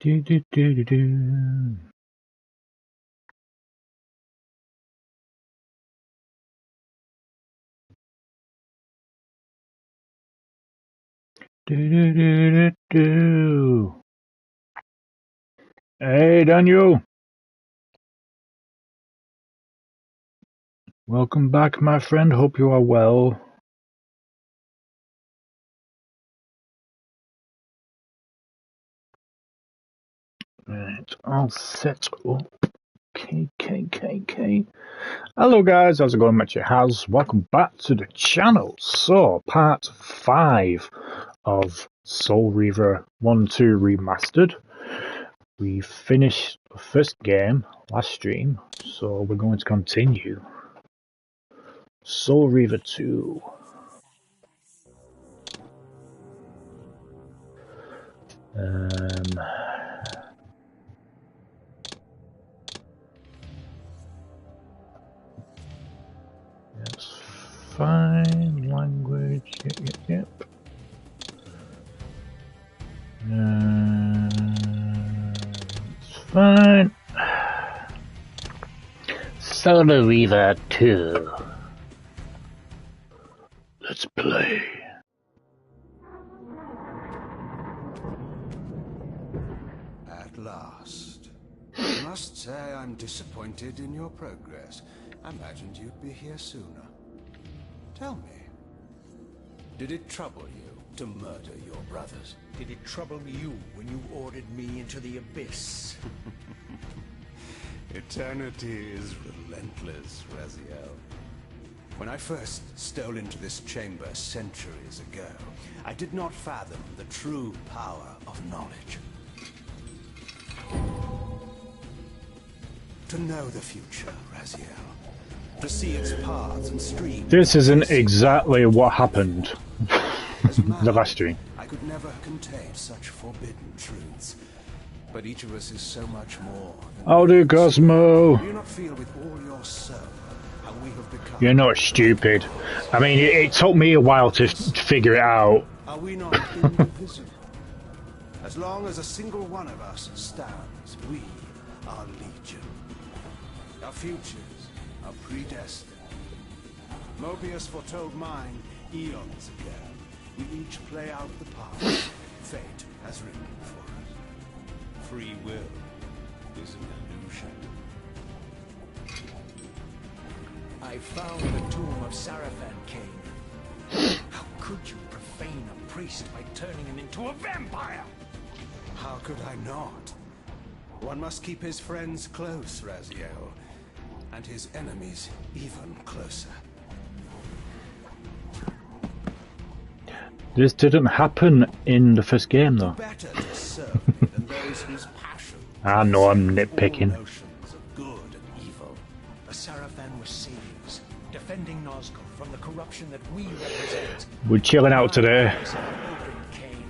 Do, do, do, do, do. Do, do, do, do, do. Hey, Daniel. Welcome back, my friend. Hope you are well. Right, all set up. K. Hello, guys. How's it going, HatCHeTHaZ? Welcome back to the channel. So, part 5 of Soul Reaver 1-2 Remastered. We finished the first game last stream, so we're going to continue. Soul Reaver 2. Yes, fine. Language. Yep. It's fine. Soul Reaver 2. Let's play. At last. I must say I'm disappointed in your progress. I imagined you'd be here sooner. Tell me, did it trouble you to murder your brothers? Did it trouble you when you ordered me into the abyss? Eternity is relentless, Raziel. When I first stole into this chamber centuries ago, I did not fathom the true power of knowledge. To know the future, Raziel. To see its paths and streams. This isn't exactly what happened the last stream. I could never contain such forbidden truths. But each of us is so much more than... I'll do Cosmo. Do you not feel with all your soul how we have become... You're not stupid. I mean, it took me a while to figure it out. Are we not indivisible? As long as a single one of us stands, we are legion. Our futures are predestined. Mobius foretold mine eons ago. We each play out the part fate has written for us. Free will is an illusion. I found the tomb of Sarafan, Kain. How could you profane a priest by turning him into a vampire? How could I not? One must keep his friends close, Raziel, and his enemies even closer. This didn't happen in the first game, though. Better to serve me than those whose passion I know I'm nitpicking. notions of good and evil. The Sarafan were saviors, defending Nazgul from the corruption that we represent. We're chilling out today. My eyes are open, Kain.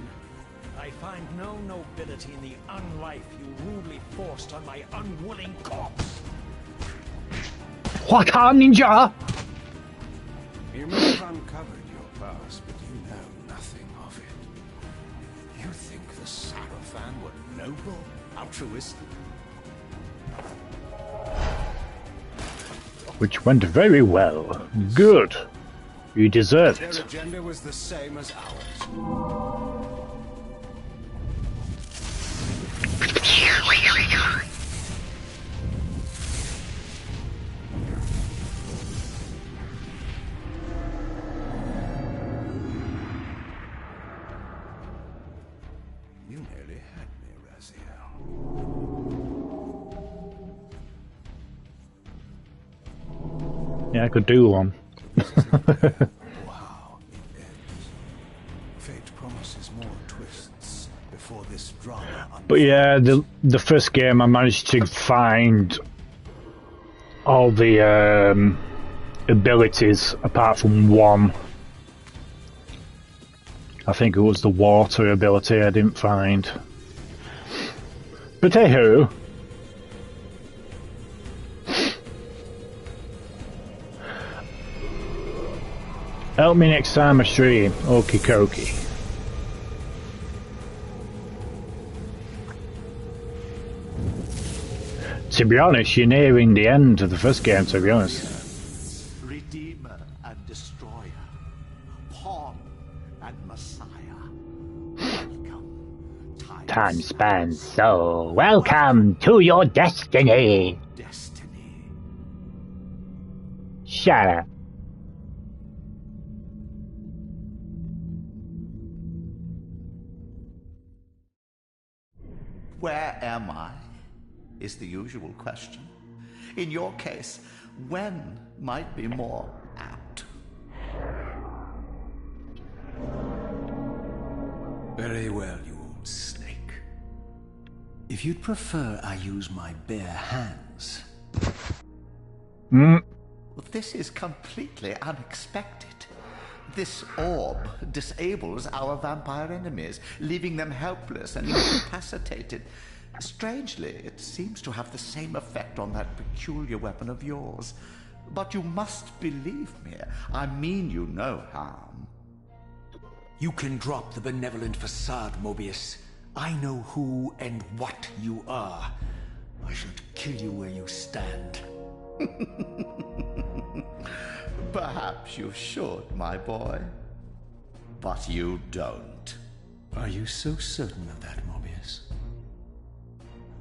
I find no nobility in the unlife you rudely forced on my unwilling corpse. Waka ninja! You may have uncovered your past, but you know nothing of it. You think the Sarafan were noble, altruistic? Which went very well. Good. You deserve Their it. agenda was the same as ours. You nearly had me, Raziel. Yeah, I could do one. Wow, it ends. Fate promises more twists before this drama unfolds. But yeah, the first game I managed to find all the abilities apart from one. I think it was the water ability I didn't find. But hey ho. Help me next time I stream. Okie dokie. To be honest, you're nearing the end of the first game, to be honest. Redeemer and Destroyer, Pawn and Messiah. Welcome, Time spent, so welcome to your destiny. Destiny. Shut up. Where am I? Is the usual question. In your case, when might be more apt. Very well, you old snake. If you'd prefer I use my bare hands. Well, this is completely unexpected. This orb disables our vampire enemies, leaving them helpless and incapacitated. Strangely, it seems to have the same effect on that peculiar weapon of yours. But you must believe me. I mean you no harm. You can drop the benevolent facade, Mobius. I know who and what you are. I should kill you where you stand. Perhaps you should, my boy. But you don't. Are you so certain of that, Mobius?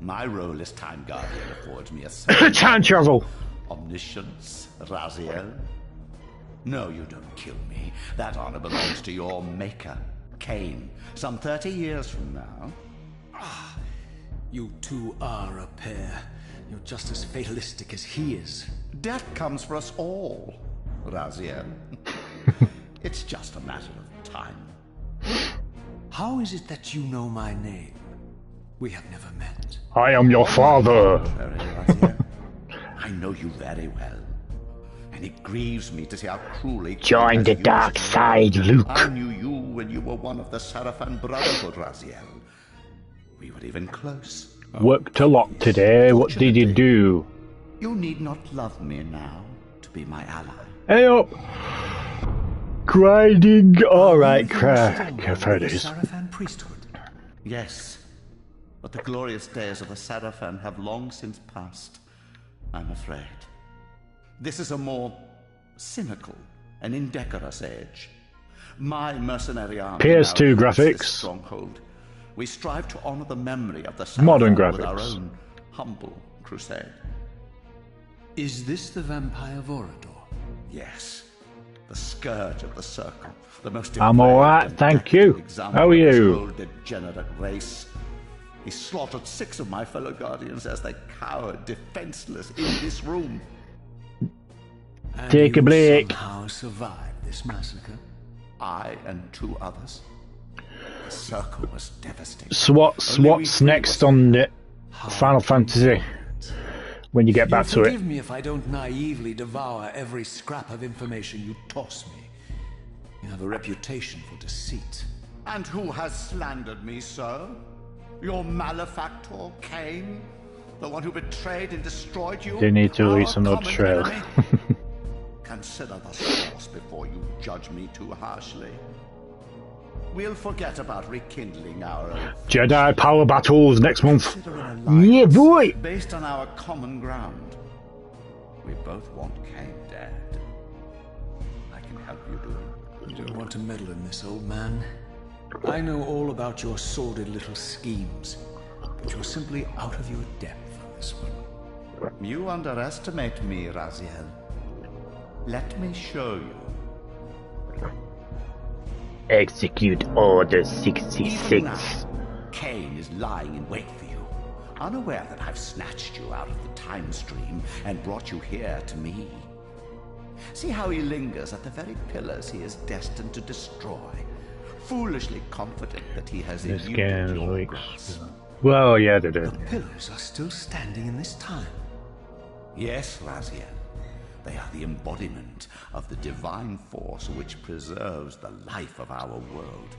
My role as Time Guardian affords me a Time travel. omniscience, Raziel. No, you don't kill me. That honor belongs to your maker, Kain, some 30 years from now. You two are a pair. You're just as fatalistic as he is. Death comes for us all, Raziel. It's just a matter of time. How is it that you know my name? We have never met. I am your father. Raziel. I know you very well. And it grieves me to see how cruelly... Join the dark side, Luke. I knew you when you were one of the Sarafan Brotherhood, Raziel. We were even close. Worked a lot today. What did you do? You need not love me now to be my ally. Hey up. Grinding. Alright, crack. There it is. Sarafan priesthood. Yes, but the glorious days of the Sarafan have long since passed, I'm afraid. This is a more cynical and indecorous age. My mercenary army PS2 now holds this graphics. stronghold. We strive to honor the memory of the Sarafan Modern with our graphics. own humble crusade. Is this the vampire Vorador? Yes, the scourge of the circle, the most I'm alright, depraved and thank you. decorative example How are of this you? whole degenerate race. He slaughtered 6 of my fellow guardians as they cowered defenseless in this room. And Take a you break. somehow survived this massacre? I and 2 others. The circle was devastated. So what's next on the Final Fantasy? When you get back to Forgive it. me if I don't naively devour every scrap of information you toss me. You have a reputation for deceit. And who has slandered me so? Your malefactor, Kain? The one who betrayed and destroyed you? They need to Our release another common trailer. enemy? Consider the source before you judge me too harshly. We'll forget about rekindling our own Jedi Power Battles next month. Consider an alliance Yeah, boy. based on our common ground. We both want Kain dead. I can help you do it. You don't want to meddle in this, old man. I know all about your sordid little schemes, but you're simply out of your depth on this one. You underestimate me, Raziel. Let me show you. Execute Order Even 66. now, Kain is lying in wait for you, unaware that I've snatched you out of the time stream and brought you here to me. See how he lingers at the very pillars he is destined to destroy, foolishly confident that he has This eluded game your leaks. grasp. Well, yeah, they do. The pillars are still standing in this time. Yes, Raziel. They are the embodiment of the divine force which preserves the life of our world.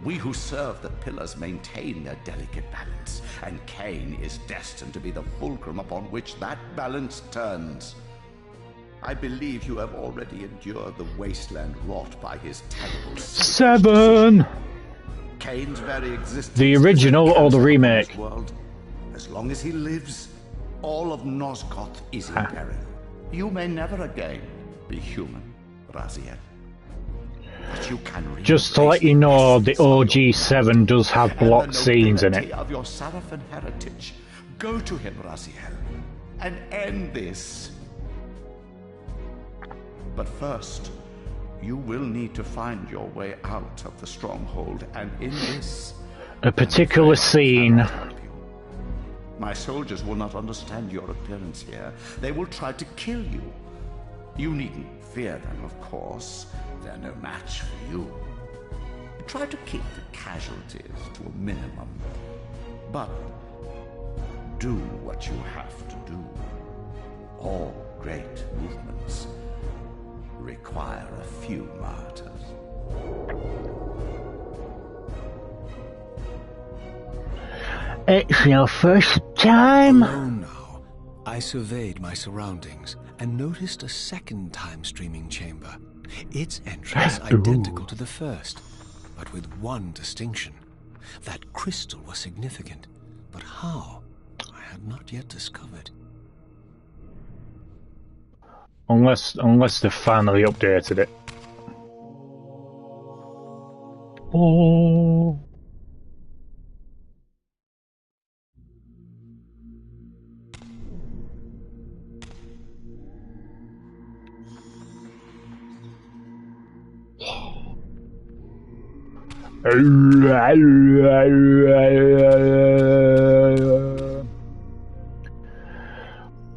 We who serve the pillars maintain their delicate balance, and Kain is destined to be the fulcrum upon which that balance turns. I believe you have already endured the wasteland wrought by his terrible 7. Kain's very existence The is a original or the cancer on remake? this world. As long as he lives, All of Nosgoth is in peril. You may never again be human, Raziel. But you can just to let you know, the OG7 does have blocked scenes in it. Of your Sarafan heritage. Go to him, Raziel, and end this. But first, you will need to find your way out of the stronghold, and in this, a particular scene. My soldiers will not understand your appearance here. They will try to kill you. You needn't fear them, of course. They're no match for you. Try to keep the casualties to a minimum. But do what you have to do. All great movements require a few martyrs. It's your first time. Alone now, I surveyed my surroundings and noticed a second time-streaming chamber. Its entrance identical to the first, but with one distinction. That crystal was significant, but how? I had not yet discovered. Unless they finally updated it. Oh.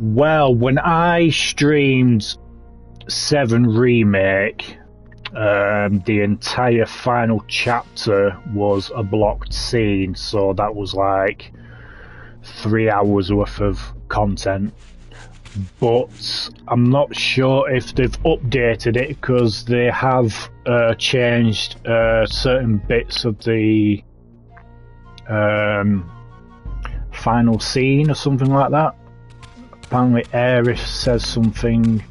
Well, when I streamed 7 Remake, the entire final chapter was a blocked scene, so that was like 3 hours worth of content. But I'm not sure if they've updated it, because they have changed certain bits of the final scene or something like that. Apparently Aerith says something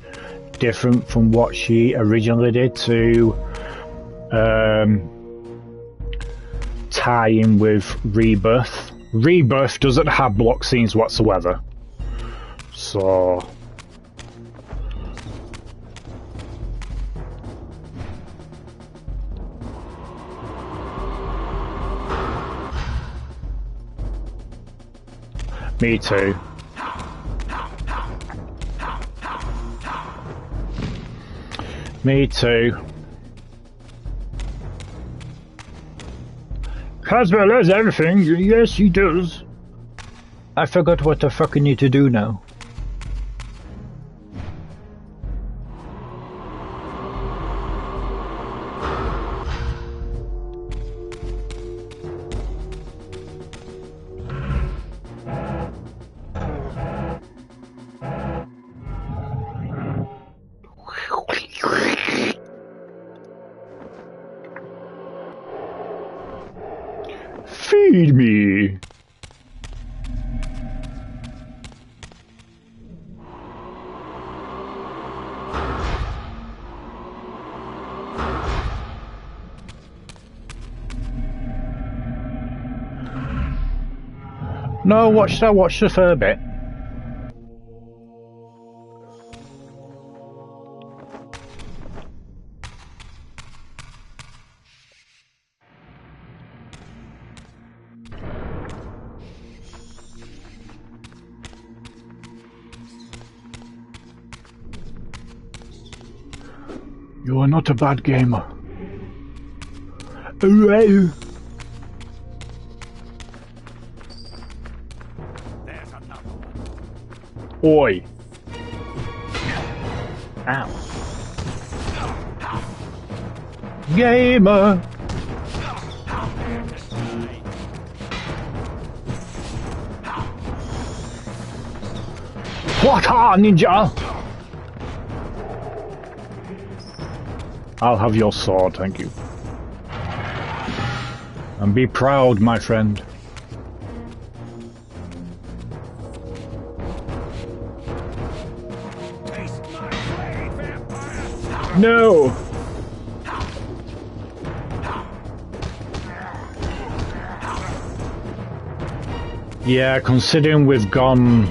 different from what she originally did to tie in with Rebirth. Rebirth doesn't have block scenes whatsoever. So me too. Me too. Caswell has everything. Yes, he does. I forgot what the fuck I need to do now. Feed me. No, I watched the fair bit. You are not a bad gamer. Hooray! There's another one. Oi! Ow. Gamer! What a ninja! I'll have your sword, thank you. And be proud, my friend. Taste my blade, vampire! No! Yeah, considering we've gone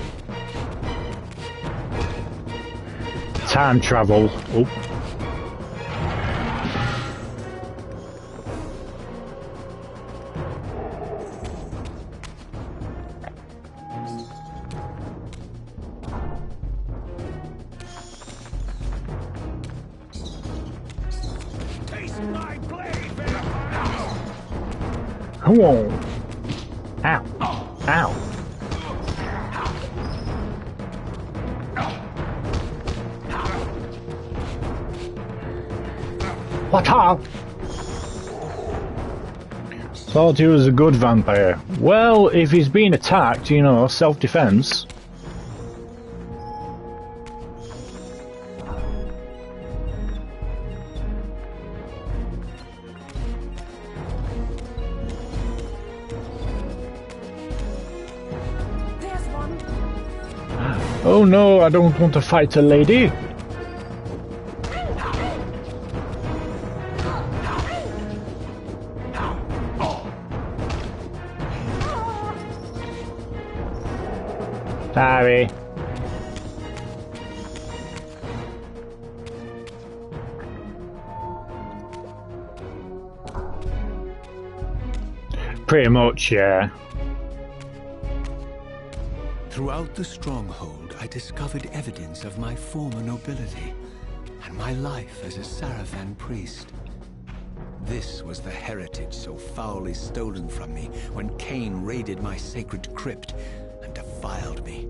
time travel. Oh. Come on. Ow. Ow. What up? Thought he was a good vampire. Well, if he's being attacked, you know, self-defense. Oh no, I don't want to fight a lady. Sorry. Pretty much, yeah. Throughout the stronghold, I discovered evidence of my former nobility and my life as a Sarafan priest. This was the heritage so foully stolen from me when Kain raided my sacred crypt and defiled me.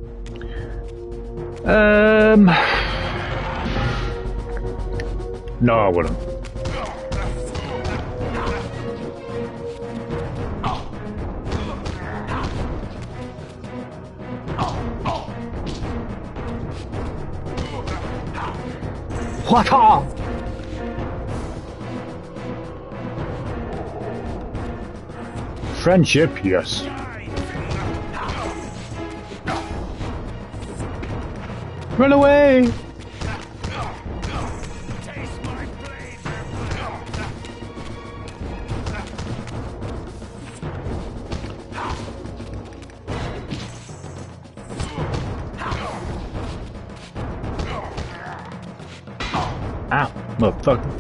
No, I wouldn't. What up? Friendship, yes. Run away! Ow, motherfucker.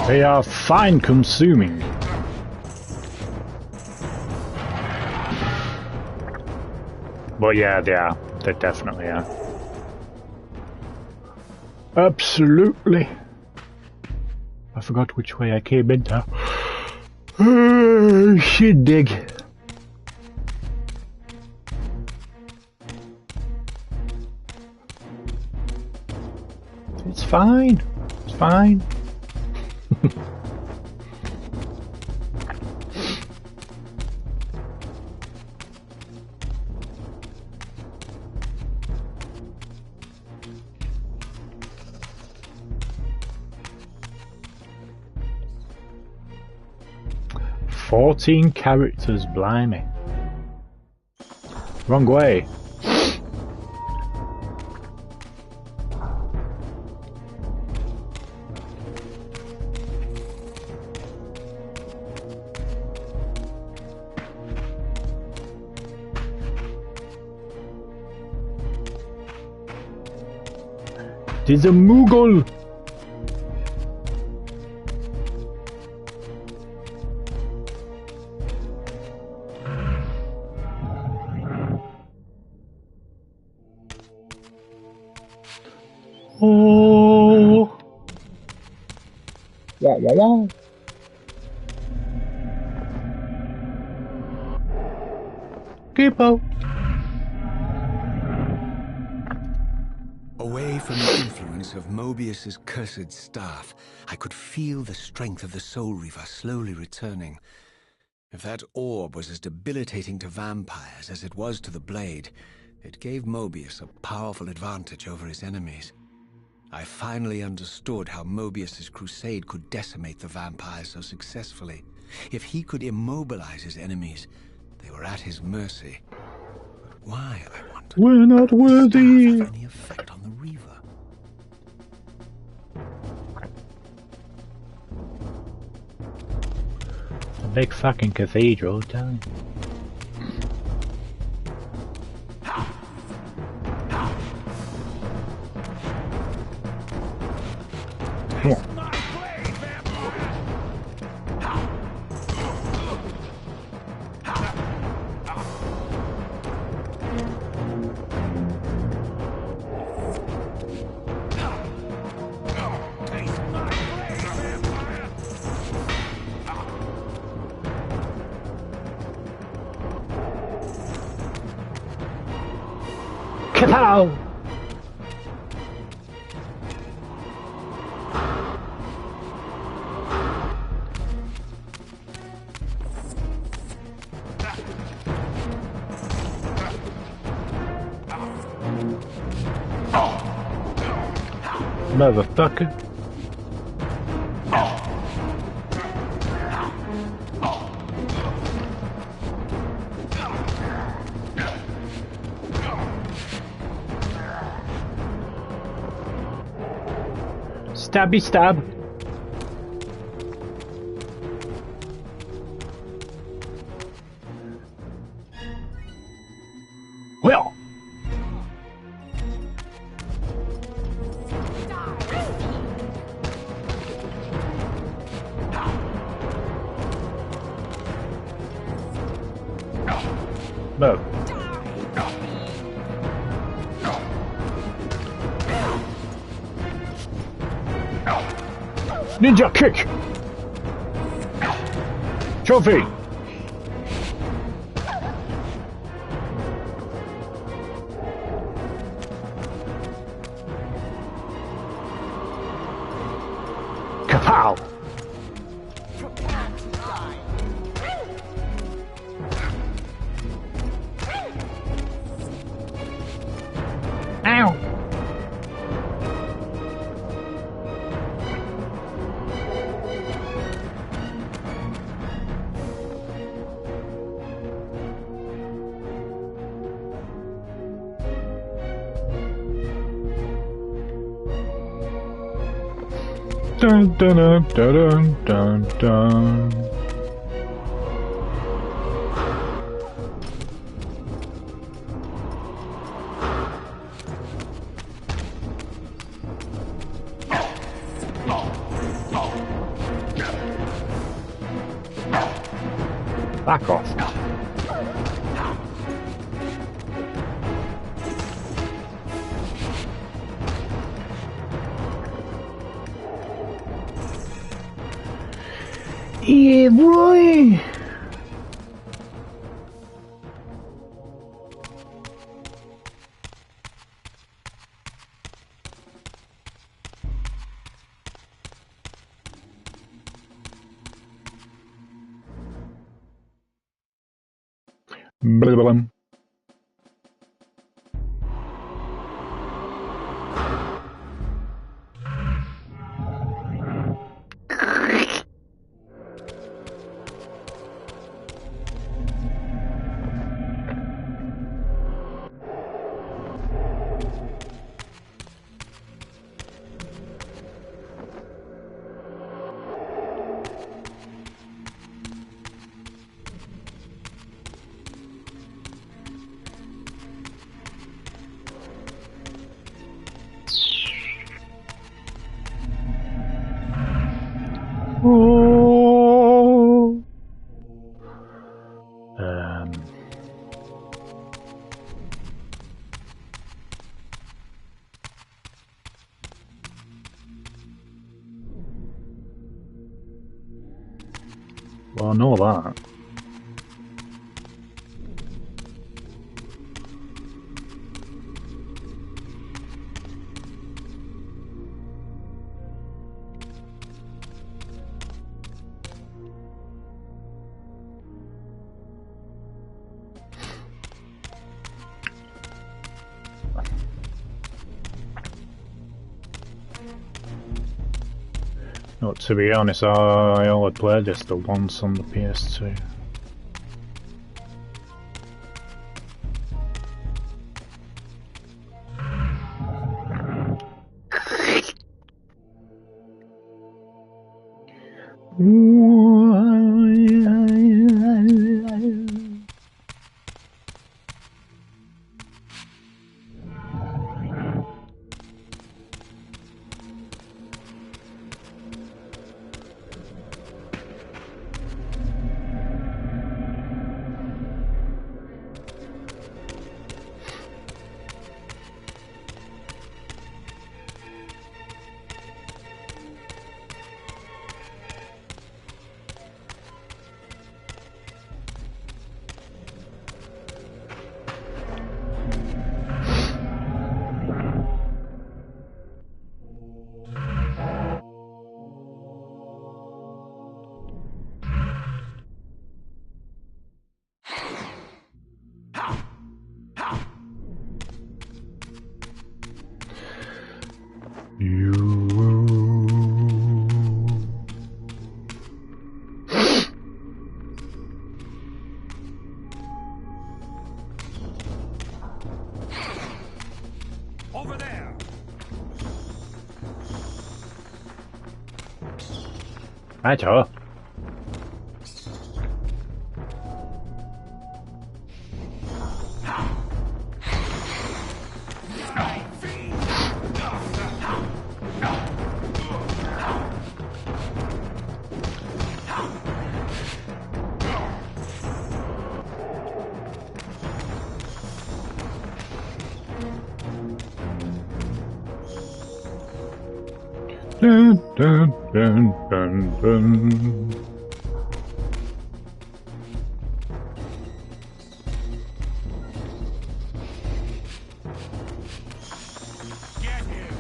They are fine consuming. Well, yeah, they are. They definitely are. Absolutely. I forgot which way I came in now. Shit dig. It's fine. It's fine. Fourteen characters, blimey. Wrong way. There's a Moogle! Oh! Yeah, yeah, yeah. Keep out. Away from the influence of Mobius's cursed staff, I could feel the strength of the Soul Reaver slowly returning. If that orb was as debilitating to vampires as it was to the blade, it gave Mobius a powerful advantage over his enemies. I finally understood how Mobius's crusade could decimate the vampires so successfully. If he could immobilize his enemies, they were at his mercy. But why, I wondered, We're not worthy. did the staff have any effect on the Reaver? big fucking cathedral, damn. Come on. Kapow! Motherfucker. Stabby stab. Well. No. Ninja kick! Trophy! Kapow! Ow! Dun dun dun dun dun dun. Back off. Yeah, boy. Blah, blah, blah. Oh. Well, I know that. No, to be honest, I only played this the once on the PS2. Over there! Righto. Dun, dun, dun, dun, dun. Get him!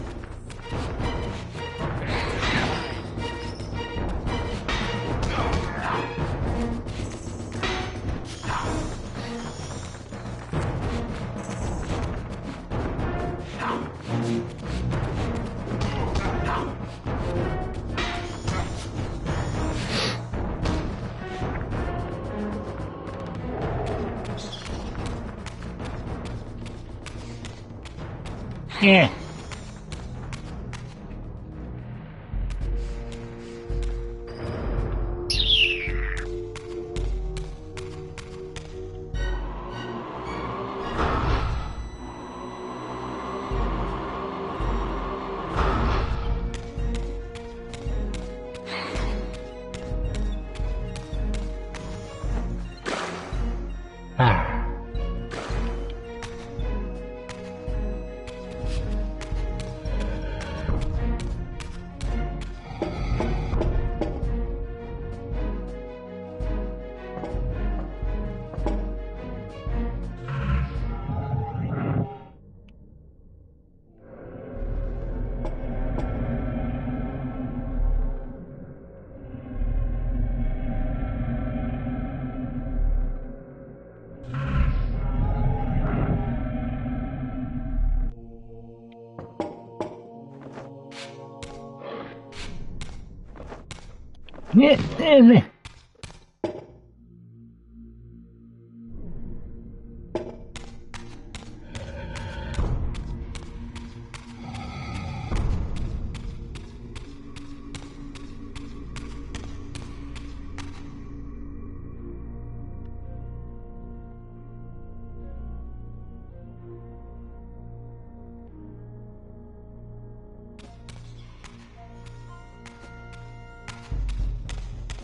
Yeah. Ah. Yeah, yeah.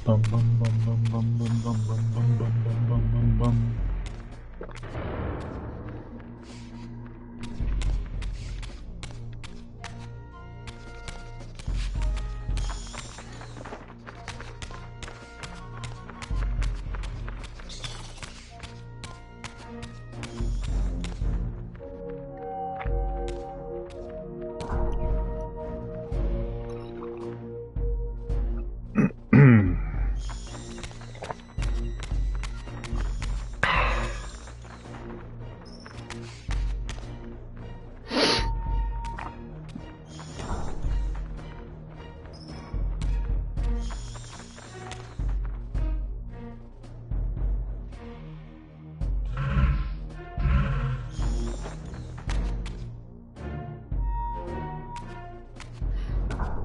Bum bum bum bum bum bum bum bum bum bum bum bum bum.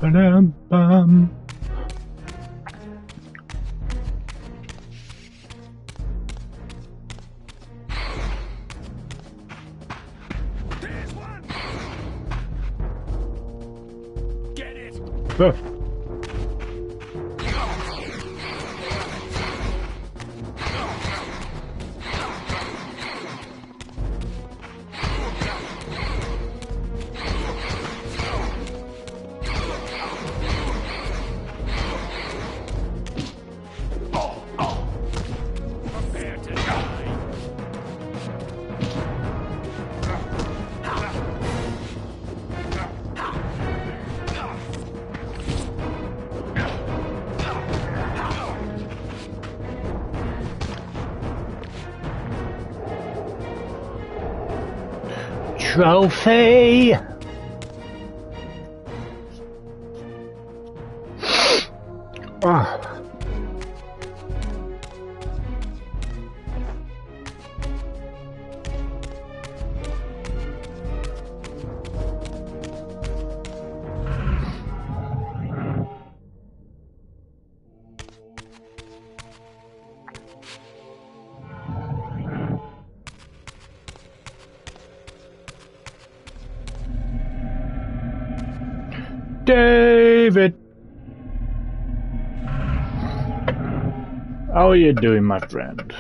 Ba-dum-bum. There's one! Get it! Oh. Prepare to die! Trophy. Ah. David! How are you doing, my friend?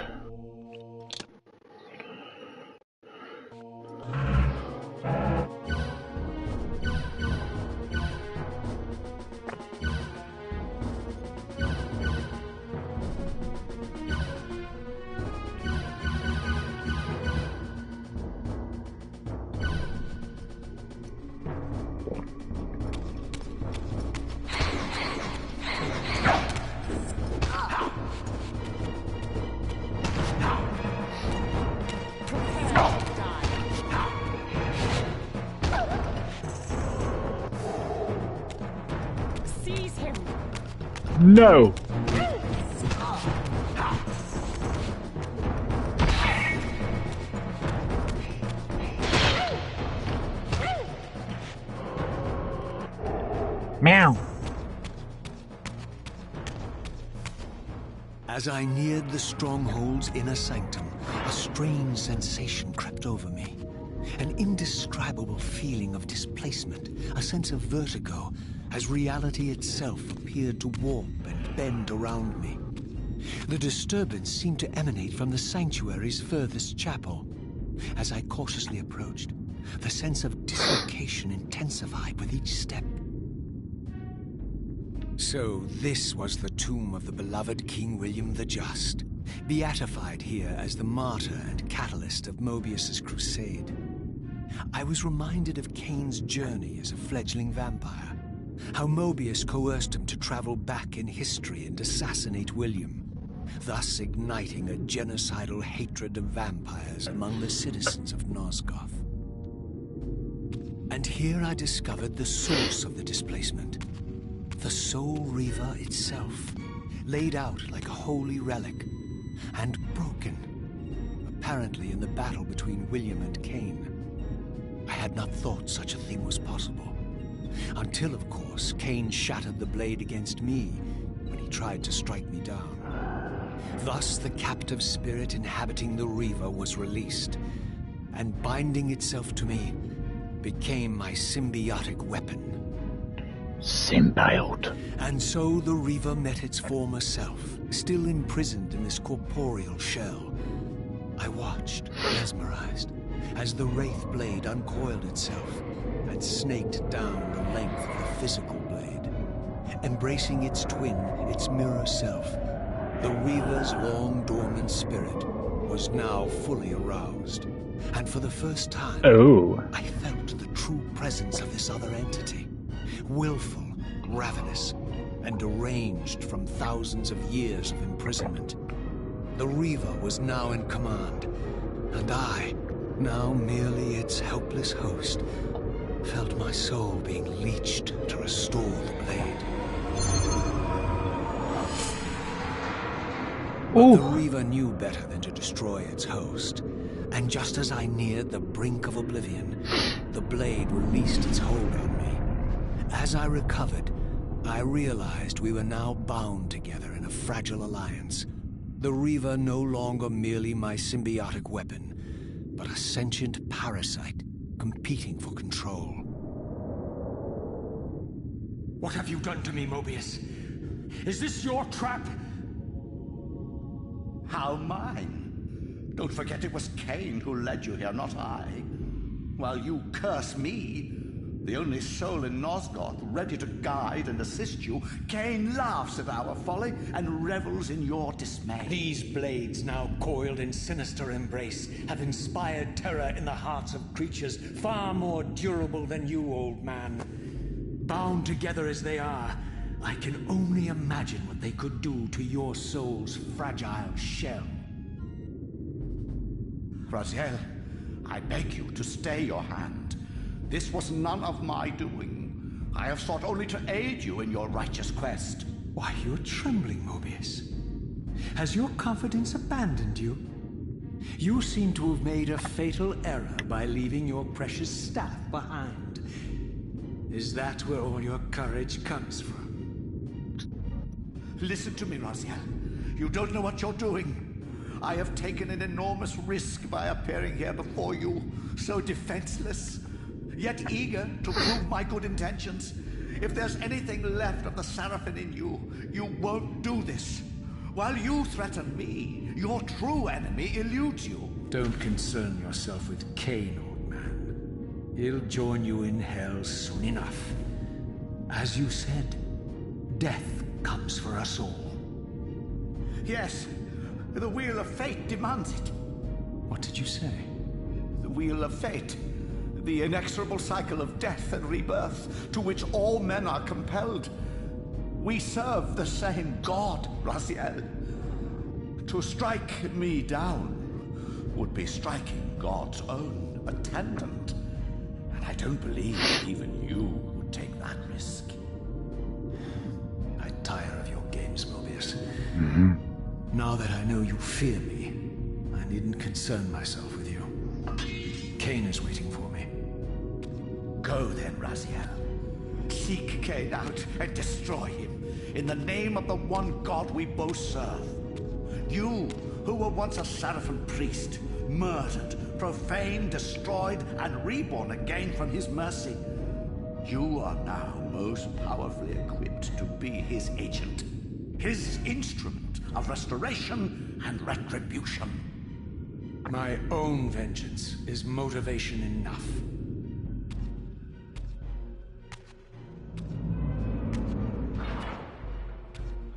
No! Meow! As I neared the stronghold's inner sanctum, a strange sensation crept over me. An indescribable feeling of displacement, a sense of vertigo, as reality itself appeared to warp and bend around me. The disturbance seemed to emanate from the sanctuary's furthest chapel. As I cautiously approached, the sense of dislocation intensified with each step. So this was the tomb of the beloved King William the Just, beatified here as the martyr and catalyst of Mobius's crusade. I was reminded of Kain's journey as a fledgling vampire, how Mobius coerced him to travel back in history and assassinate William, thus igniting a genocidal hatred of vampires among the citizens of Nosgoth. And here I discovered the source of the displacement. The Soul Reaver itself, laid out like a holy relic, and broken, apparently in the battle between William and Kain. I had not thought such a thing was possible, until, of course, Kain shattered the blade against me when he tried to strike me down. Thus, the captive spirit inhabiting the Reaver was released, and binding itself to me, became my symbiotic weapon. Symbiote. And so the Reaver met its former self, still imprisoned in this corporeal shell. I watched, mesmerized, as the Wraith blade uncoiled itself and snaked down the length of the physical blade. Embracing its twin, its mirror self, the Reaver's long-dormant spirit was now fully aroused. And for the first time, I felt the true presence of this other entity. Willful, ravenous, and deranged from thousands of years of imprisonment. The Reaver was now in command, and I, now merely its helpless host, felt my soul being leached to restore the blade. But the Reaver knew better than to destroy its host, and just as I neared the brink of oblivion, the blade released its hold on me. As I recovered, I realized we were now bound together in a fragile alliance. The Reaver no longer merely my symbiotic weapon, but a sentient parasite competing for control. What have you done to me, Mobius? Is this your trap? How mine? Don't forget it was Kain who led you here, not I. While you curse me, the only soul in Nosgoth ready to guide and assist you, Kain laughs at our folly and revels in your dismay. These blades, now coiled in sinister embrace, have inspired terror in the hearts of creatures far more durable than you, old man. Bound together as they are, I can only imagine what they could do to your soul's fragile shell. Raziel, I beg you to stay your hand. This was none of my doing. I have sought only to aid you in your righteous quest. Why, you're trembling, Mobius. Has your confidence abandoned you? You seem to have made a fatal error by leaving your precious staff behind. Is that where all your courage comes from? Listen to me, Raziel. You don't know what you're doing. I have taken an enormous risk by appearing here before you, so defenseless, yet eager to prove my good intentions. If there's anything left of the Seraphim in you, you won't do this. While you threaten me, your true enemy eludes you. Don't concern yourself with Kain, old man. He'll join you in hell soon enough. As you said, death comes for us all. Yes, the Wheel of Fate demands it. What did you say? The Wheel of Fate. The inexorable cycle of death and rebirth to which all men are compelled. We serve the same God, Raziel. To strike me down would be striking God's own attendant. And I don't believe even you would take that risk. I tire of your games, Mobius. Now that I know you fear me, I needn't concern myself with you. Kain is waiting for me. Go then, Raziel. Seek Kain out and destroy him in the name of the one God we both serve. You, who were once a Seraphim priest, murdered, profaned, destroyed, and reborn again from his mercy. You are now most powerfully equipped to be his agent, his instrument of restoration and retribution. My own vengeance is motivation enough.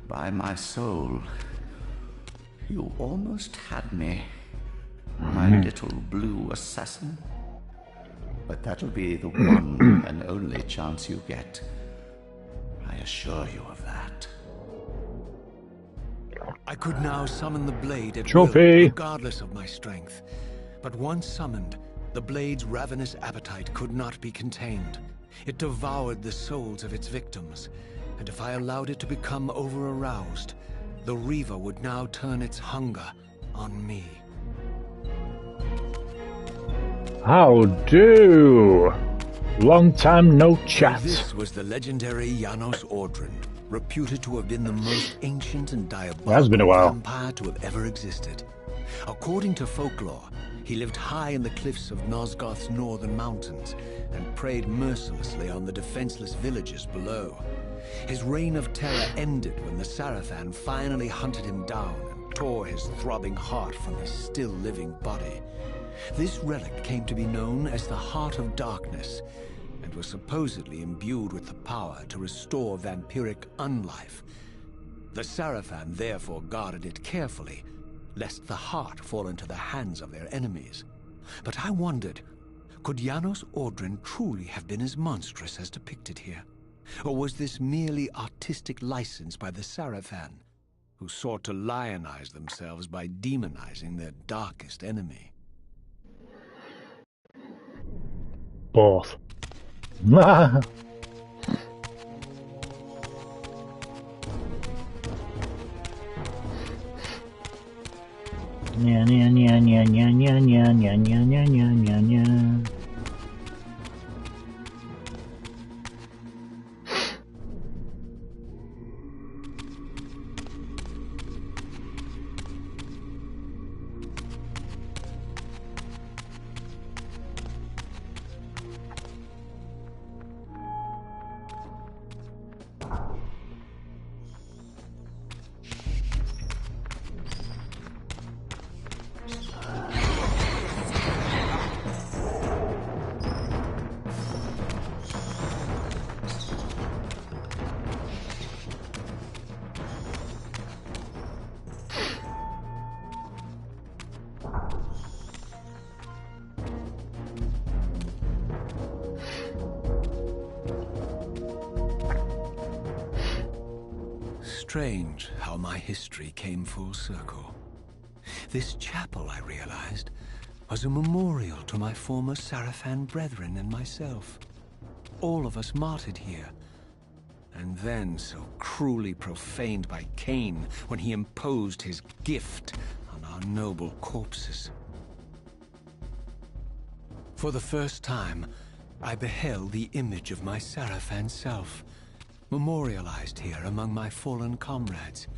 By my soul, you almost had me, my little blue assassin. But that'll be the one and only chance you get. I assure you of that. I could now summon the blade at Trophy. will, regardless of my strength. But once summoned, the blade's ravenous appetite could not be contained. It devoured the souls of its victims, and if I allowed it to become over-aroused, the Reaver would now turn its hunger on me. How do? Long time no chat. This was the legendary Janos Ordrin, reputed to have been the most ancient and It has been a diabolical while. vampire to have ever existed. According to folklore, he lived high in the cliffs of Nosgoth's northern mountains and preyed mercilessly on the defenseless villages below. His reign of terror ended when the Seraphim finally hunted him down and tore his throbbing heart from his still-living body. This relic came to be known as the Heart of Darkness, and was supposedly imbued with the power to restore vampiric unlife. The Seraphim therefore guarded it carefully, lest the heart fall into the hands of their enemies. But I wondered, could Janos Ordrin truly have been as monstrous as depicted here? Or was this merely artistic license by the Seraphim, who sought to lionize themselves by demonizing their darkest enemy? Both. Nya nya nya nya nya nya nya nya nya nya nya nya nya. Strange how my history came full circle. This chapel, I realized, was a memorial to my former Seraphim brethren and myself. All of us martyred here, and then so cruelly profaned by Kain when he imposed his gift on our noble corpses. For the first time, I beheld the image of my Seraphim self, memorialized here among my fallen comrades.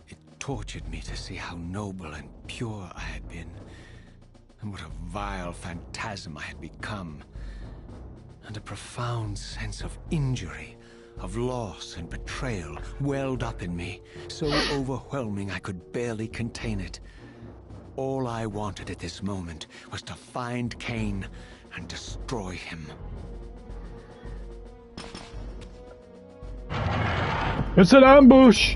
It tortured me to see how noble and pure I had been, and what a vile phantasm I had become. and a profound sense of injury, of loss and betrayal welled up in me, so overwhelming I could barely contain it. All I wanted at this moment was to find Kain and destroy him. It's an ambush!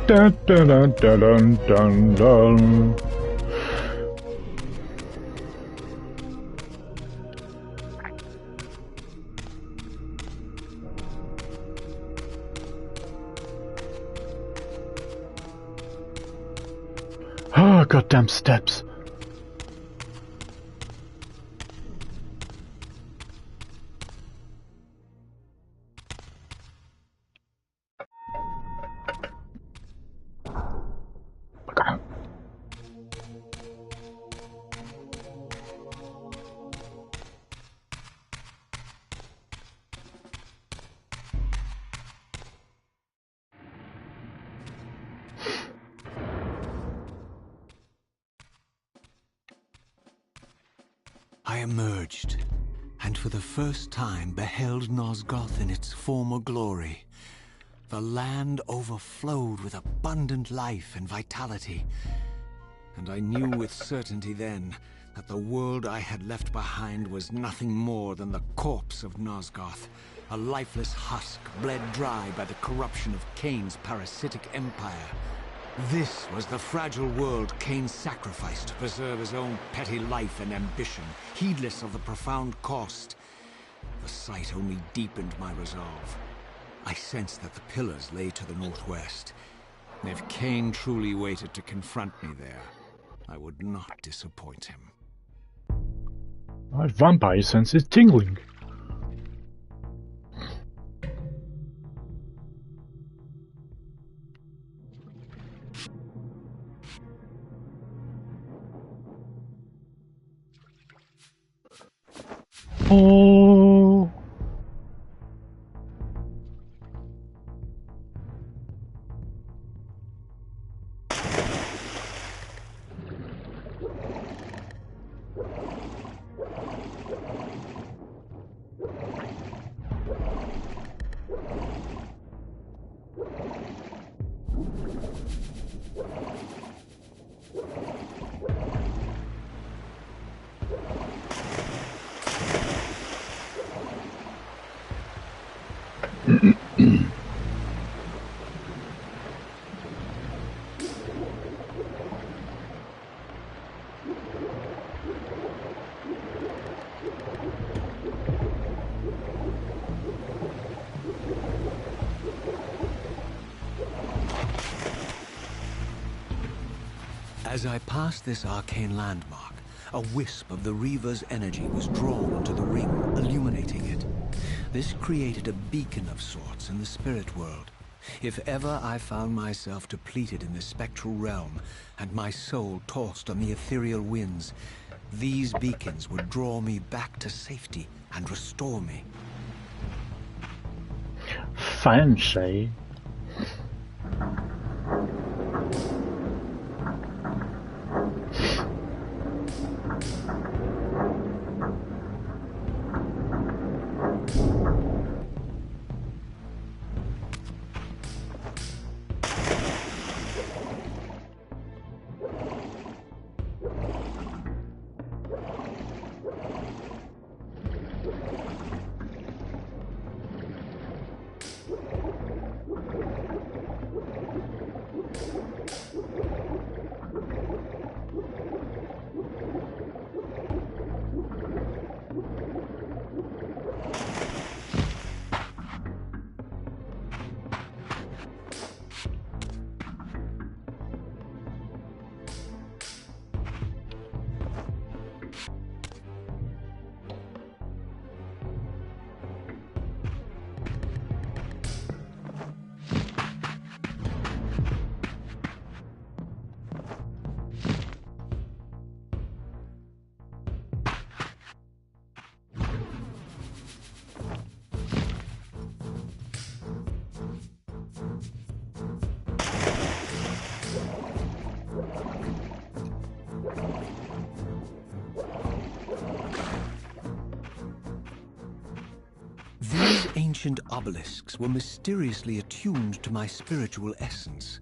Dun, dun, dun, dun, dun, dun. Oh, goddamn steps. Look out. I emerged, and for the first time beheld Nosgoth in its former glory. The land overflowed with abundant life and vitality, and I knew with certainty then that the world I had left behind was nothing more than the corpse of Nosgoth, a lifeless husk bled dry by the corruption of Kain's parasitic empire. This was the fragile world Kain sacrificed to preserve his own petty life and ambition, heedless of the profound cost. The sight only deepened my resolve. I sensed that the pillars lay to the northwest. If Kain truly waited to confront me there, I would not disappoint him. My vampire sense is tingling. Oh. As I passed this arcane landmark, a wisp of the Reaver's energy was drawn into the ring, illuminating it. This created a beacon of sorts in the spirit world. If ever I found myself depleted in the spectral realm, and my soul tossed on the ethereal winds, these beacons would draw me back to safety and restore me. Fancy. These ancient obelisks were mysteriously attuned to my spiritual essence.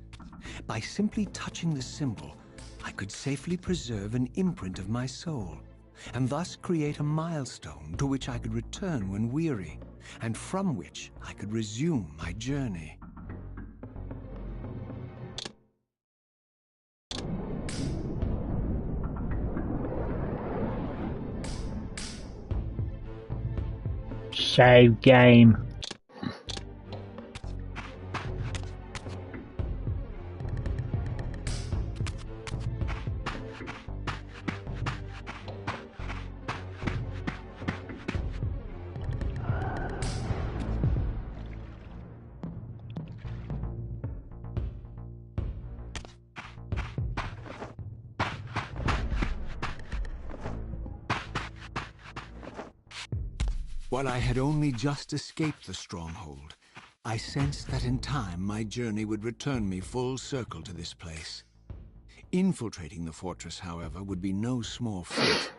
By simply touching the symbol, I could safely preserve an imprint of my soul, and thus create a milestone to which I could return when weary, and from which I could resume my journey. Save game. While I had only just escaped the stronghold, I sensed that in time my journey would return me full circle to this place. Infiltrating the fortress, however, would be no small feat.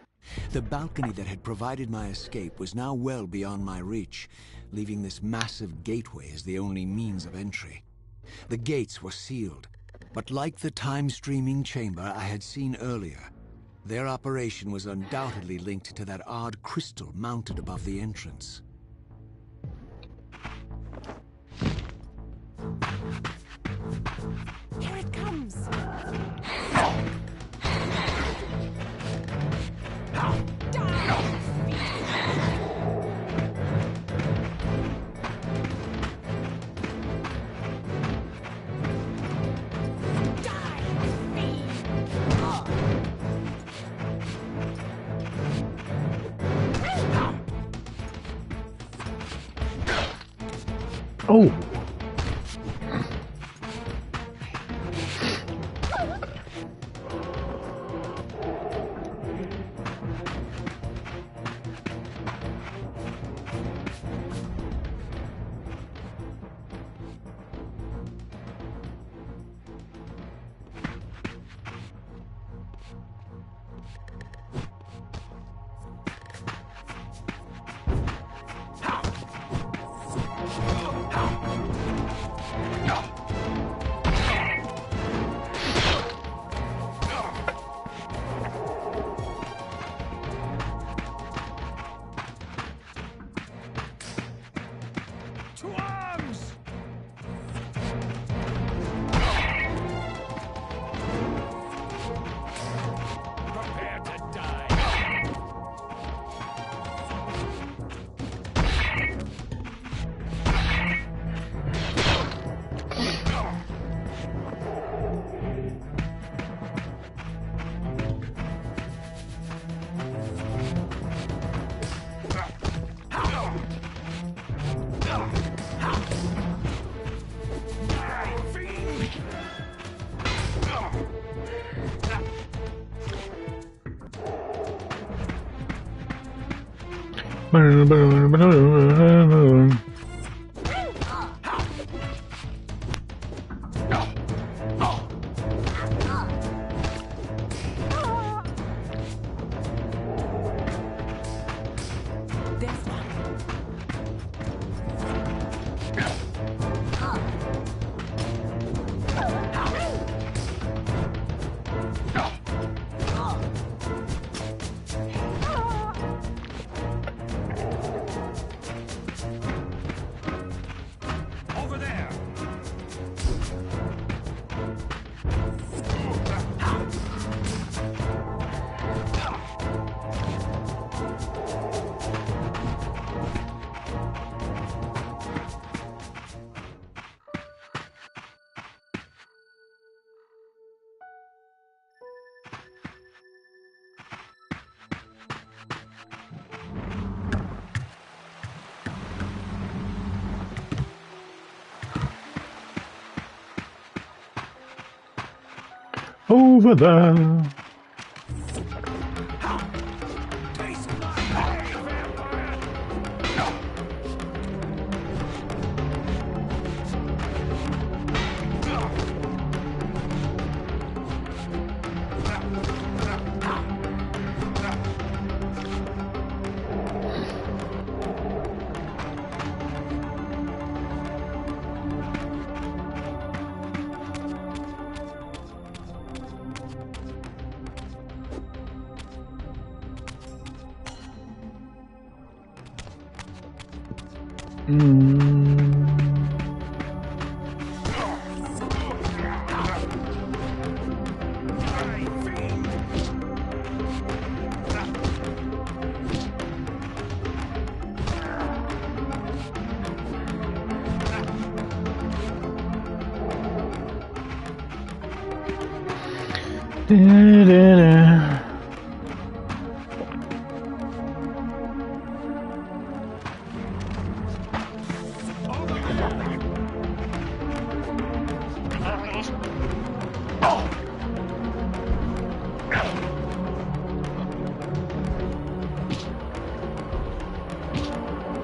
The balcony that had provided my escape was now well beyond my reach, leaving this massive gateway as the only means of entry. The gates were sealed, but like the time-streaming chamber I had seen earlier, their operation was undoubtedly linked to that odd crystal mounted above the entrance. Here it comes! Oh! To arms! Prepare to die. Over there.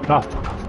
Ah, fuck off.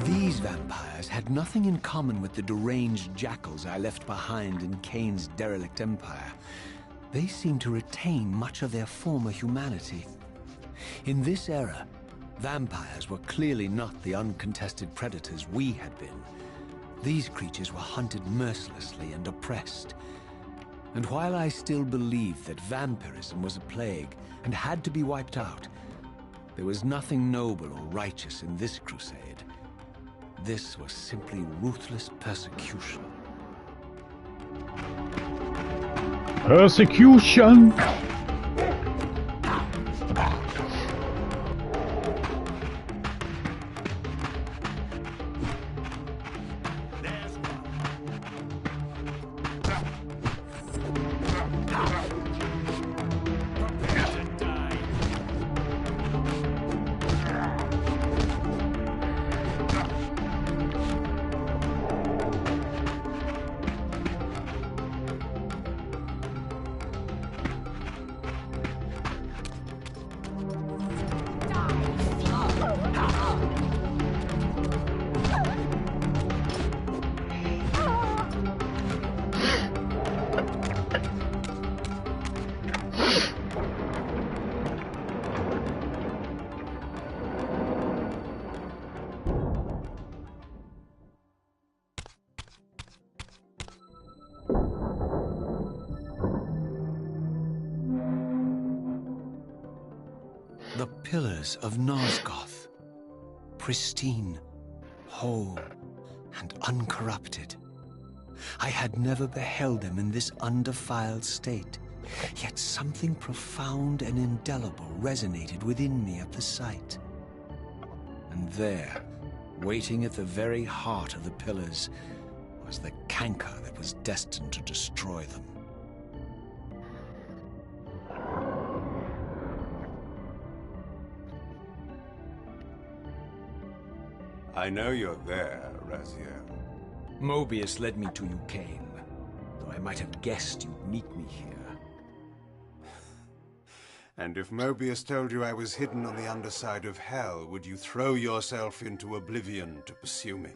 These vampires had nothing in common with the deranged jackals I left behind in Kain's derelict empire. They seemed to retain much of their former humanity. In this era, vampires were clearly not the uncontested predators we had been. These creatures were hunted mercilessly and oppressed. And while I still believed that vampirism was a plague and had to be wiped out, there was nothing noble or righteous in this crusade. This was simply ruthless persecution. Persecution! The pillars of Nosgoth, pristine, whole, and uncorrupted. I had never beheld them in this undefiled state, yet something profound and indelible resonated within me at the sight. And there, waiting at the very heart of the pillars, was the canker that was destined to destroy them. I know you're there, Raziel. Mobius led me to you, Kain, though I might have guessed you'd meet me here. And if Mobius told you I was hidden on the underside of hell, would you throw yourself into oblivion to pursue me?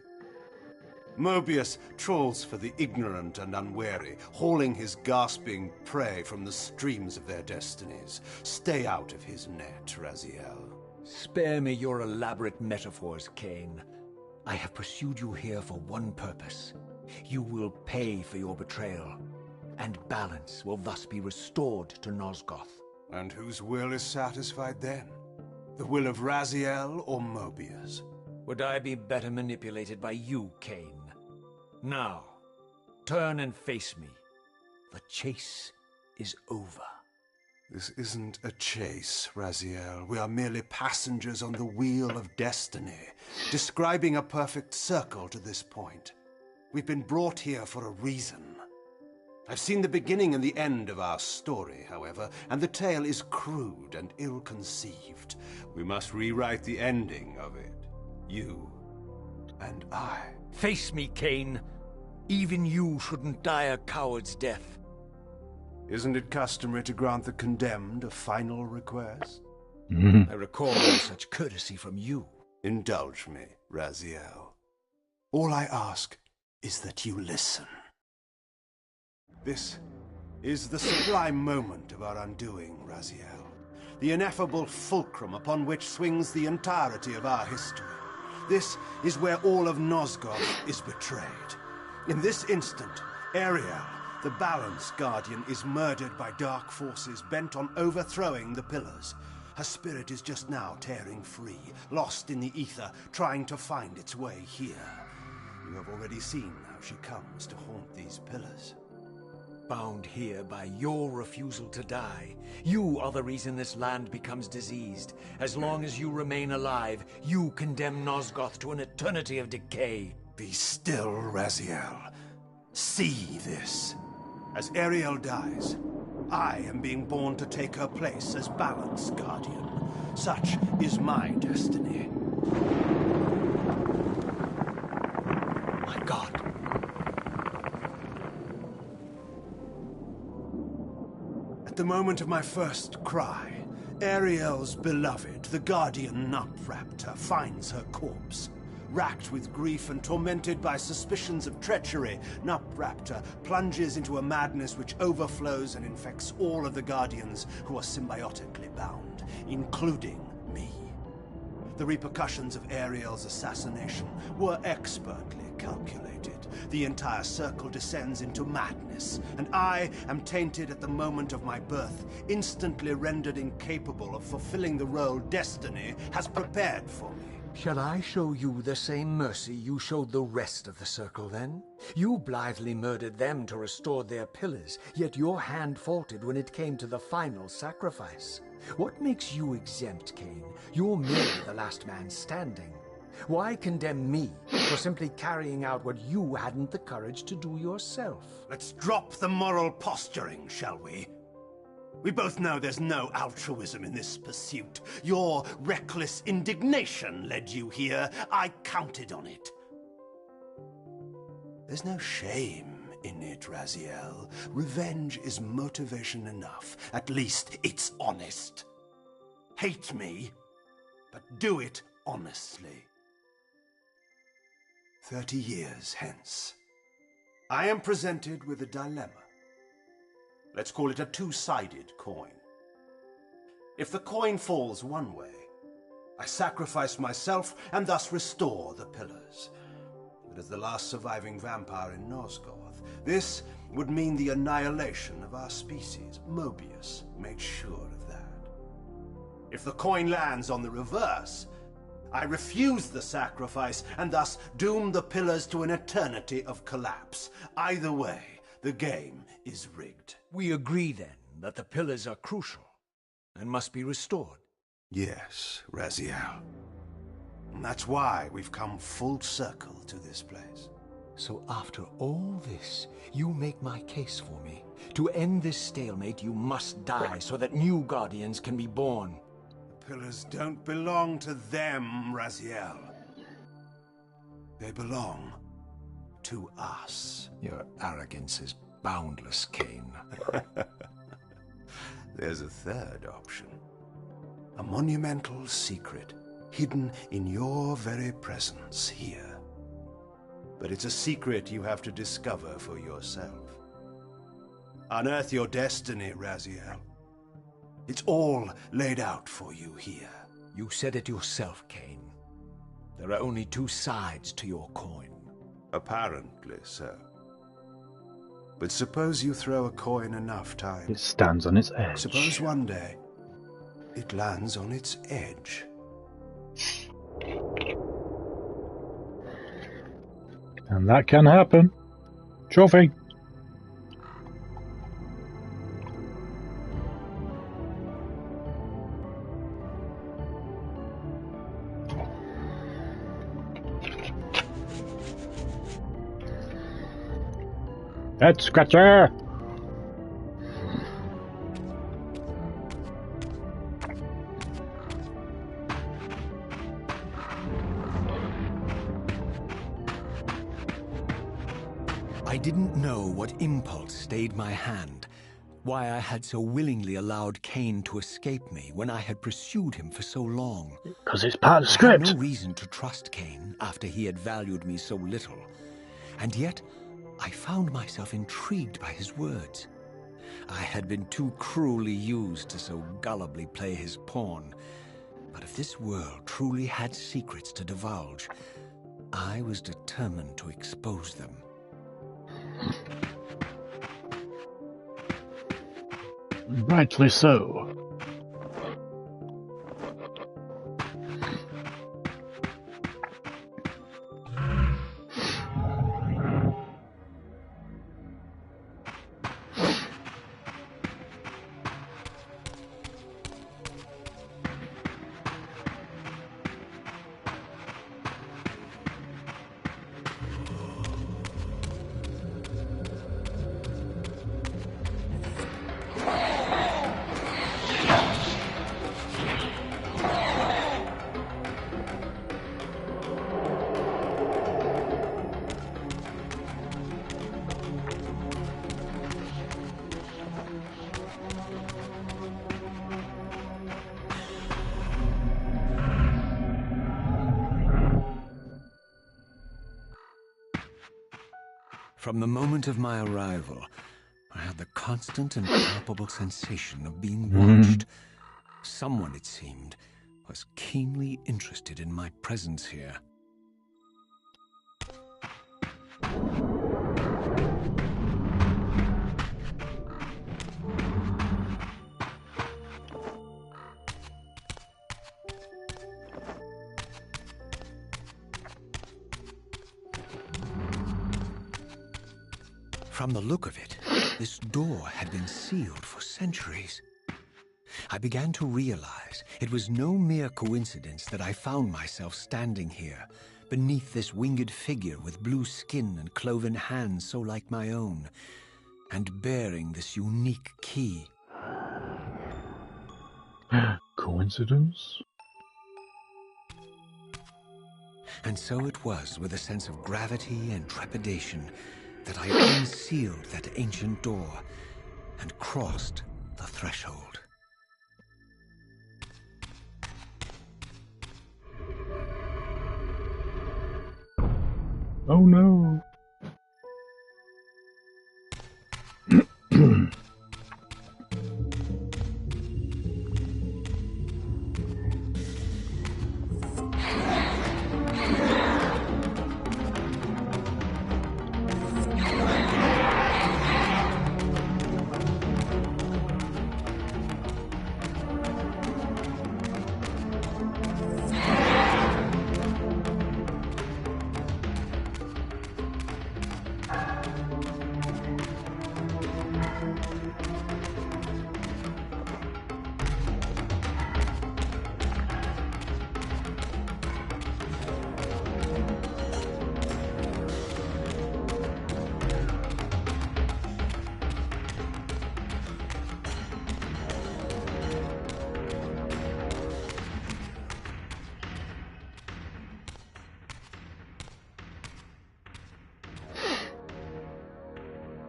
Mobius trawls for the ignorant and unwary, hauling his gasping prey from the streams of their destinies. Stay out of his net, Raziel. Spare me your elaborate metaphors, Kain. I have pursued you here for one purpose. You will pay for your betrayal, and balance will thus be restored to Nosgoth. And whose will is satisfied then? The will of Raziel or Mobius? Would I be better manipulated by you, Kain? Now, turn and face me. The chase is over. This isn't a chase, Raziel. We are merely passengers on the wheel of destiny, describing a perfect circle to this point. We've been brought here for a reason. I've seen the beginning and the end of our story, however, and the tale is crude and ill-conceived. We must rewrite the ending of it. You and I. Face me, Kain. Even you shouldn't die a coward's death. Isn't it customary to grant the condemned a final request? I recall no such courtesy from you. Indulge me, Raziel. All I ask is that you listen. This is the sublime moment of our undoing, Raziel. The ineffable fulcrum upon which swings the entirety of our history. This is where all of Nosgoth is betrayed. In this instant, Ariel, the Balance Guardian, is murdered by dark forces bent on overthrowing the Pillars. Her spirit is just now tearing free, lost in the ether, trying to find its way here. You have already seen how she comes to haunt these Pillars. Bound here by your refusal to die. You are the reason this land becomes diseased. As long as you remain alive, you condemn Nosgoth to an eternity of decay. Be still, Raziel. See this. As Ariel dies, I am being born to take her place as Balance Guardian. Such is my destiny. My God. At the moment of my first cry, Ariel's beloved, the Guardian Nupraptor, finds her corpse. Racked with grief and tormented by suspicions of treachery, Nupraptor plunges into a madness which overflows and infects all of the Guardians who are symbiotically bound, including me. The repercussions of Ariel's assassination were expertly calculated. The entire circle descends into madness, and I am tainted at the moment of my birth, instantly rendered incapable of fulfilling the role destiny has prepared for me. Shall I show you the same mercy you showed the rest of the circle, then? You blithely murdered them to restore their pillars, yet your hand faltered when it came to the final sacrifice. What makes you exempt, Kain? You're merely the last man standing. Why condemn me for simply carrying out what you hadn't the courage to do yourself? Let's drop the moral posturing, shall we? We both know there's no altruism in this pursuit. Your reckless indignation led you here. I counted on it. There's no shame in it, Raziel. Revenge is motivation enough. At least it's honest. Hate me, but do it honestly. 30 years hence, I am presented with a dilemma. Let's call it a two-sided coin. If the coin falls one way, I sacrifice myself and thus restore the pillars. But as the last surviving vampire in Nosgoth, this would mean the annihilation of our species. Mobius made sure of that. If the coin lands on the reverse, I refuse the sacrifice and thus doom the pillars to an eternity of collapse. Either way, the game is rigged. We agree, then, that the pillars are crucial and must be restored. Yes, Raziel. And that's why we've come full circle to this place. So after all this, you make my case for me. To end this stalemate, you must die so that new Guardians can be born. The pillars don't belong to them, Raziel. They belong to us. Your arrogance is boundless, Kain. There's a third option. A monumental secret, hidden in your very presence here. But it's a secret you have to discover for yourself. Unearth your destiny, Raziel. It's all laid out for you here. You said it yourself, Kain. There are only two sides to your coin. Apparently so. But suppose you throw a coin enough times. It stands on its edge. Suppose one day it lands on its edge. And that can happen. Trophy. Head scratcher. I didn't know what impulse stayed my hand, why I had so willingly allowed Kain to escape me when I had pursued him for so long. Because it's part of the I had script. no reason to trust Kain after he had valued me so little, and yet I found myself intrigued by his words. I had been too cruelly used to so gullibly play his pawn, but if this world truly had secrets to divulge, I was determined to expose them. Rightly so. From the moment of my arrival, I had the constant and palpable sensation of being watched. Someone, it seemed, was keenly interested in my presence here. From the look of it, this door had been sealed for centuries. I began to realize it was no mere coincidence that I found myself standing here, beneath this winged figure with blue skin and cloven hands so like my own, and bearing this unique key. Coincidence? And so it was with a sense of gravity and trepidation that I unsealed that ancient door and crossed the threshold. Oh no.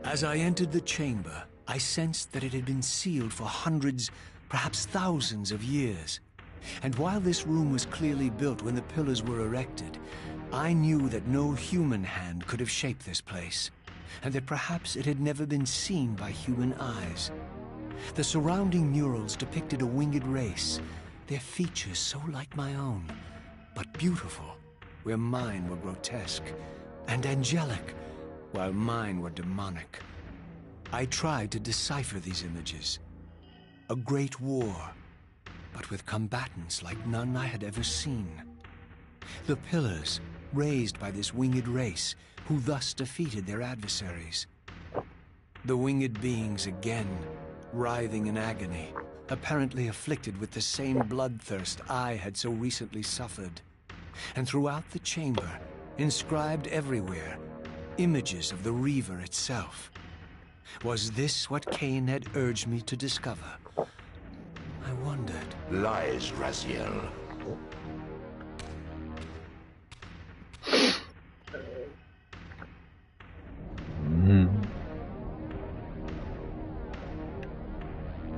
As I entered the chamber, I sensed that it had been sealed for hundreds, perhaps thousands of years. And while this room was clearly built when the pillars were erected, I knew that no human hand could have shaped this place, and that perhaps it had never been seen by human eyes. The surrounding murals depicted a winged race, their features so like my own, but beautiful, where mine were grotesque, and angelic, while mine were demonic. I tried to decipher these images. A great war, but with combatants like none I had ever seen. The pillars, raised by this winged race, who thus defeated their adversaries. The winged beings again, writhing in agony, apparently afflicted with the same bloodthirst I had so recently suffered. And throughout the chamber, inscribed everywhere, images of the Reaver itself. Was this what Kain had urged me to discover? I wondered. Lies, Raziel.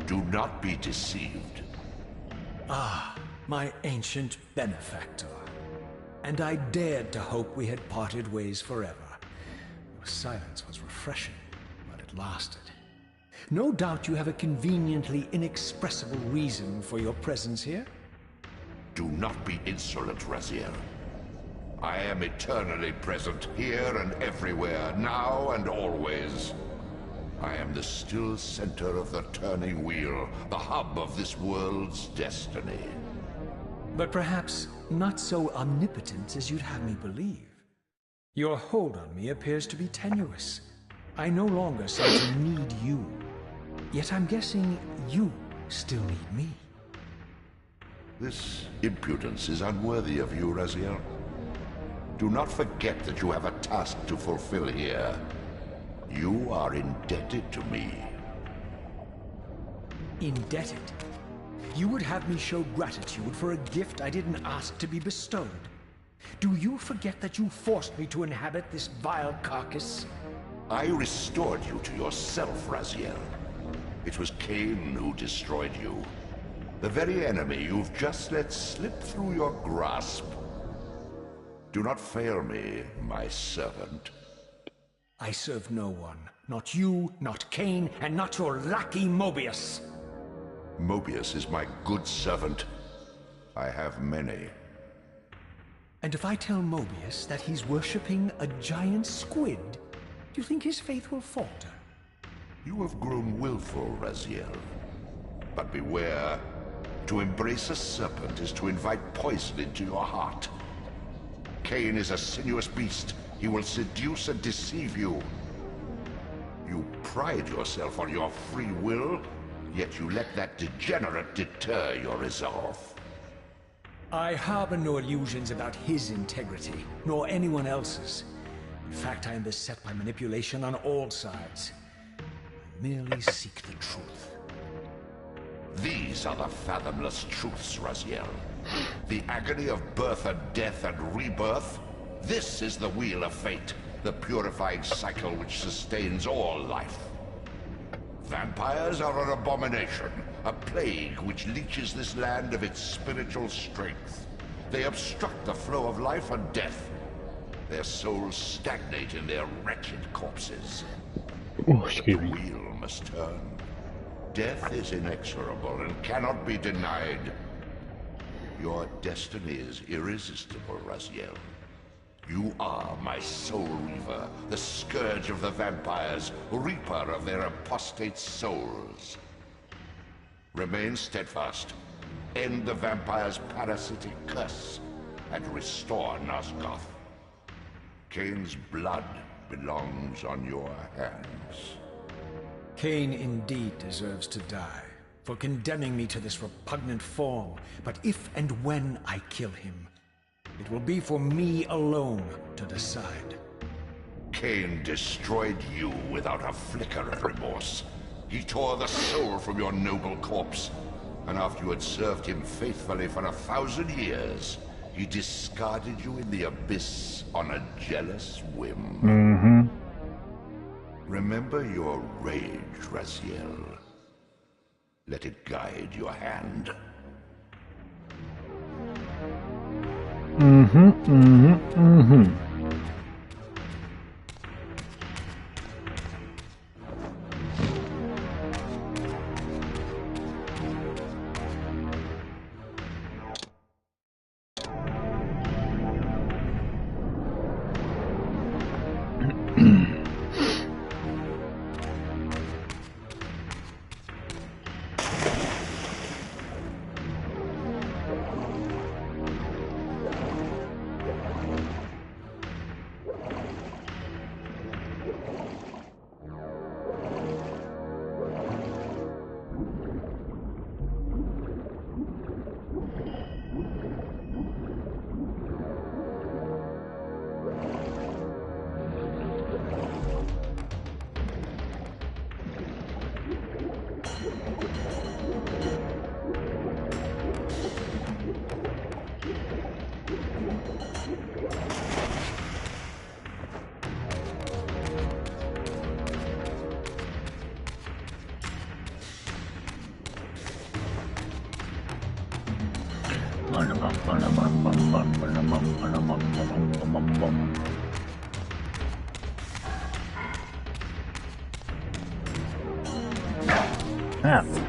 Do not be deceived. Ah, my ancient benefactor. And I dared to hope we had parted ways forever. Your silence was refreshing, but it lasted. No doubt you have a conveniently inexpressible reason for your presence here. Do not be insolent, Raziel. I am eternally present, here and everywhere, now and always. I am the still center of the turning wheel, the hub of this world's destiny. But perhaps not so omnipotent as you'd have me believe. Your hold on me appears to be tenuous. I no longer seem to need you. Yet I'm guessing you still need me. This impudence is unworthy of you, Raziel. Do not forget that you have a task to fulfill here. You are indebted to me. Indebted? You would have me show gratitude for a gift I didn't ask to be bestowed. Do you forget that you forced me to inhabit this vile carcass? I restored you to yourself, Raziel. It was Kain who destroyed you. The very enemy you've just let slip through your grasp. Do not fail me, my servant. I serve no one. Not you, not Kain, and not your lackey Mobius. Mobius is my good servant. I have many. And if I tell Mobius that he's worshipping a giant squid, do you think his faith will falter? You have grown willful, Raziel. But beware. To embrace a serpent is to invite poison into your heart. Kain is a sinuous beast. He will seduce and deceive you. You pride yourself on your free will, yet you let that degenerate deter your resolve. I harbor no illusions about his integrity, nor anyone else's. In fact, I am beset by manipulation on all sides. I merely seek the truth. These are the fathomless truths, Raziel. The agony of birth and death and rebirth. This is the wheel of fate, the purifying cycle which sustains all life. Vampires are an abomination, a plague which leeches this land of its spiritual strength. They obstruct the flow of life and death. Their souls stagnate in their wretched corpses. Oh, excuse me. The wheel must turn. Death is inexorable and cannot be denied. Your destiny is irresistible, Raziel. You are my soul reaver, the scourge of the vampires, reaper of their apostate souls. Remain steadfast, end the vampire's parasitic curse, and restore Nosgoth. Kain's blood belongs on your hands. Kain indeed deserves to die for condemning me to this repugnant form, but if and when I kill him, it will be for me alone to decide. Kain destroyed you without a flicker of remorse. He tore the soul from your noble corpse, and after you had served him faithfully for 1,000 years, he discarded you in the abyss on a jealous whim. Remember your rage, Raziel. Let it guide your hand. Yeah.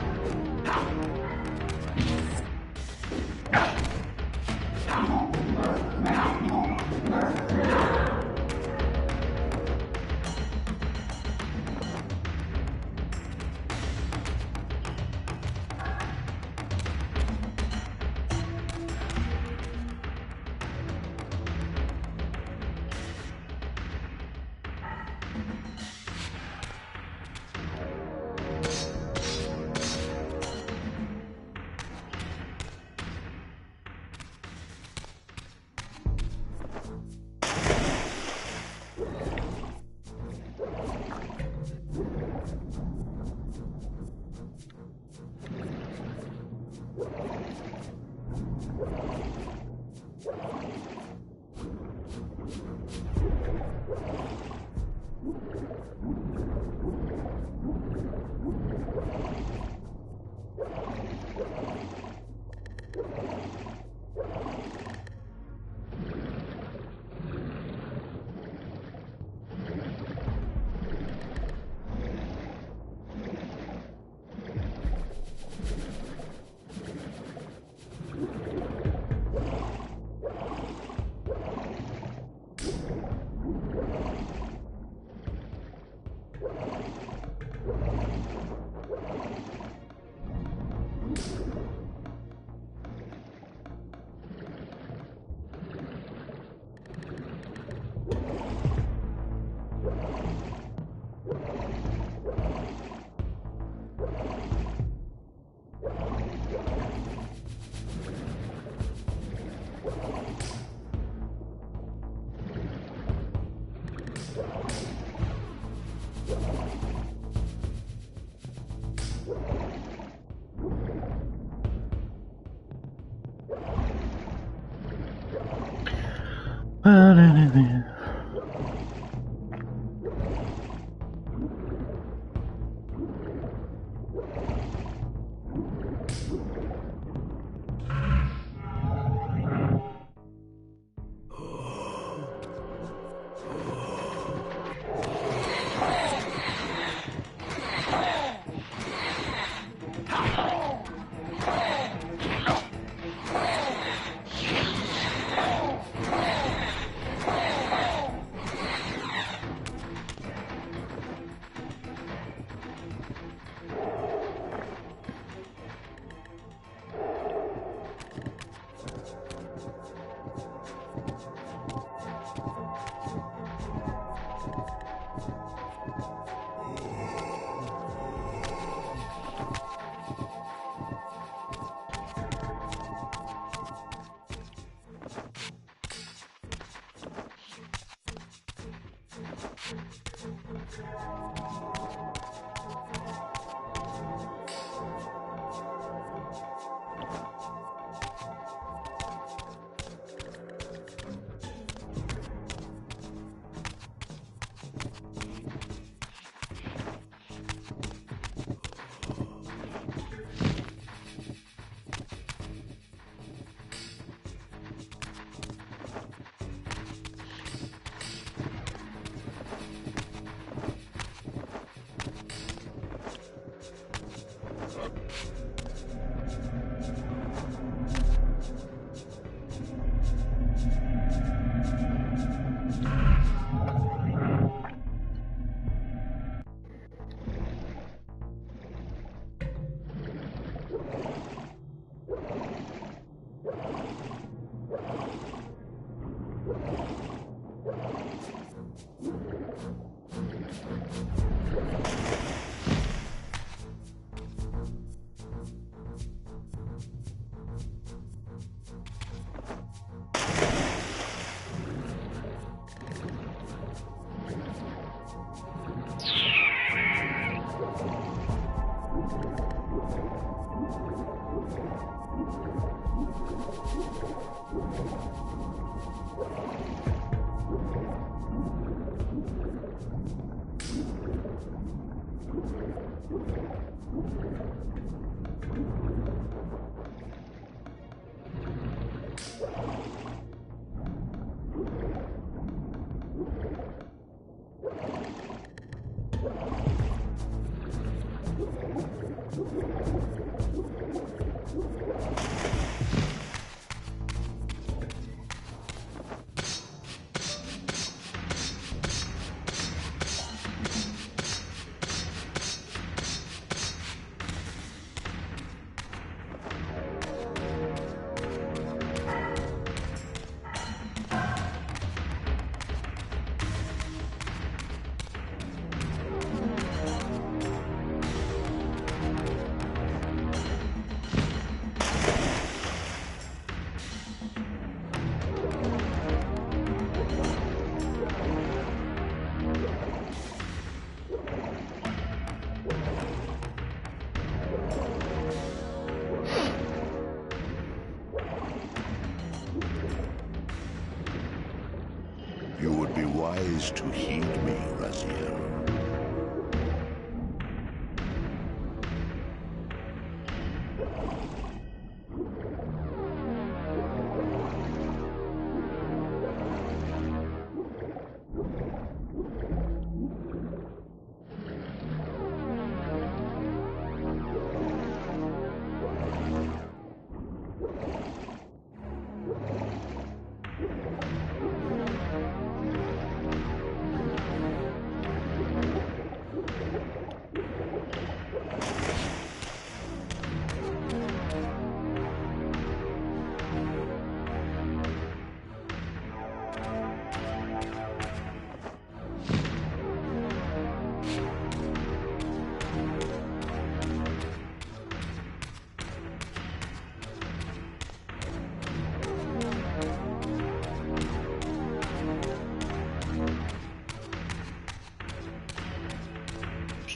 You would be wise to heed me, Raziel.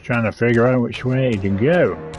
Trying to figure out which way to go.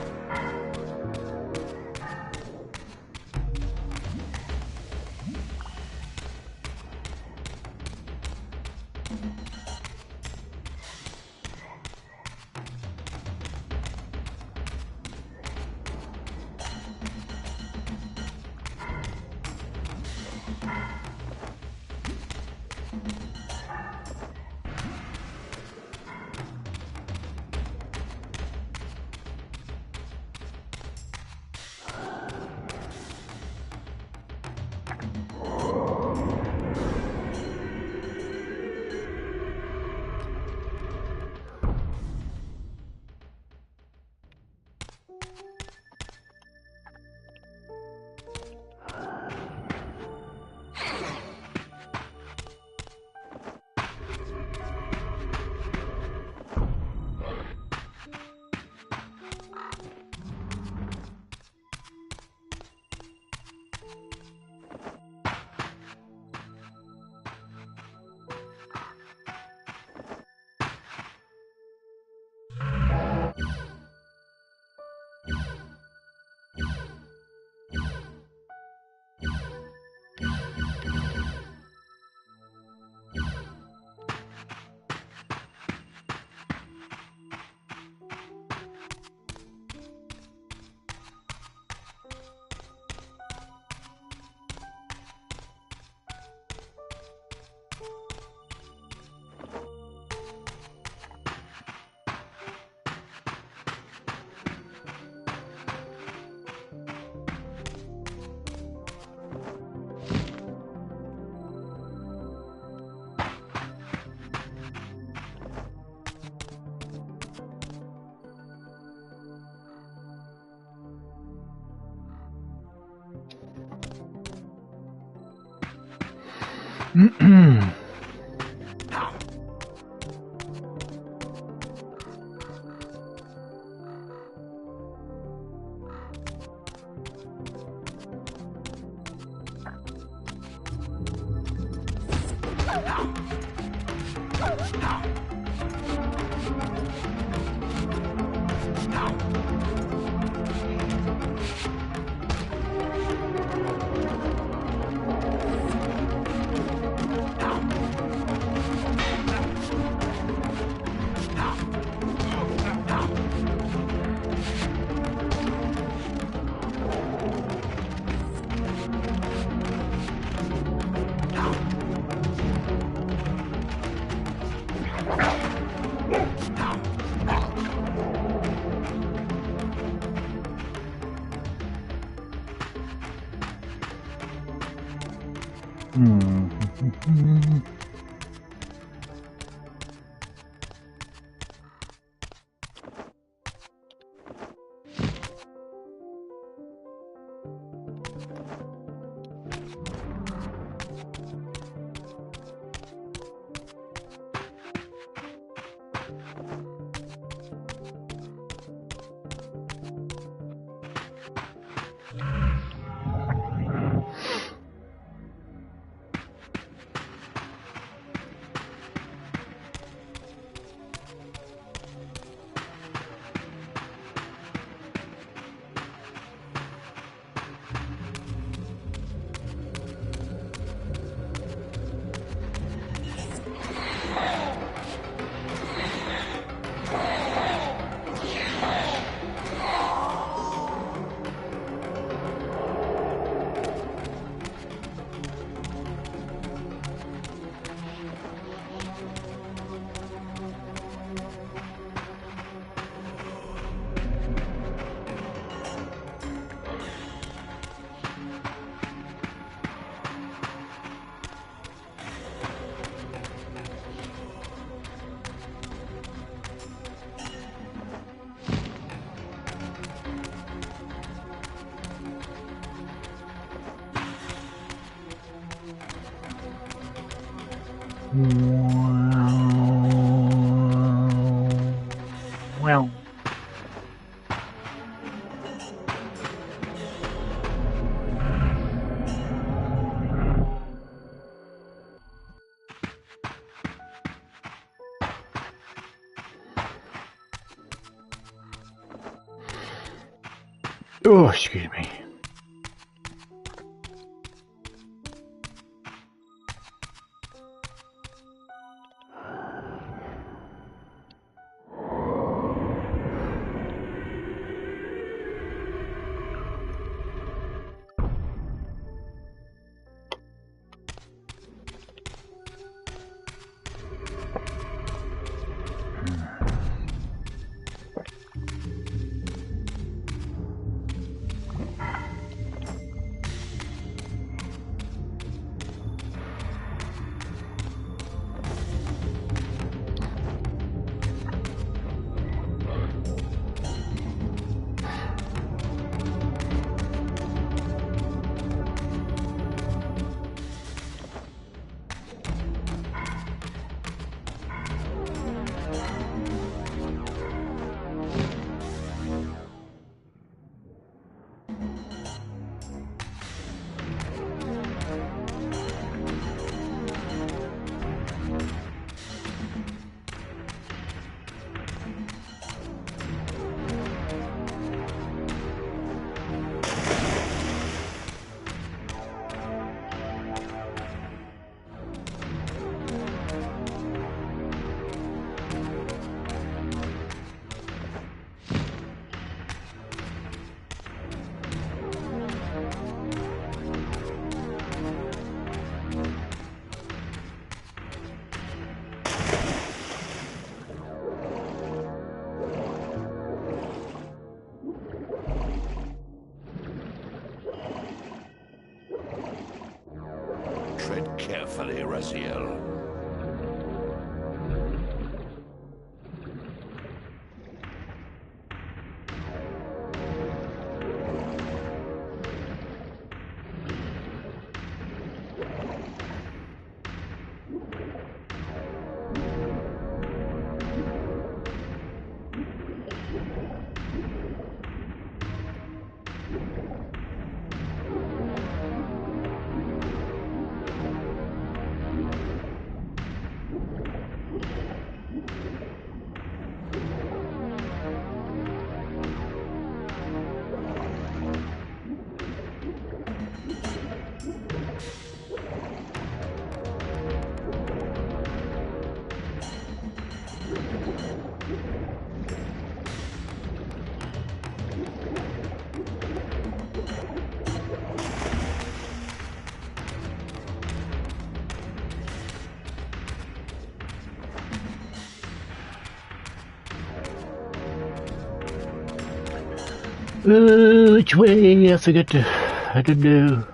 Well. Oh, excuse me. Tread carefully, Raziel. Which way? I forget to. I don't know.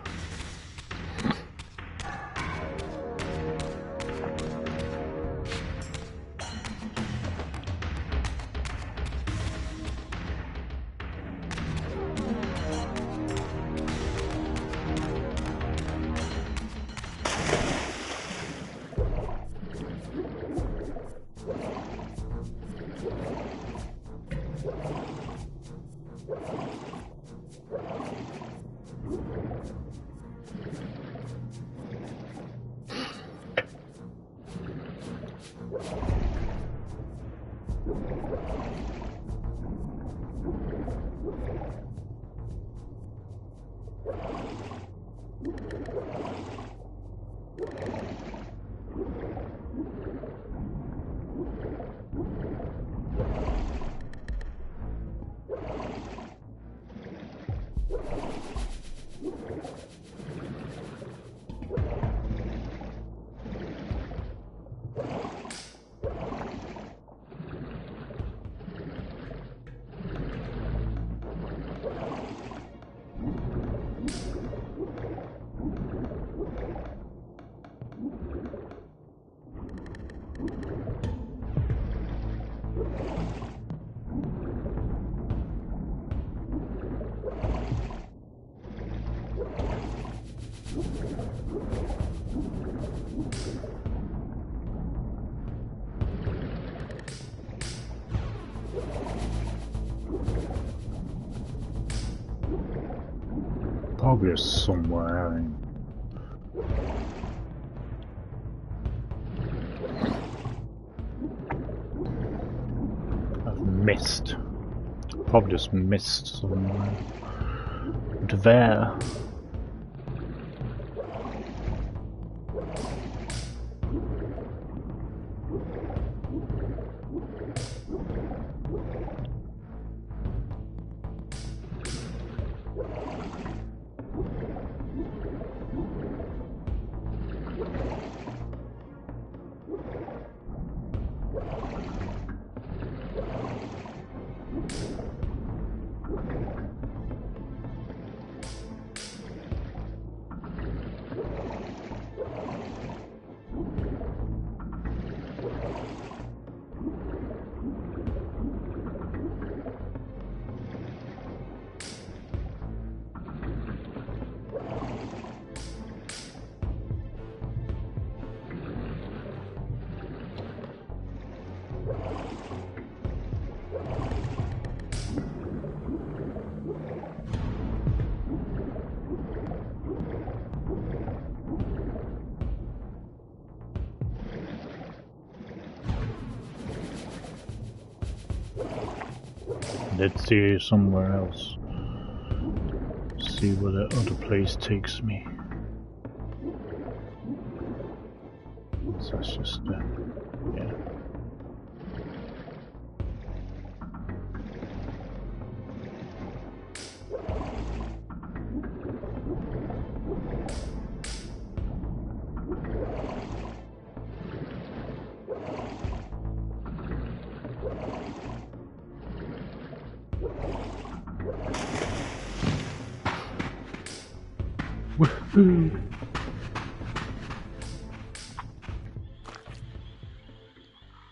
Probably somewhere. I've missed. Probably just missed somewhere. But there. Let's see somewhere else. See where the other place takes me. So that's just yeah. Woohoo!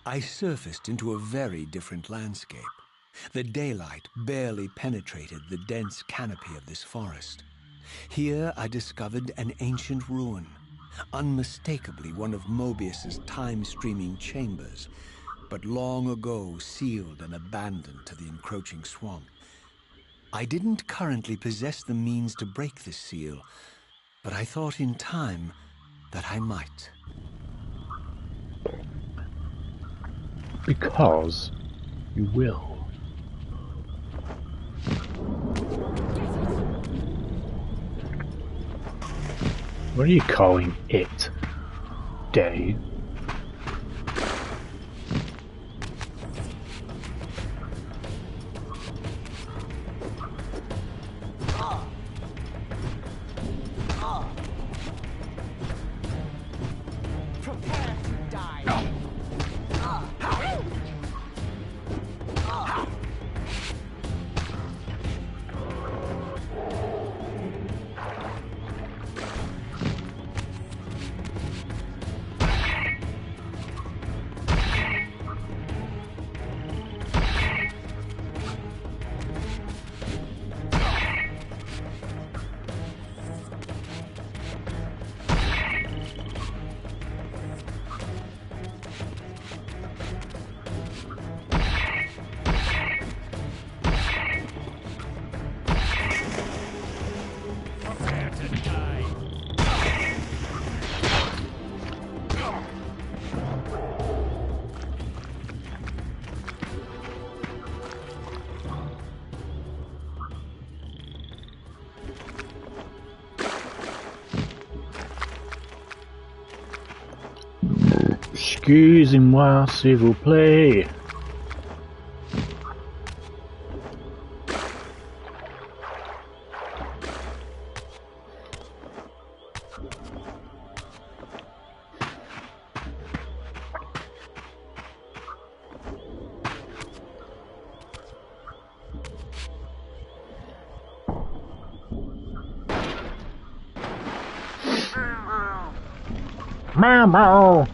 I surfaced into a very different landscape. The daylight barely penetrated the dense canopy of this forest. Here I discovered an ancient ruin, unmistakably one of Mobius's time-streaming chambers, but long ago sealed and abandoned to the encroaching swamp. I didn't currently possess the means to break this seal, but I thought in time that I might. Because you will. What are you calling it, Dave? Excusez-moi, s'il vous plaît. Mama.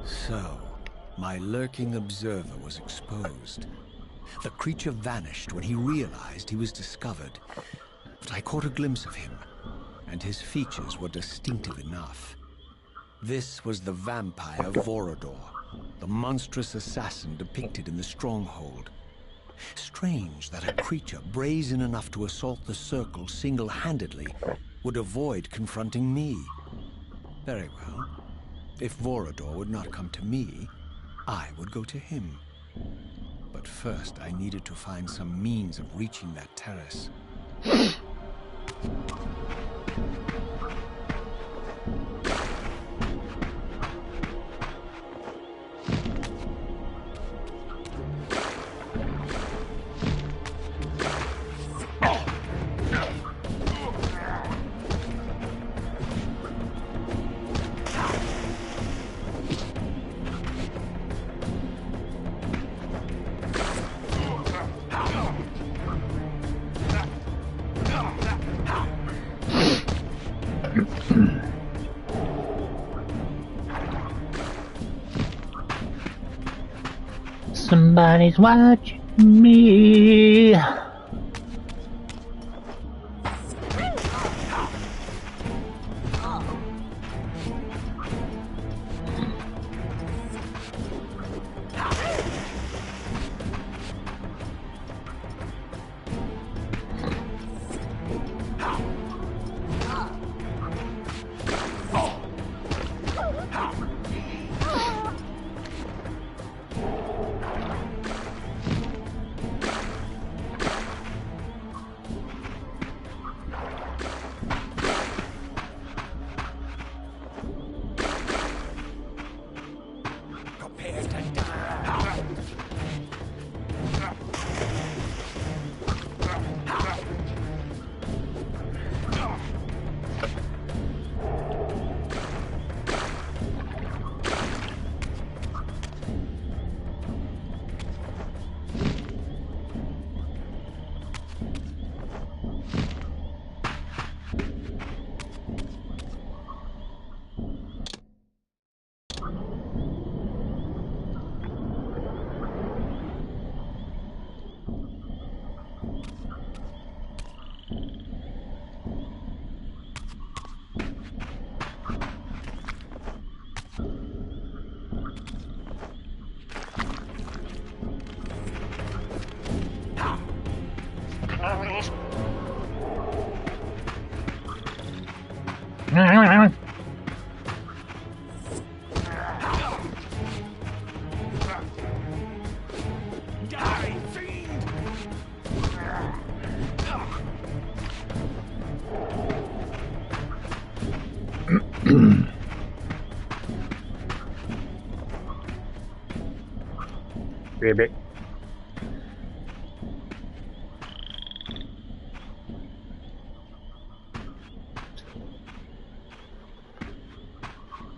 So, my lurking observer was exposed. The creature vanished when he realized he was discovered, but I caught a glimpse of him, and his features were distinctive enough. This was the vampire Vorador, the monstrous assassin depicted in the stronghold. Strange that a creature brazen enough to assault the circle single-handedly would avoid confronting me. Very well. If Vorador would not come to me, I would go to him. But first I needed to find some means of reaching that terrace. Somebody's watching me. Baby.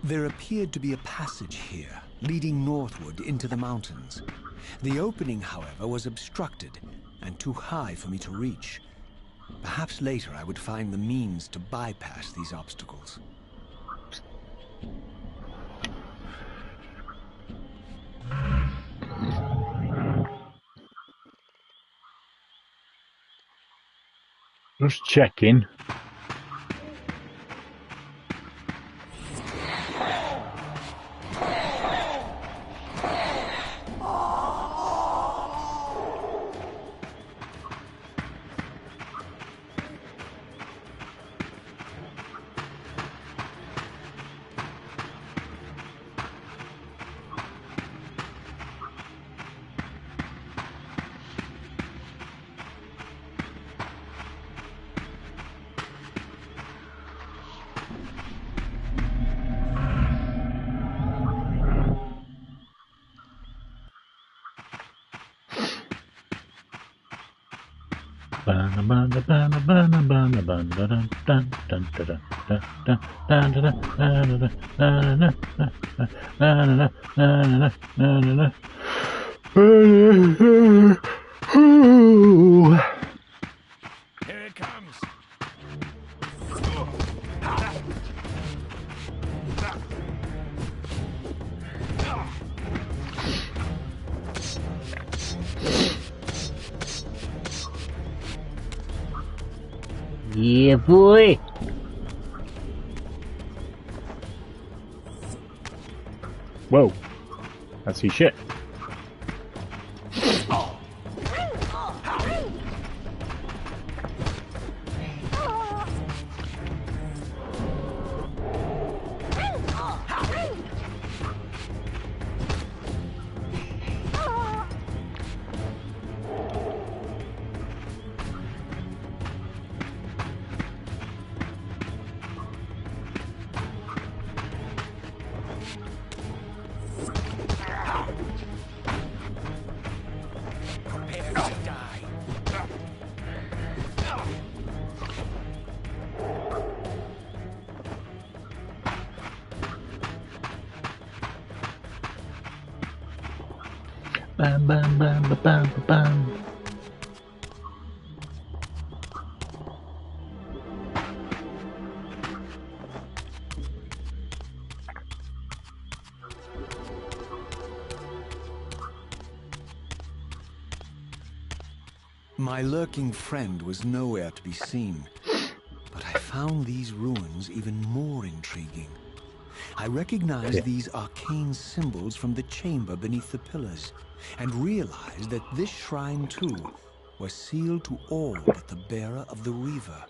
There appeared to be a passage here, leading northward into the mountains. The opening, however, was obstructed and too high for me to reach. Perhaps later I would find the means to bypass these obstacles. Just checking. Here it comes. Yeah, boy. Whoa. That's his shit. Prepare to die. Bam, bam, bam, ba, bam, ba, bam. My lurking friend was nowhere to be seen, but I found these ruins even more intriguing. I recognized these arcane symbols from the chamber beneath the pillars, and realized that this shrine too was sealed to all but the bearer of the Reaver.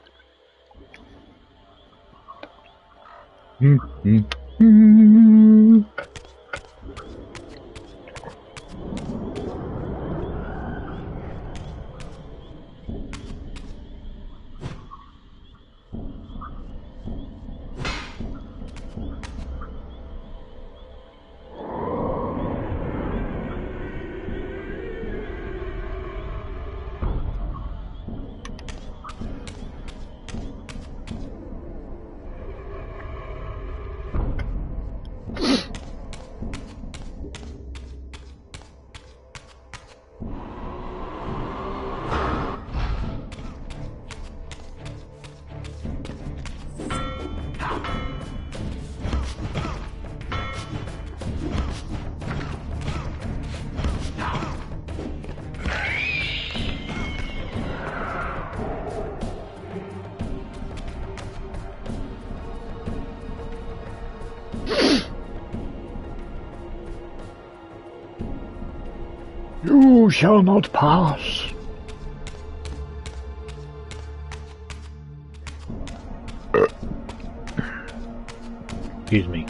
You shall not pass. Excuse me.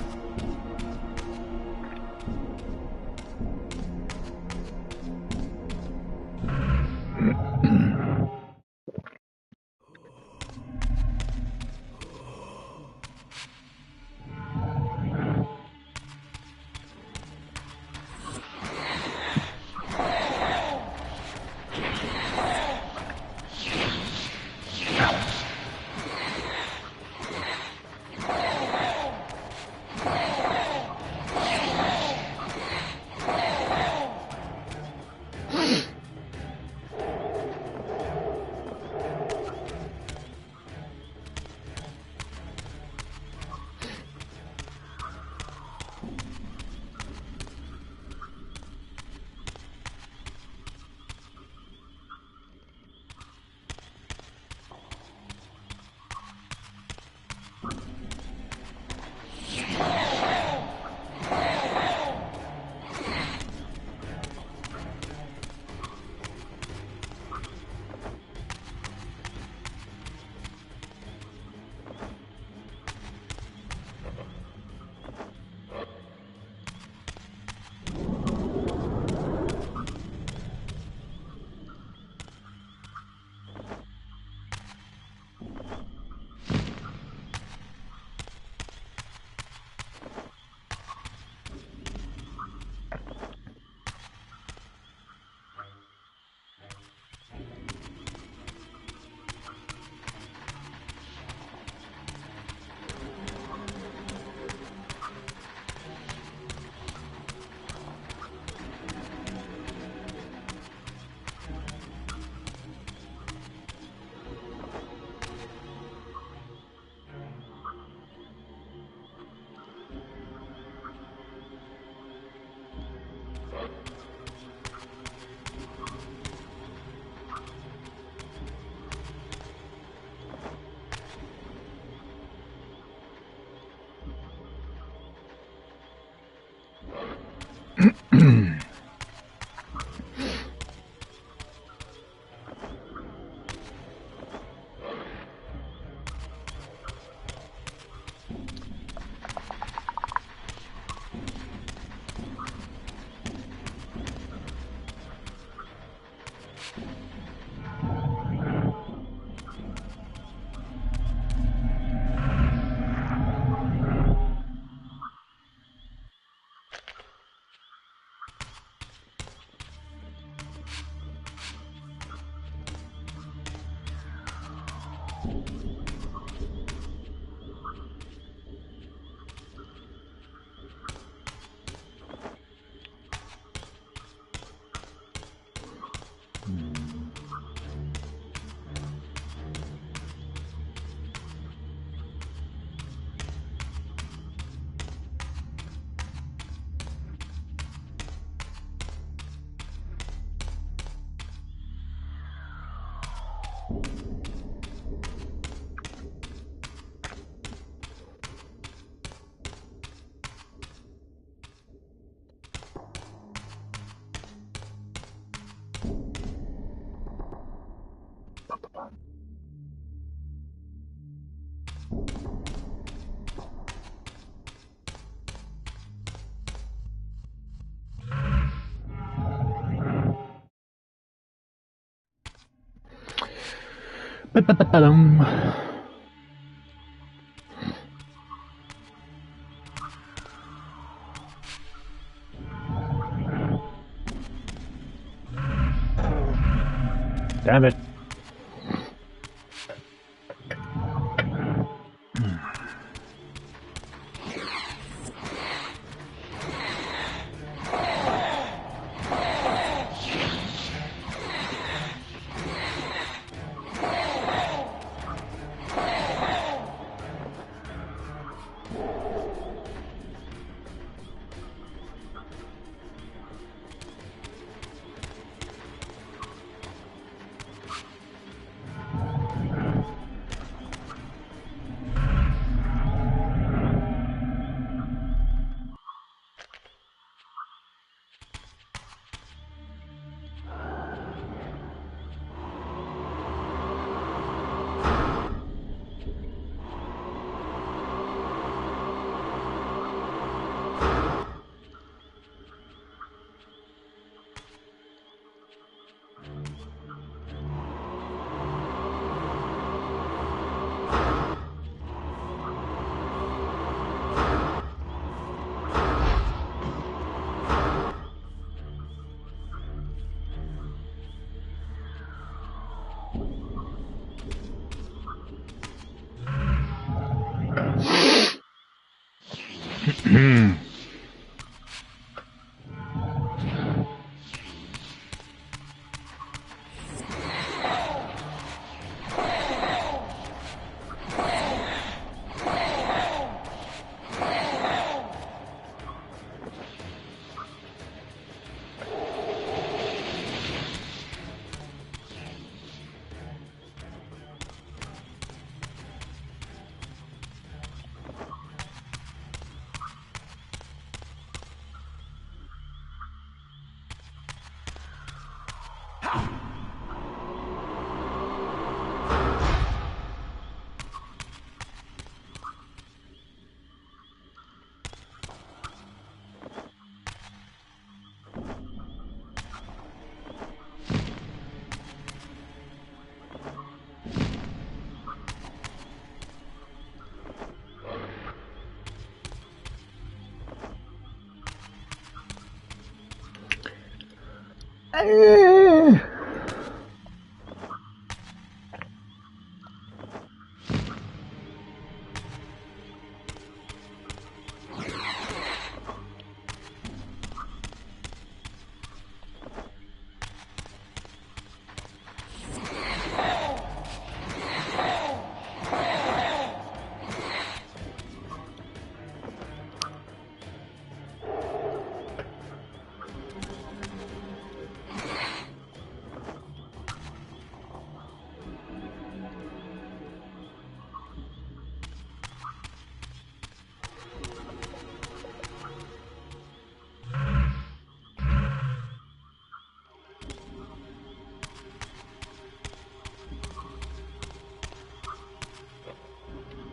Ba-ba-ba-ba-dum. Damn it.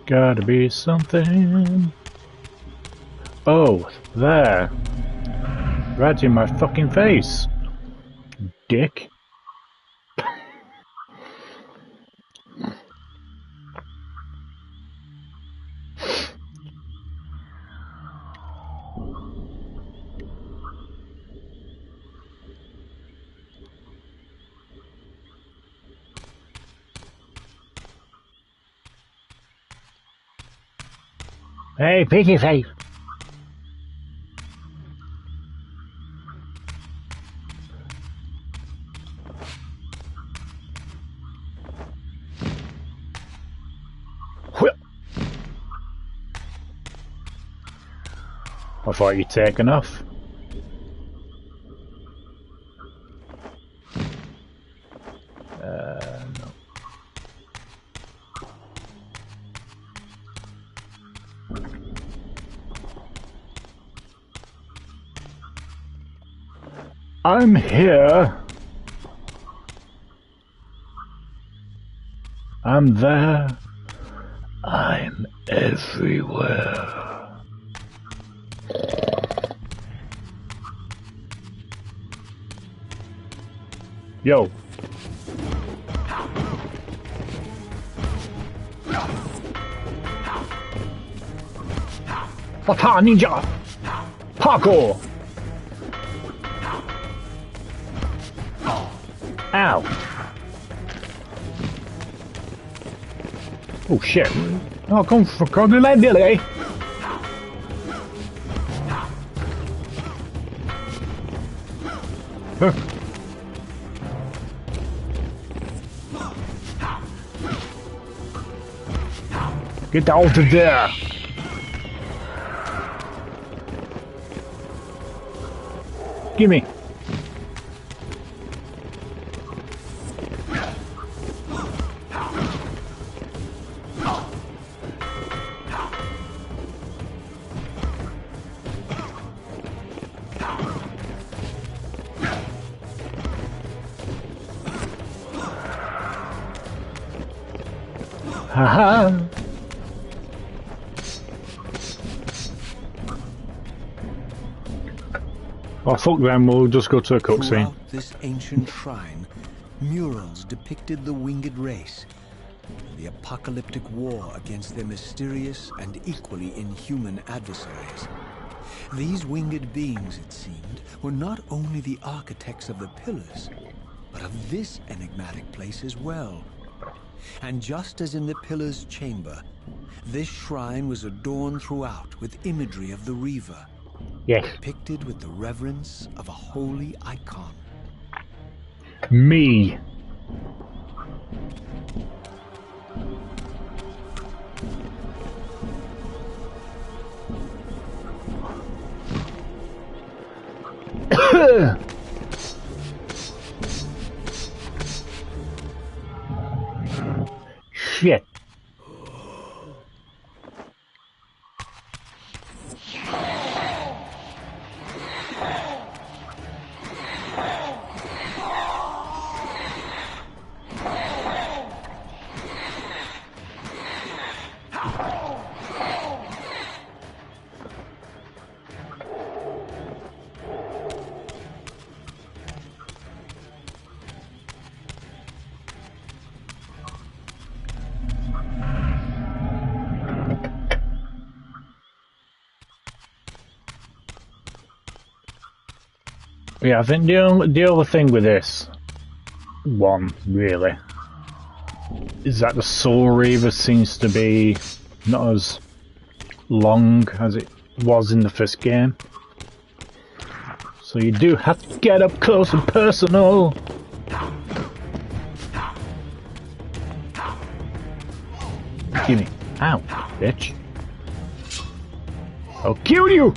Gotta be something. Oh, there. Right in my fucking face. Dick. Hey, piggy face. I thought you'd taken off. No. I'm here. I'm there. I'm everywhere. Yo. Wata ninja! Parkour! Ow! Oh shit! Oh, come for crocodile! Huh. Get out of there! Gimme! Haha! Oh fuck them, we'll just go to a cutscene. Throughout this ancient shrine, murals depicted the winged race, the apocalyptic war against their mysterious and equally inhuman adversaries. These winged beings, it seemed, were not only the architects of the pillars, but of this enigmatic place as well. And just as in the Pillar's chamber, this shrine was adorned throughout with imagery of the Reaver, Yes. depicted with the reverence of a holy icon. Me. Shit. Yeah, I think the other thing with this one, really, is that the Soul Reaver seems to be not as long as it was in the first game. So you do have to get up close and personal. Gimme. Ow, bitch. I'll kill you!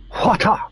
Hotta!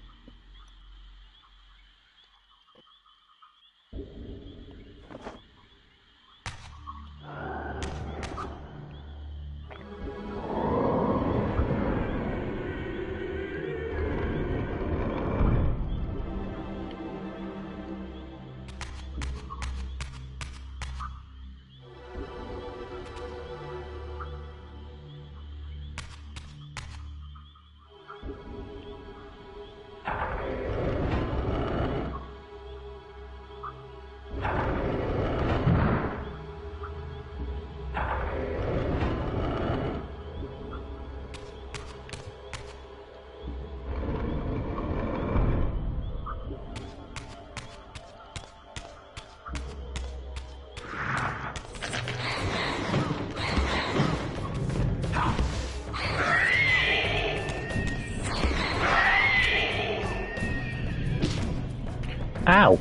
Ow!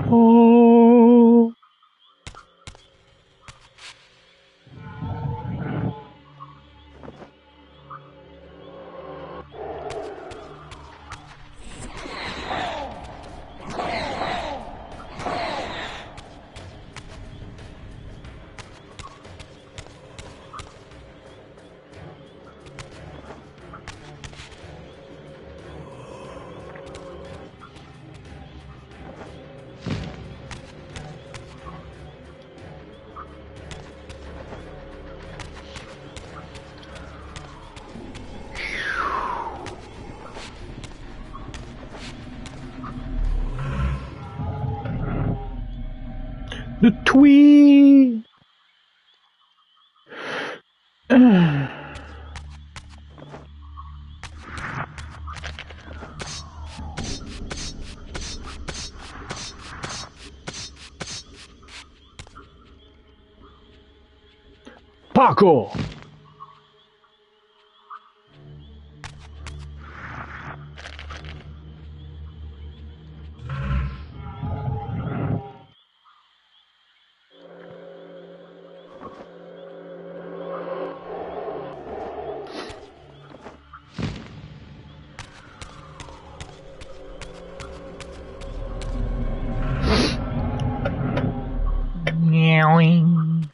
Oh! The twee. Parkour. Meowing.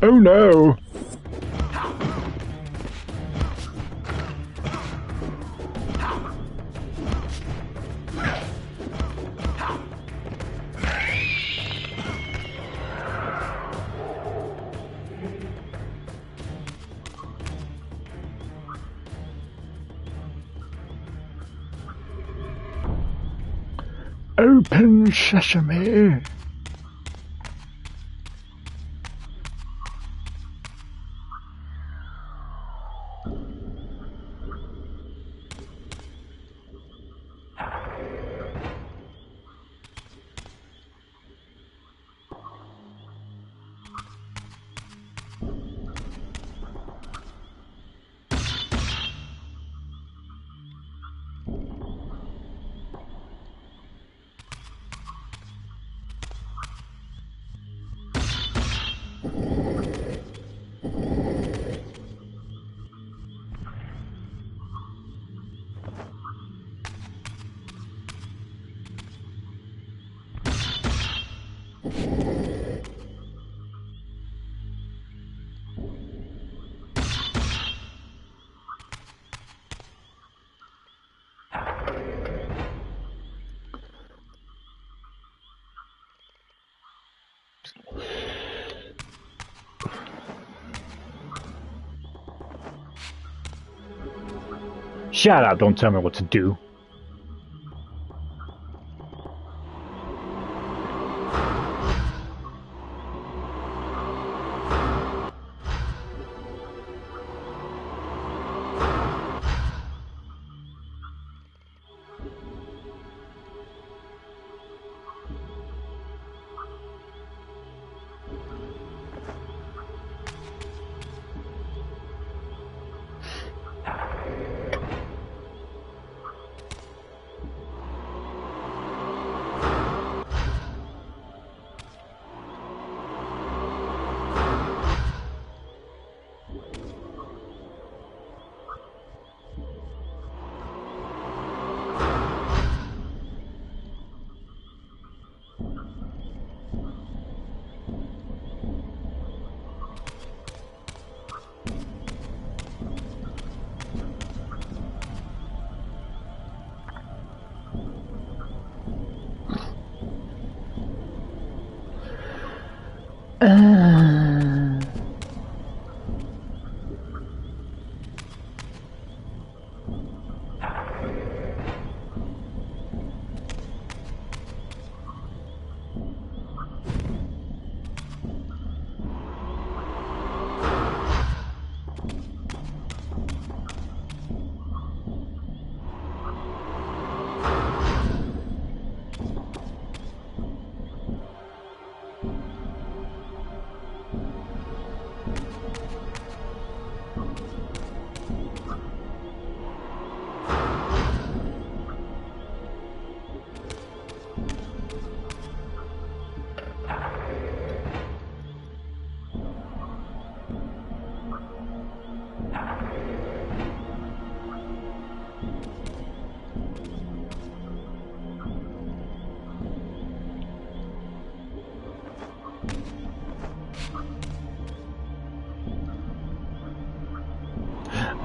Oh no! Open sesame. Shut up, don't tell me what to do.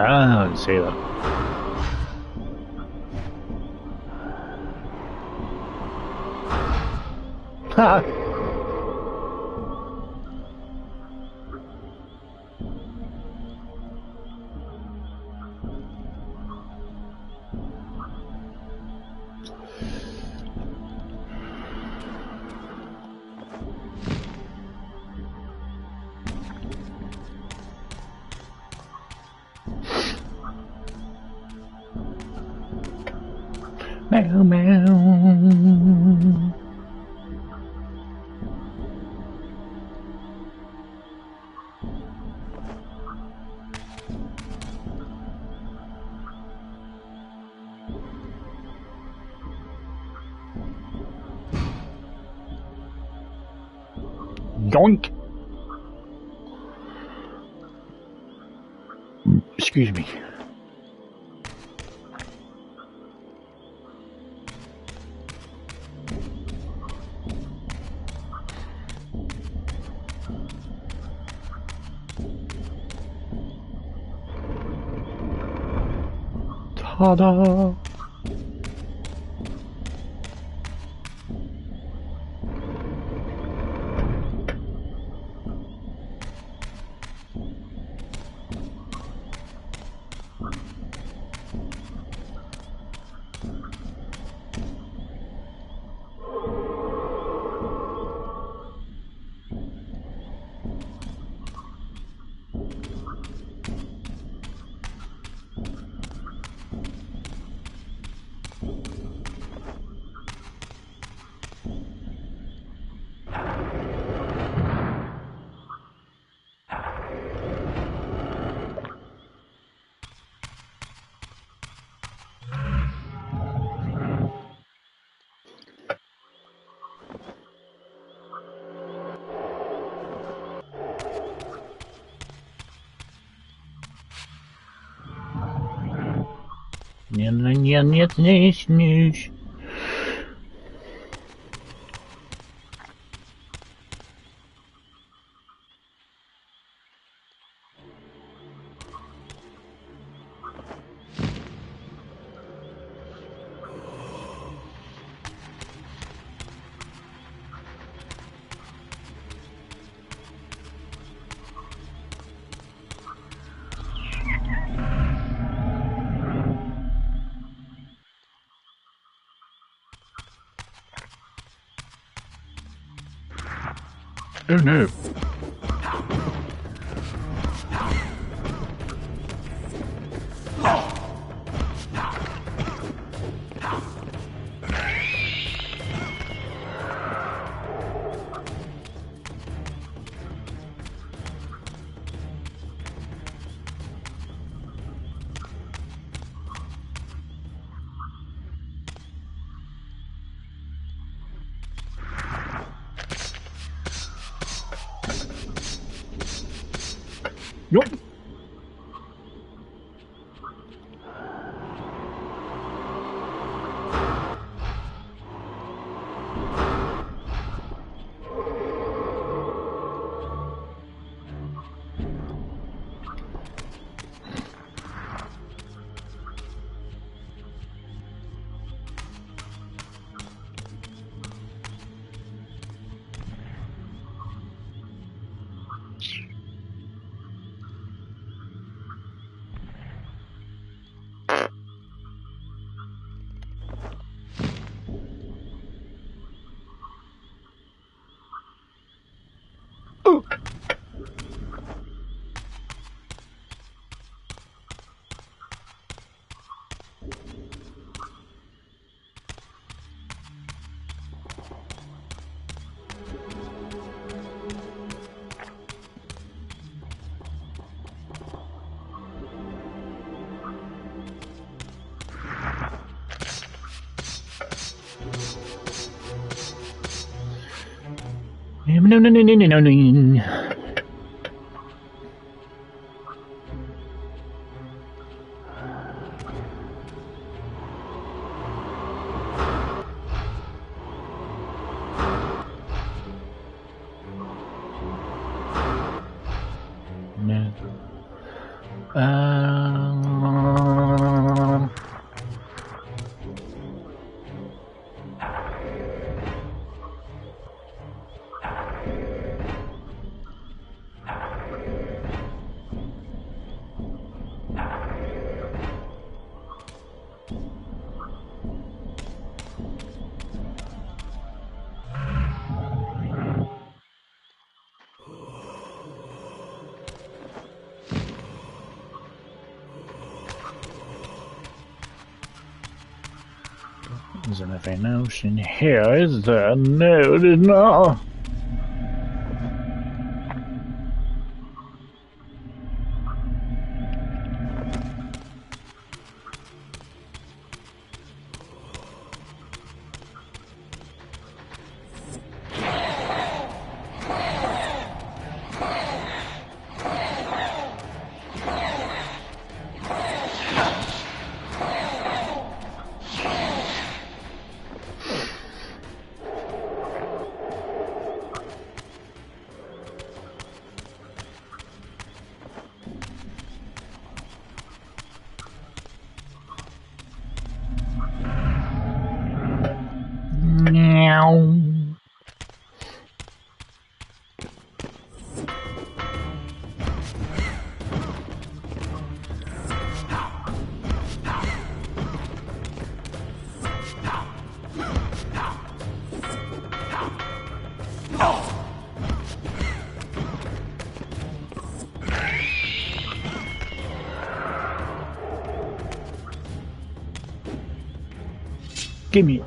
I didn't see that. Ha! Meow meow. Yoink. Excuse me. Ta-da! Нет, nicht. Oh no. Nope. No, no, no, no, no, no, no. No. There's anything else in here, is there? No, there's not. Meow. Gimme.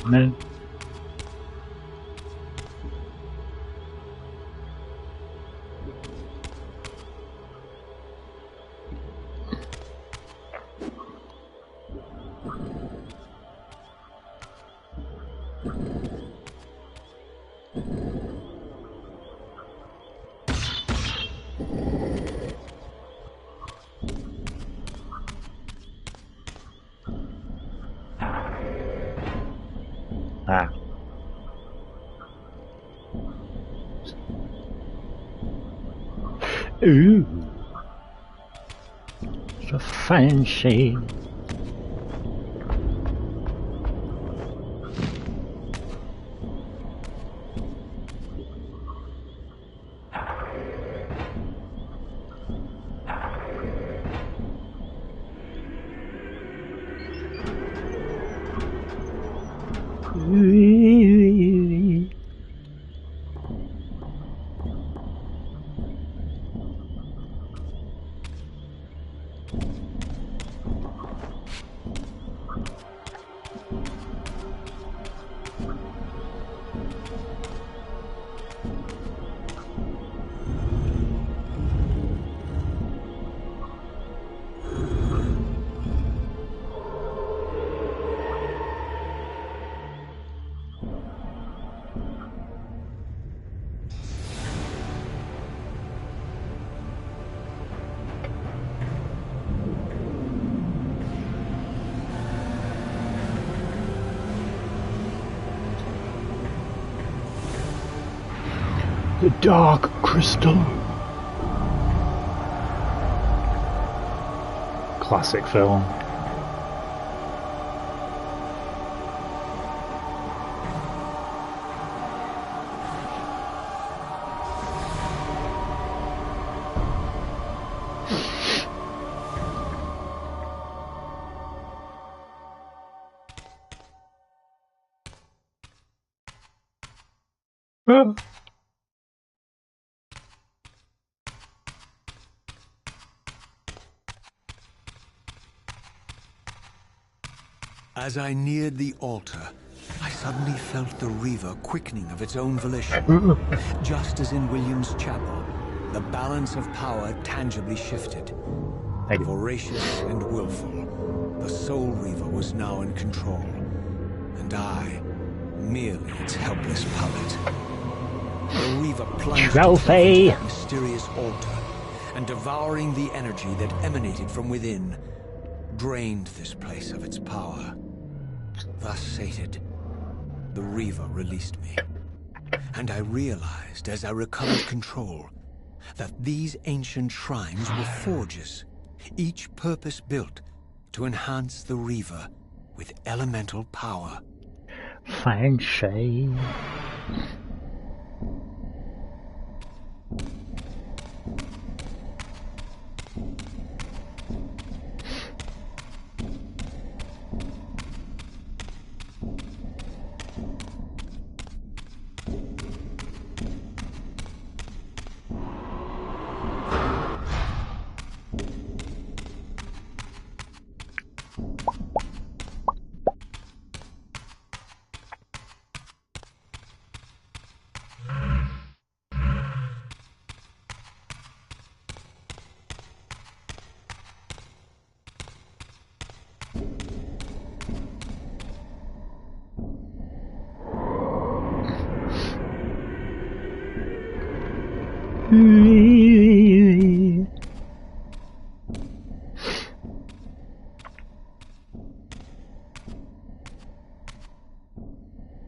No. Ah. Ooh. So fancy. The Dark Crystal. Classic film. As I neared the altar, I suddenly felt the Reaver quickening of its own volition. Just as in William's chapel, the balance of power tangibly shifted. Voracious and willful, the Soul Reaver was now in control, and I, merely its helpless puppet. The Reaver plunged into that mysterious altar, and devouring the energy that emanated from within, drained this place of its power. Thus sated, the Reaver released me, and I realized as I recovered control that these ancient shrines were forges, each purpose-built to enhance the Reaver with elemental power. Fancy.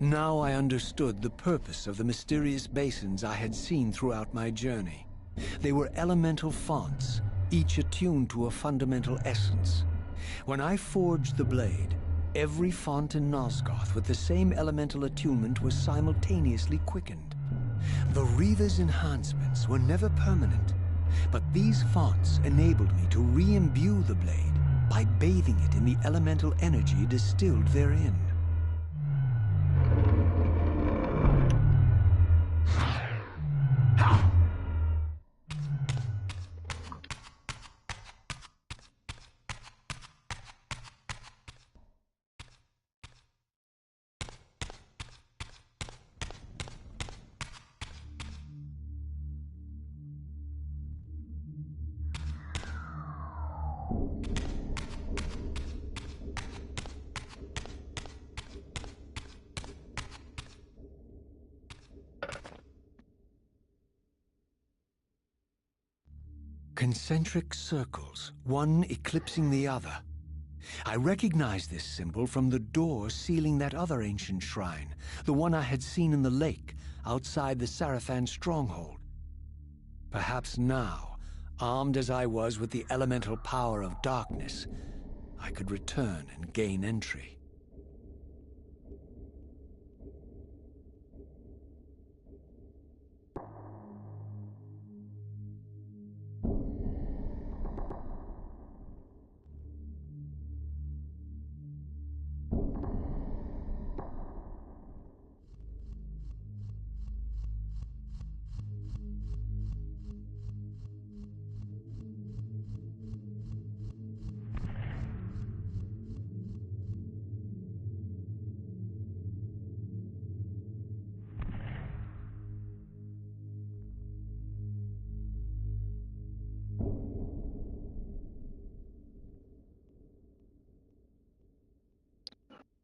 Now I understood the purpose of the mysterious basins I had seen throughout my journey. They were elemental fonts, each attuned to a fundamental essence. When I forged the blade, every font in Nosgoth with the same elemental attunement was simultaneously quickened. The Reaver's enhancements were never permanent, but these fonts enabled me to re-imbue the blade by bathing it in the elemental energy distilled therein. Concentric circles, one eclipsing the other. I recognized this symbol from the door sealing that other ancient shrine, the one I had seen in the lake outside the Sarafan stronghold. Perhaps now, armed as I was with the elemental power of darkness, I could return and gain entry.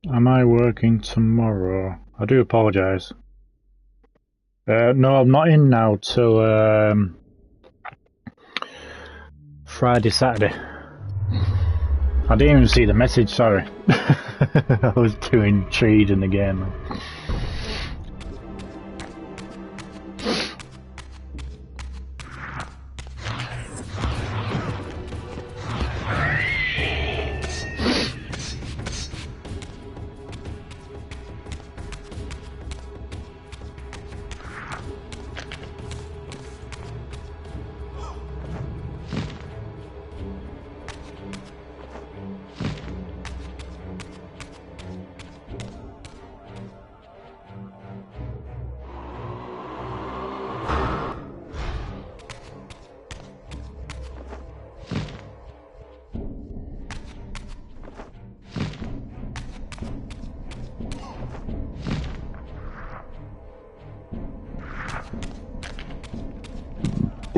Am I working tomorrow? I do apologise. No, I'm not in now till Friday, Saturday. I didn't even see the message, sorry. I was too intrigued in the game.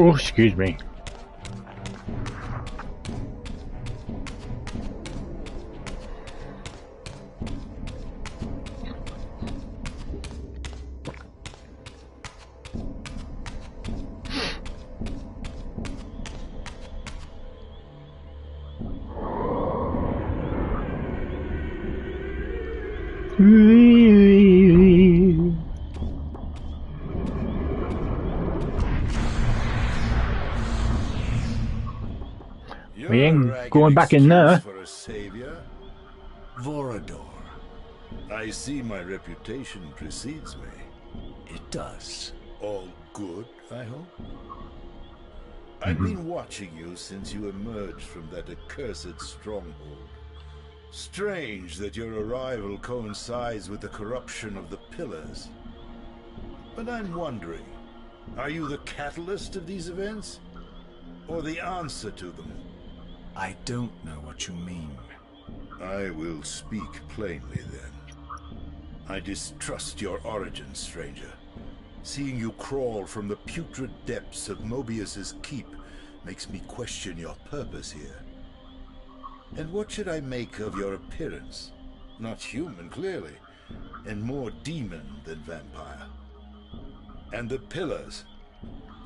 Oh, excuse me. We ain't going back in there. For a savior. Vorador. I see my reputation precedes me. It does. All good, I hope? I've been watching you since you emerged from that accursed stronghold. Strange that your arrival coincides with the corruption of the Pillars. But I'm wondering, are you the catalyst of these events? Or the answer to them? I don't know what you mean. I will speak plainly then. I distrust your origin, stranger. Seeing you crawl from the putrid depths of Mobius's keep makes me question your purpose here. And what should I make of your appearance? Not human, clearly, and more demon than vampire. And the Pillars.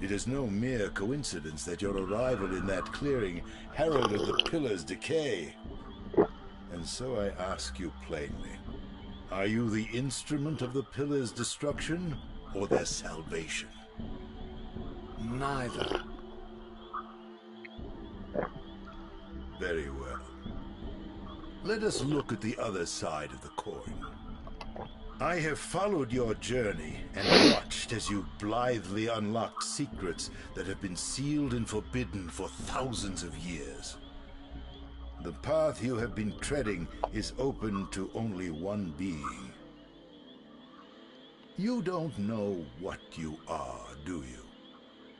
It is no mere coincidence that your arrival in that clearing heralded the Pillars' decay. And so I ask you plainly, are you the instrument of the Pillars' destruction or their salvation? Neither. Very well. Let us look at the other side of the coin. I have followed your journey and watched as you blithely unlocked secrets that have been sealed and forbidden for thousands of years. The path you have been treading is open to only one being. You don't know what you are, do you?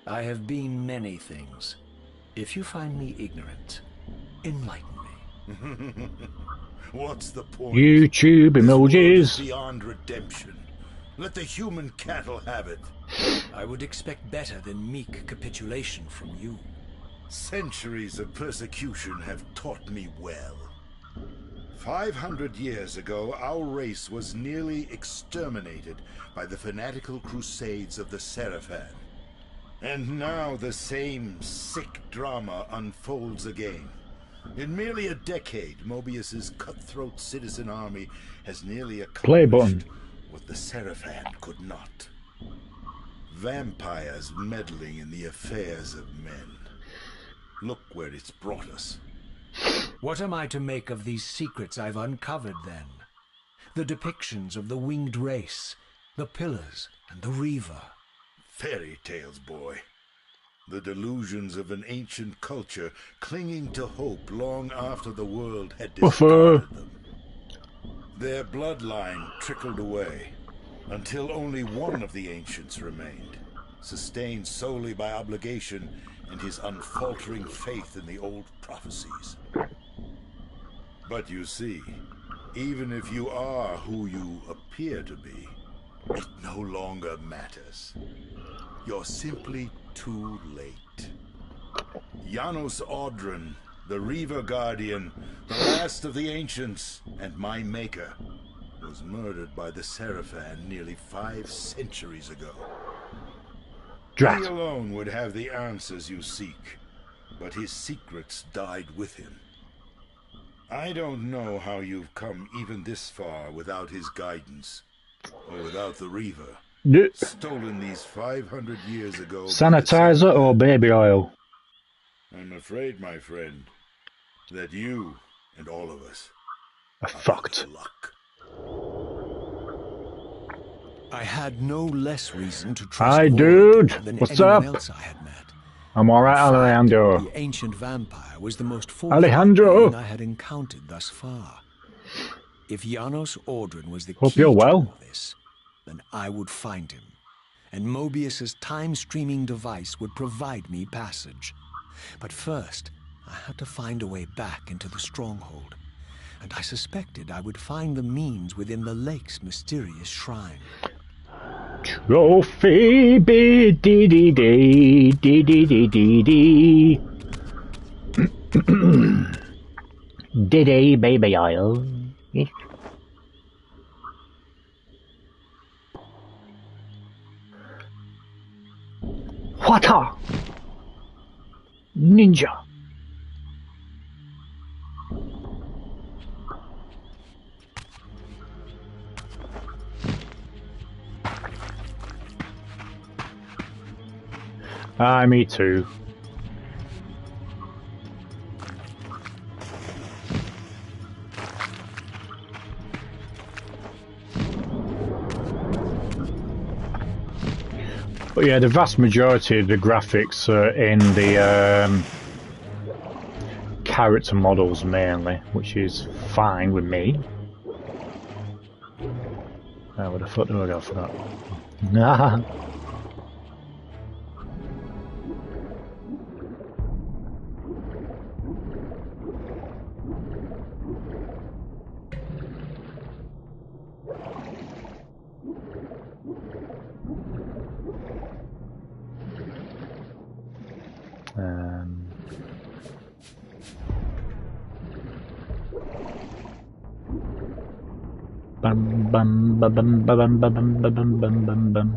I have been many things. If you find me ignorant, enlighten me. What's the point? YouTube This world is emojis. beyond redemption. Let the human cattle have it. I would expect better than meek capitulation from you. Centuries of persecution have taught me well. 500 years ago, our race was nearly exterminated by the fanatical crusades of the Seraphan. And now the same sick drama unfolds again. In merely a decade, Mobius's cutthroat citizen army has nearly Play accomplished button. what the Seraphan could not. Vampires meddling in the affairs of men. Look where it's brought us. What am I to make of these secrets I've uncovered, then? The depictions of the winged race, the Pillars, and the Reaver. Fairy tales, boy. The delusions of an ancient culture clinging to hope long after the world had discarded them. Their bloodline trickled away, until only one of the ancients remained, sustained solely by obligation and his unfaltering faith in the old prophecies. But you see, even if you are who you appear to be, it no longer matters. You're simply too late. Janos Audron, the Reaver Guardian, the last of the ancients, and my maker, was murdered by the Seraphan nearly 5 centuries ago. Drat. He alone would have the answers you seek, but his secrets died with him. I don't know how you've come even this far without his guidance, or without the Reaver. Stolen these 500 years ago. Sanitizer or baby oil? I'm afraid, my friend, that you and all of us are fucked. Luck. I had no less reason to trust Hi, Vorador dude. than What's anyone up? else I had met. I'm alright, Alejandro. The ancient vampire was the most fortunate Alejandro. being I had encountered thus far. If Janos Audron was the Hope key you're to well. all this, then I would find him, and Mobius's time-streaming device would provide me passage. But first, I had to find a way back into the stronghold, and I suspected I would find the means within the lake's mysterious shrine. Trophy, dee dee dee dee dee dee dee dee. Diddy baby oil. Whata! Ninja. Me too. But yeah, the vast majority of the graphics are in the character models mainly, which is fine with me. Where the fuck do I go for that? Nah. Bum bum bum bum bum bum bum bum bum bum bum.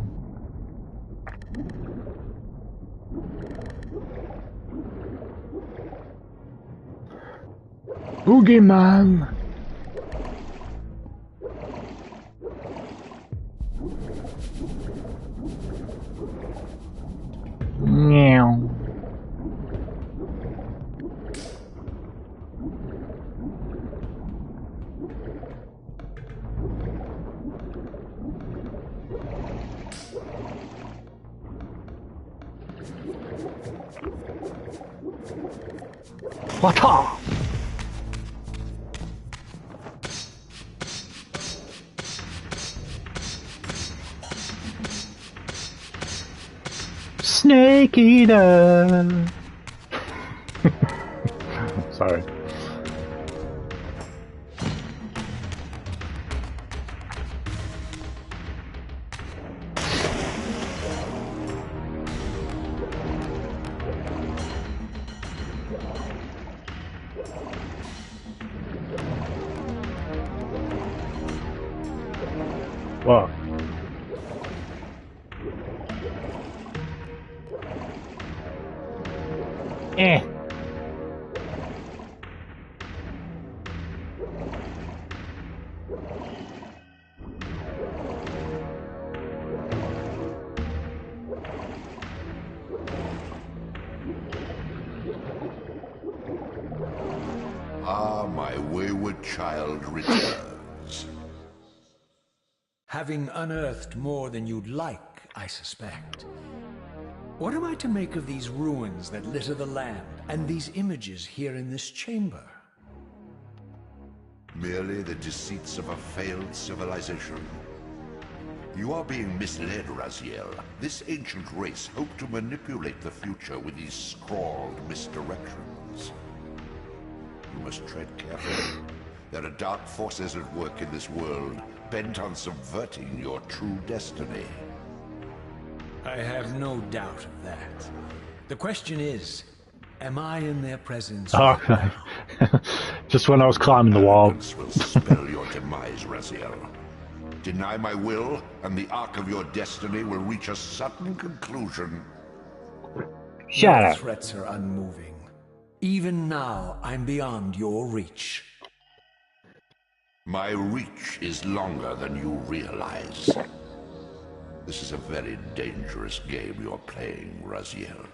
Boogeyman. Meow. Wata! Snake eater. Sorry. What? Ah, my wayward child returns. Having unearthed more than you'd like, I suspect. What am I to make of these ruins that litter the land, and these images here in this chamber? Merely the deceits of a failed civilization. You are being misled, Raziel. This ancient race hoped to manipulate the future with these scrawled misdirections. You must tread carefully. There are dark forces at work in this world, bent on subverting your true destiny. I have no doubt of that. The question is, am I in their presence? Oh, okay. Just when I was climbing the wall. Arrogance will spell your demise, Raziel. Deny my will, and the arc of your destiny will reach a sudden conclusion. Shut Your up. threats are unmoving. Even now, I'm beyond your reach. My reach is longer than you realize. This is a very dangerous game you're playing, Raziel.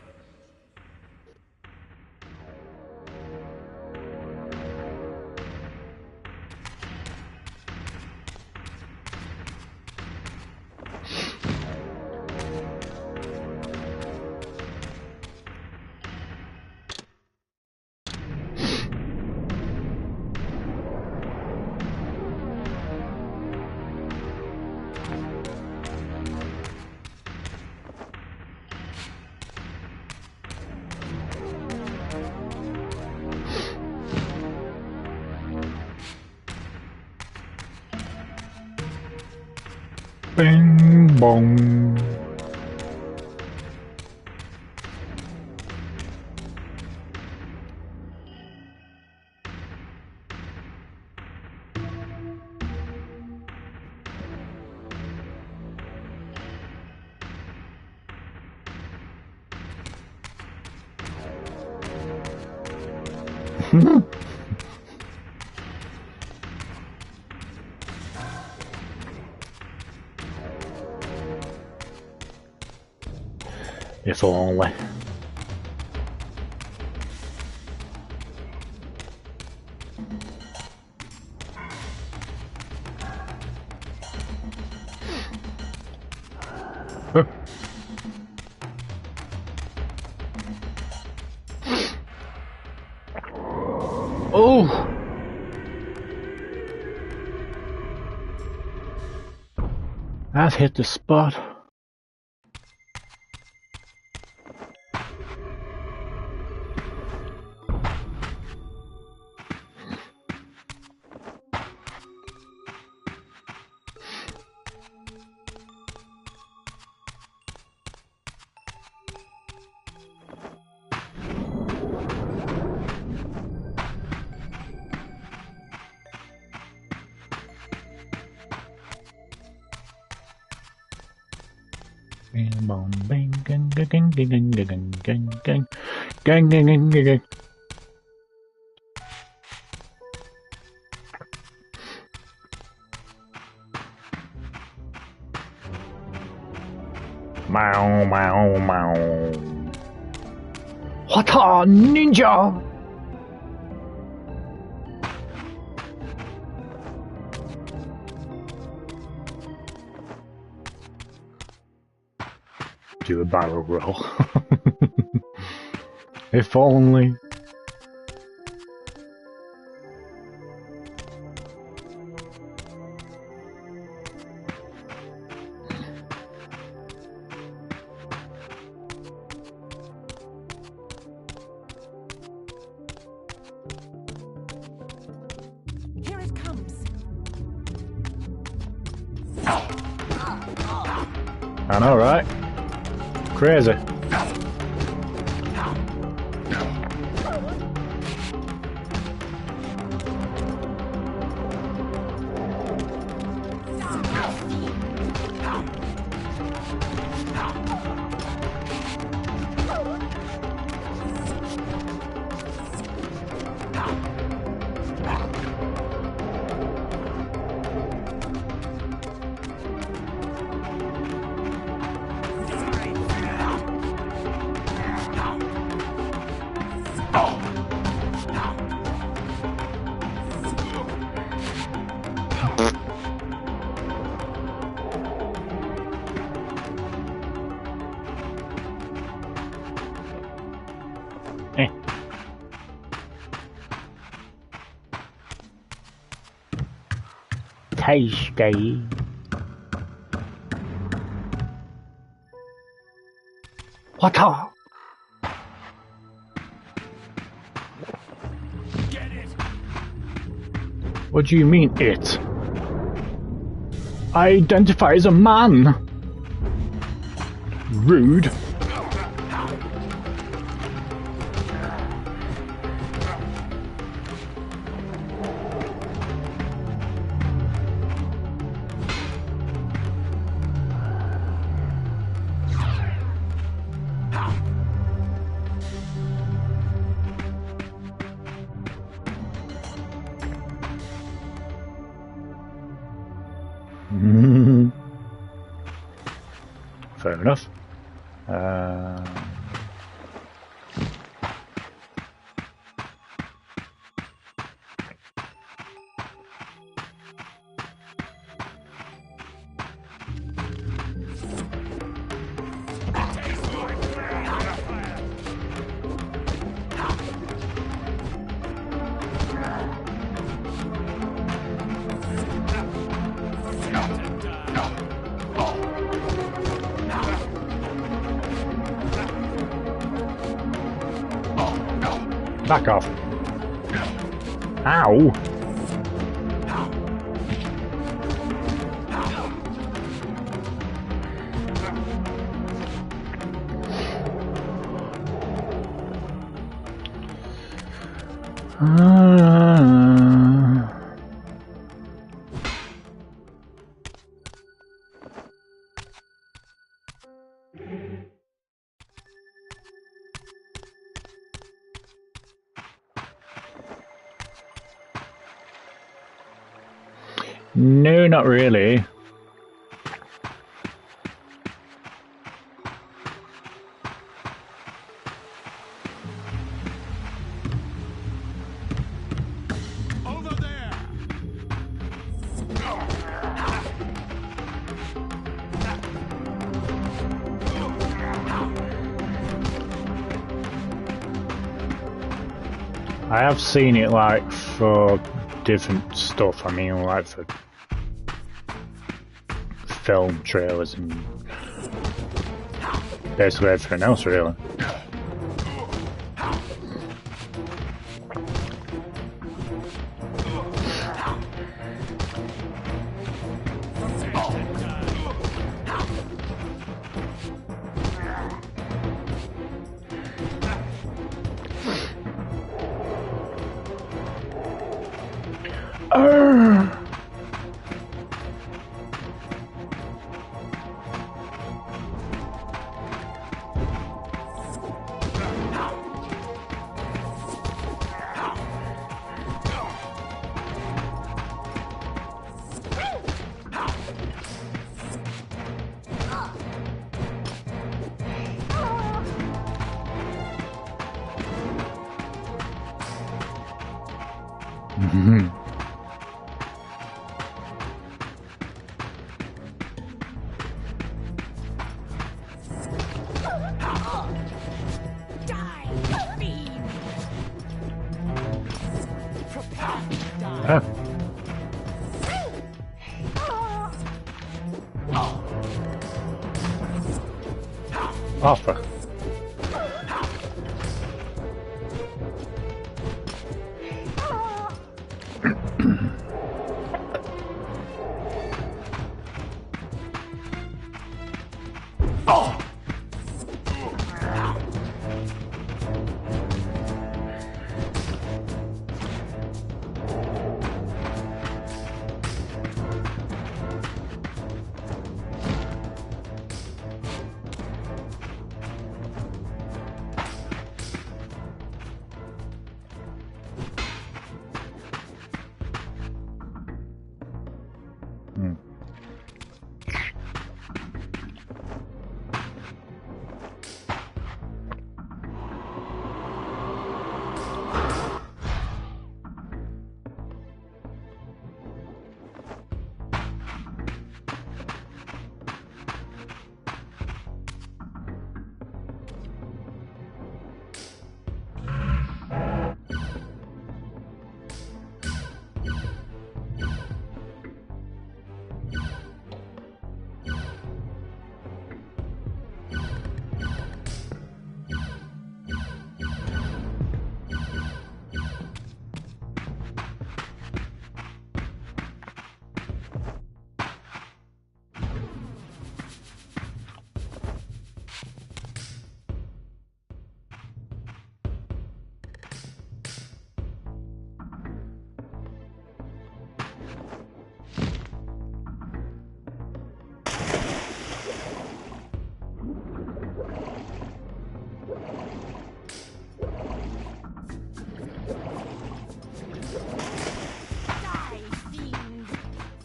Bing, Bong. If only. Oh! I've hit the spot. Gang. Meow. Hata ninja. Do a barrel roll. If only. Here it comes. I know, right? Crazy. Tasty. What? What do you mean, it? I identify as a man. Rude. Fair enough. Back off. Ow. No, not really. Over there! I have seen it like for different stuff. I mean, like for film trailers and basically everything else, really. Offer.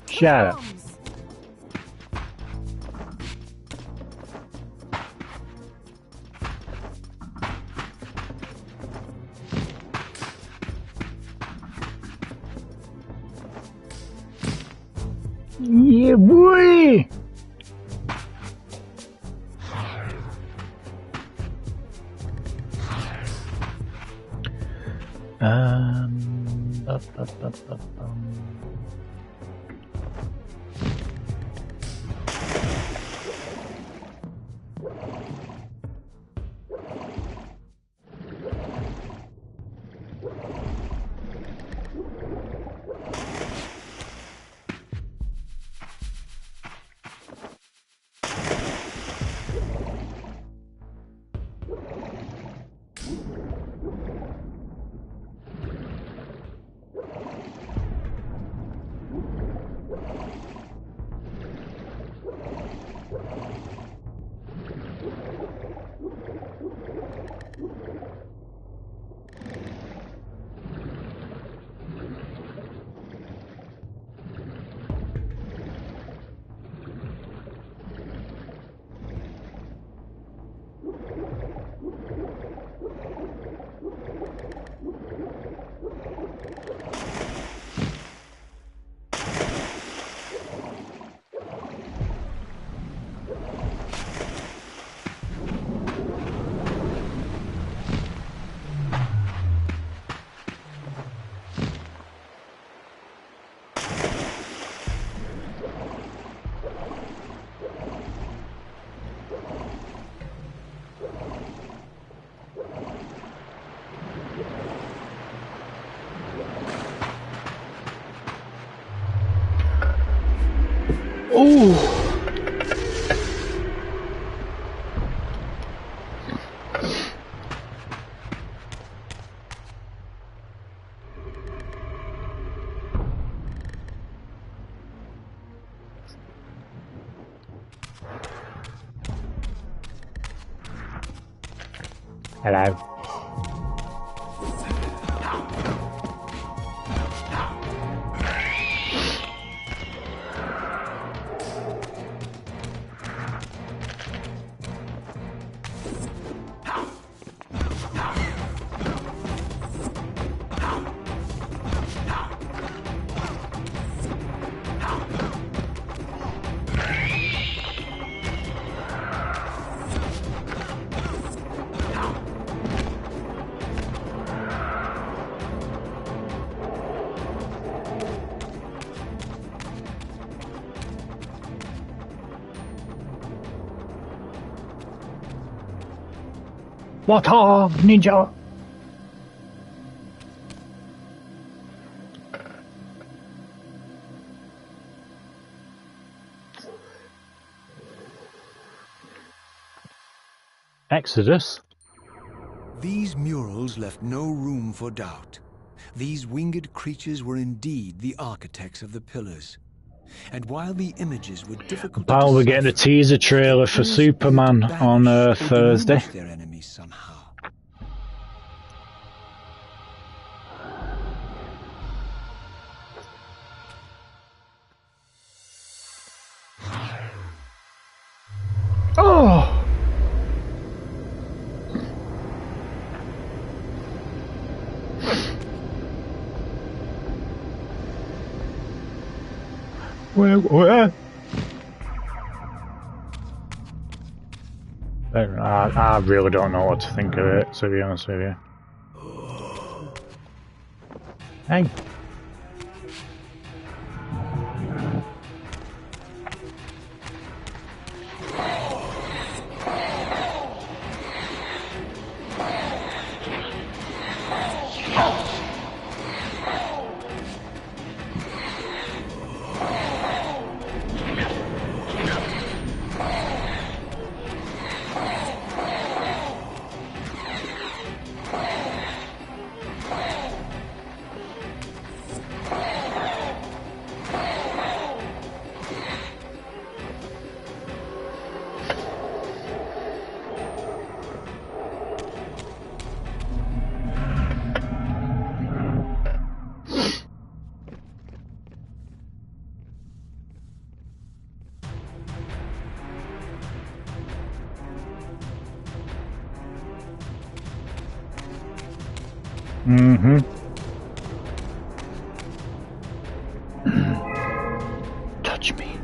Shut up. Yeah, boy! Oh! Hello. What are ninja? HatCHeTHaZ. These murals left no room for doubt. These winged creatures were indeed the architects of the pillars. And while the images were difficult to Apparently we're getting a decipher, teaser trailer for Superman on Thursday. Their enemies somehow. Oh! Where? I really don't know what to think of it, to be honest with you. Hey. Mm-hmm. Touch me.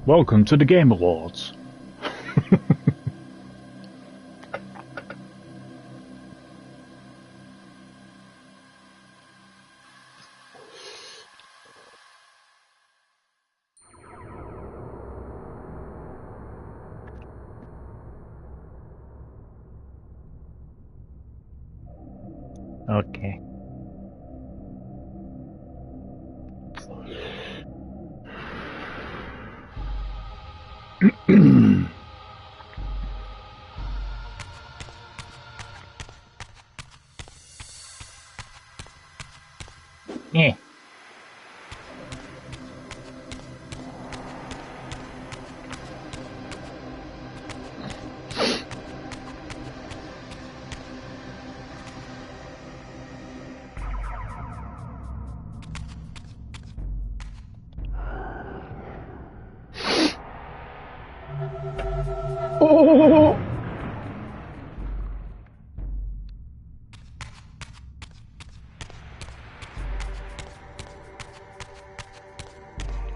Welcome to the Game Awards. Okay. Yeah. Oh!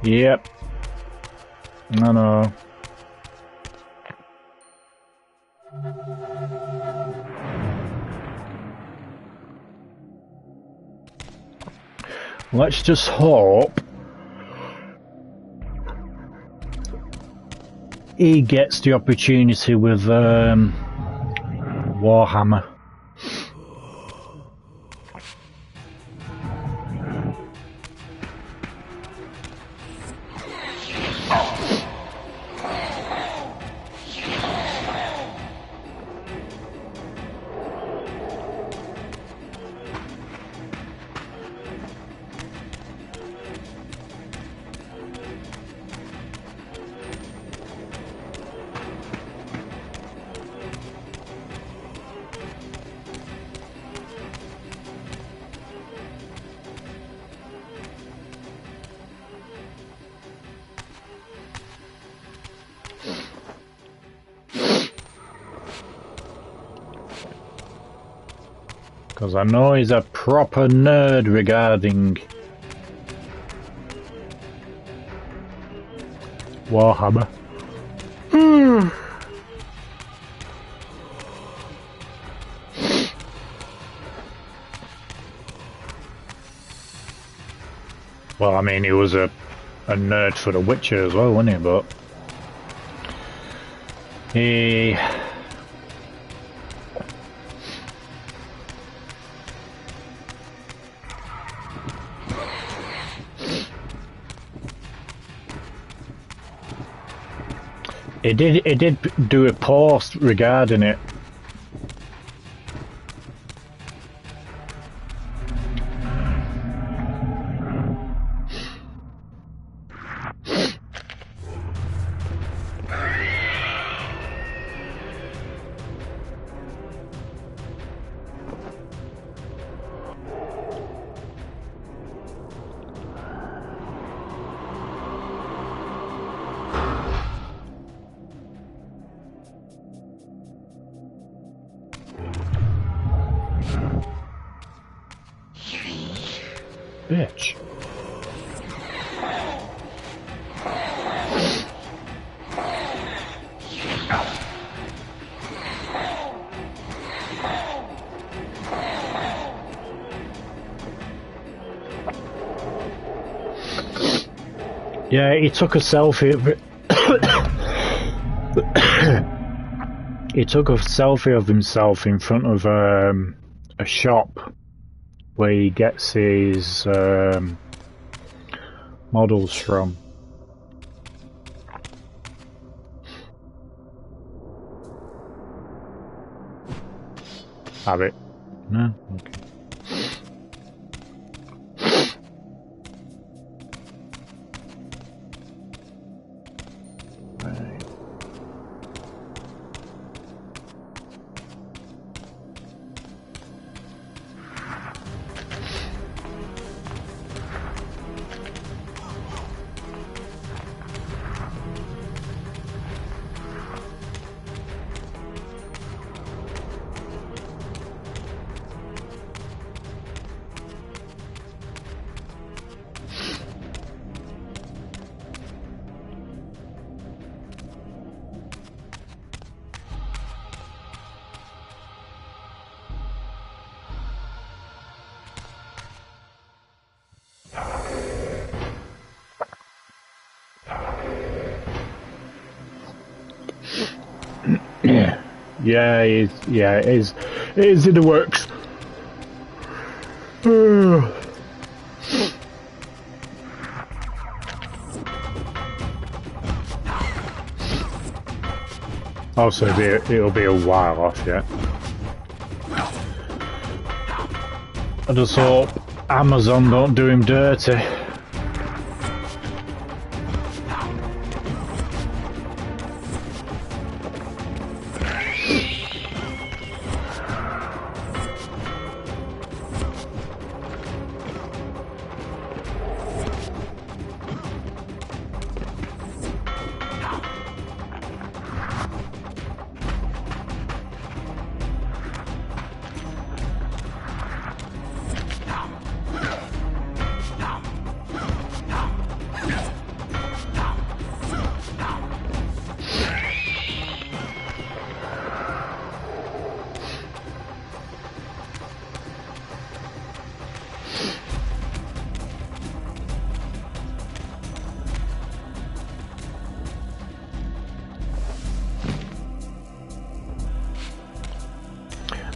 Yep. I know. Let's just hope he gets the opportunity with Warhammer. Because I know he's a proper nerd regarding Warhammer. Well, I mean, he was a nerd for The Witcher as well, wasn't he? But he... It did do a post regarding it. Bitch. Yeah, he took a selfie of it. He took a selfie of himself in front of a shop where he gets his models from. Have it? No? Okay. Yeah, it is in the works. Also, it'll be a while off yet. I just hope Amazon don't do him dirty.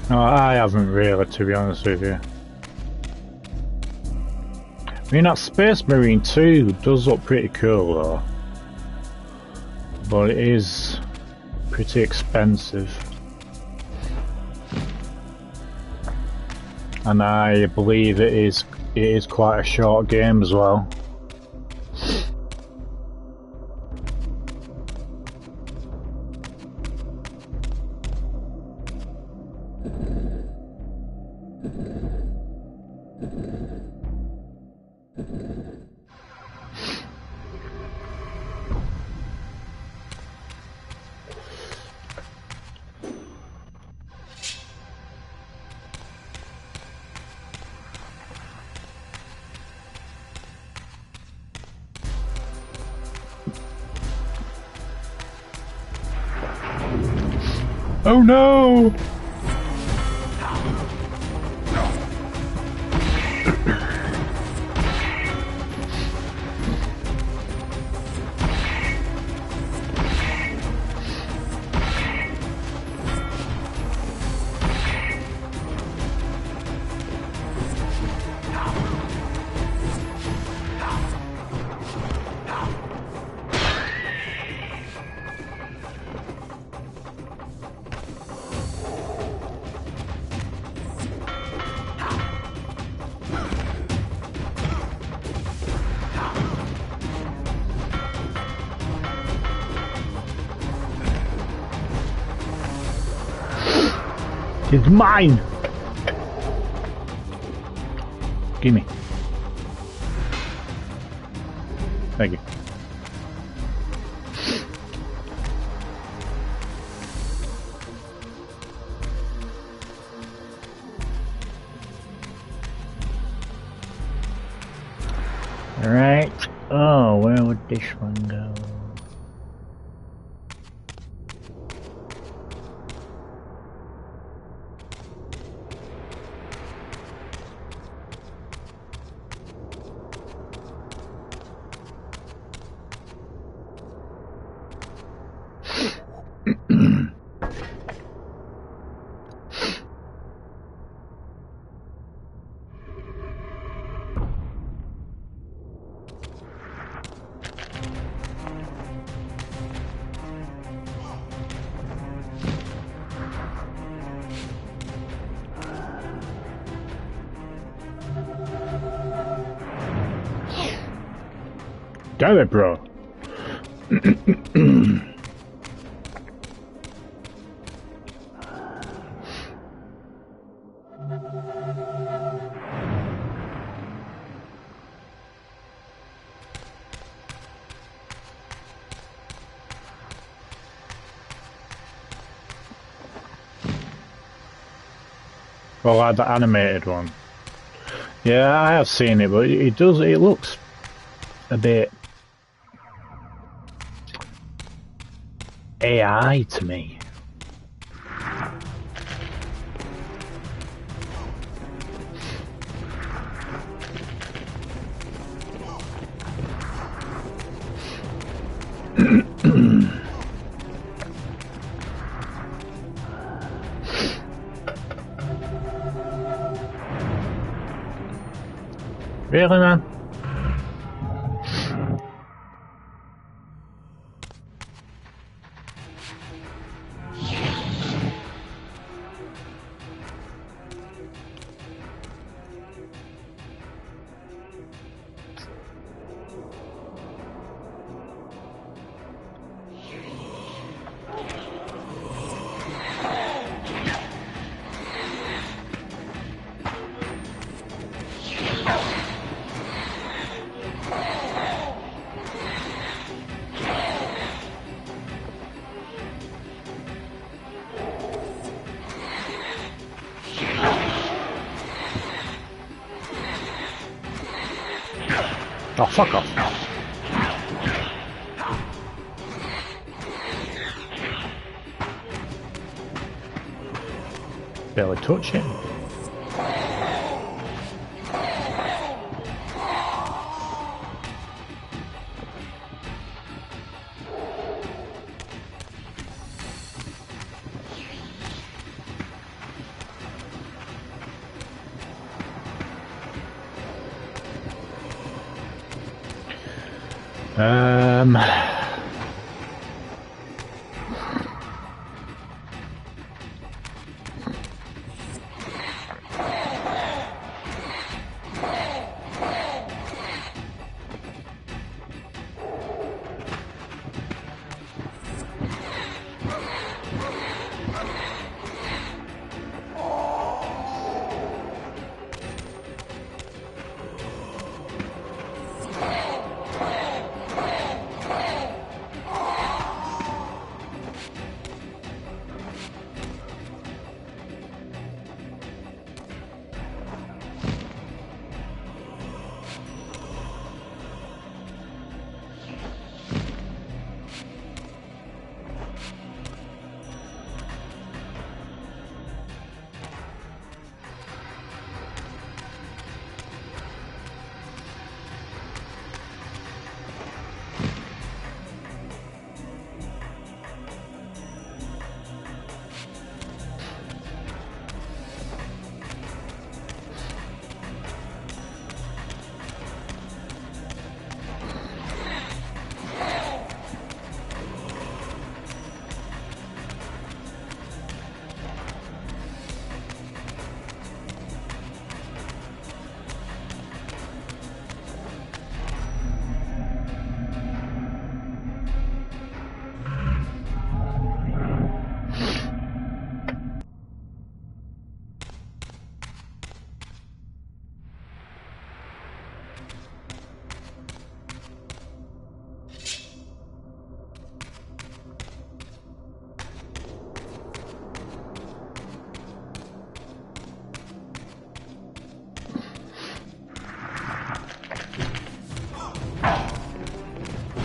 No, I haven't really, to be honest with you. I mean, that Space Marine 2 does look pretty cool though. But it is pretty expensive. And I believe it is quite a short game as well. Oh no! It's mine! Gimme. Thank you. Alright. Oh, where would this one go? Damn it, bro. Well, like the animated one. Yeah, I have seen it, but it looks a bit AI to me. Really, man? Oh, fuck off. Barely touch it.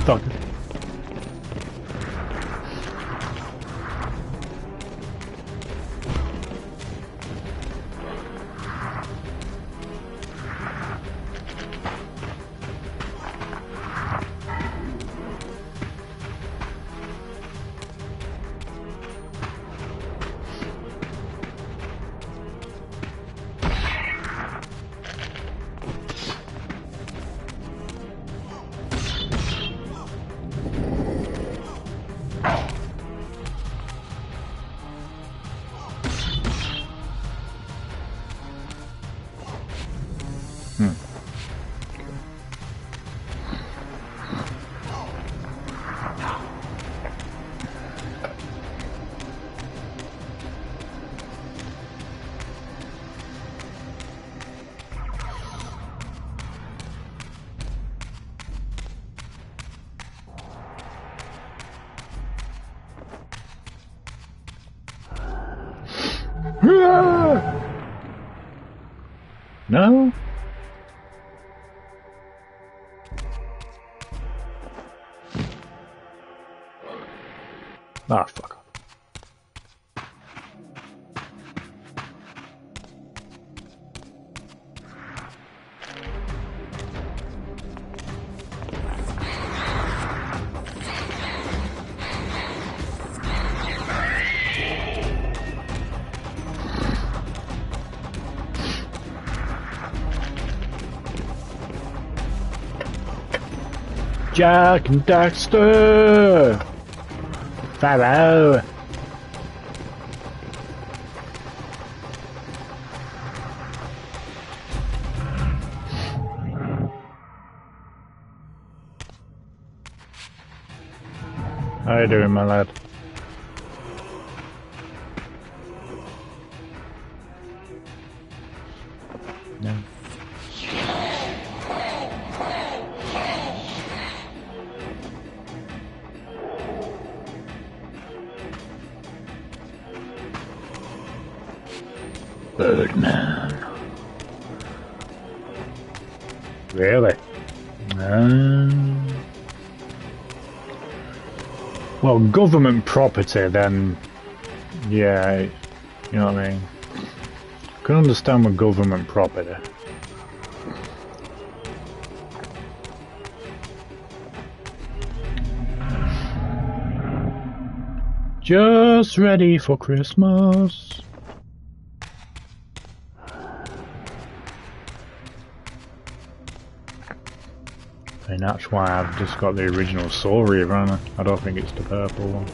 Doctor. No? Ah, fuck off. Jack and Dexter! Hello! How you doing, my lad? No. Birdman. Really? Well, government property, then, yeah, you know what I mean? I can understand with government property. Just ready for Christmas. And that's why I've just got the original Soul Reaver, haven't I? I don't think it's the purple one.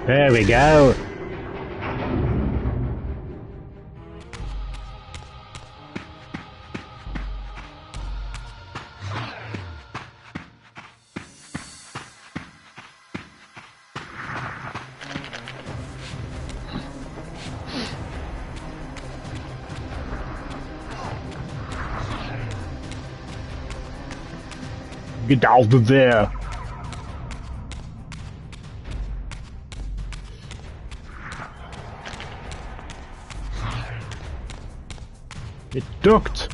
There we go. Get out of there. It ducked.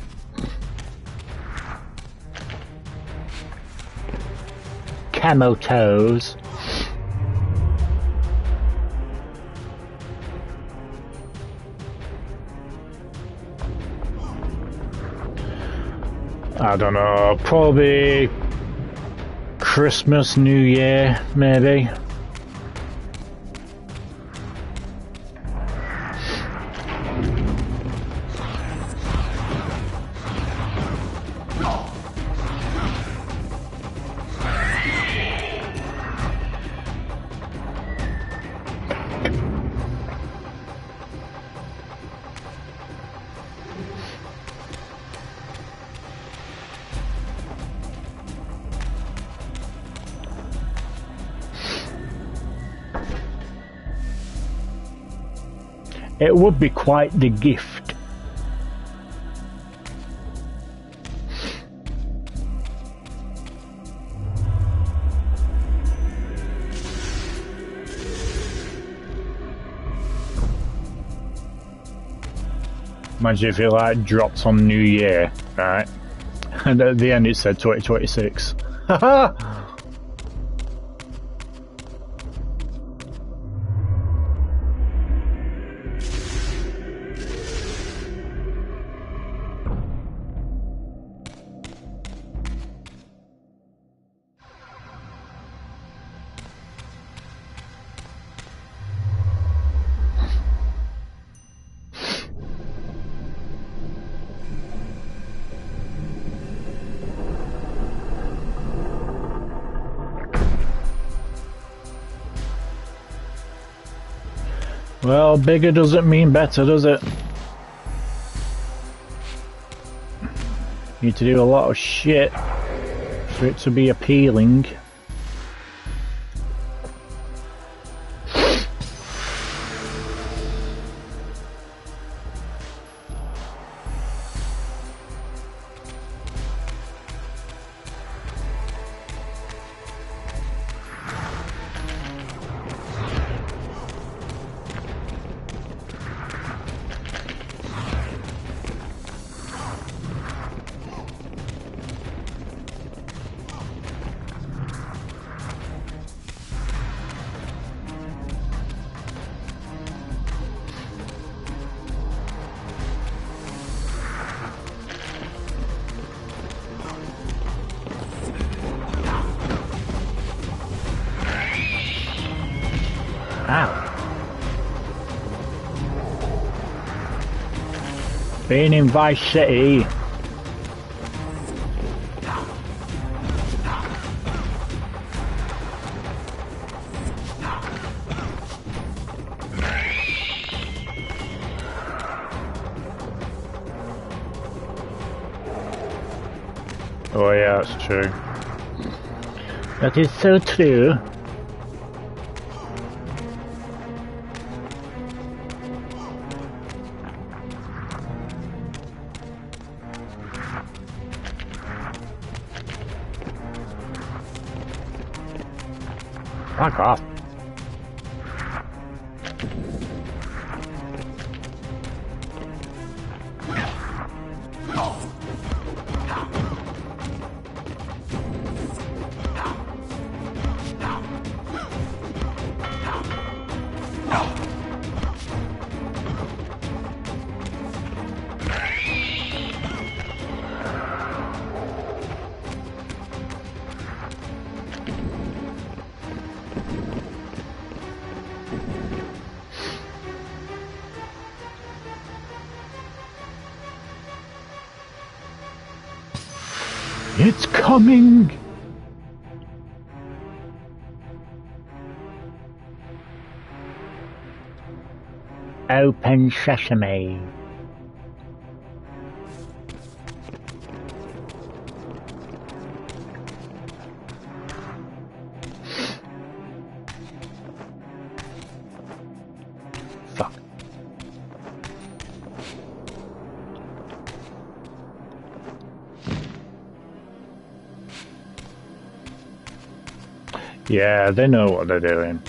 Camo toes. I don't know, probably Christmas, New Year, maybe. It would be quite the gift. Imagine if it like dropped on New Year, right? And at the end it said 2026. Haha! Well, bigger doesn't mean better, does it? You need to do a lot of shit for it to be appealing. Being in Vice City. Oh yeah, that's true. That is so true. Fuck off. It's coming! Open sesame. Fuck. Yeah, they know what they're doing.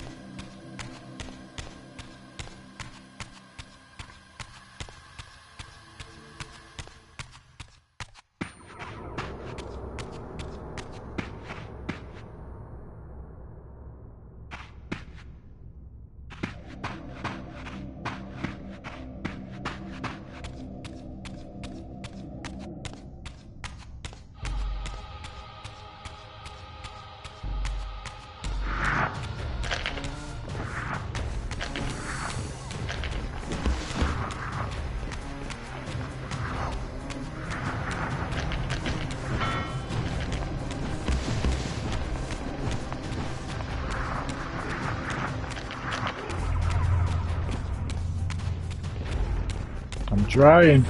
I'm trying.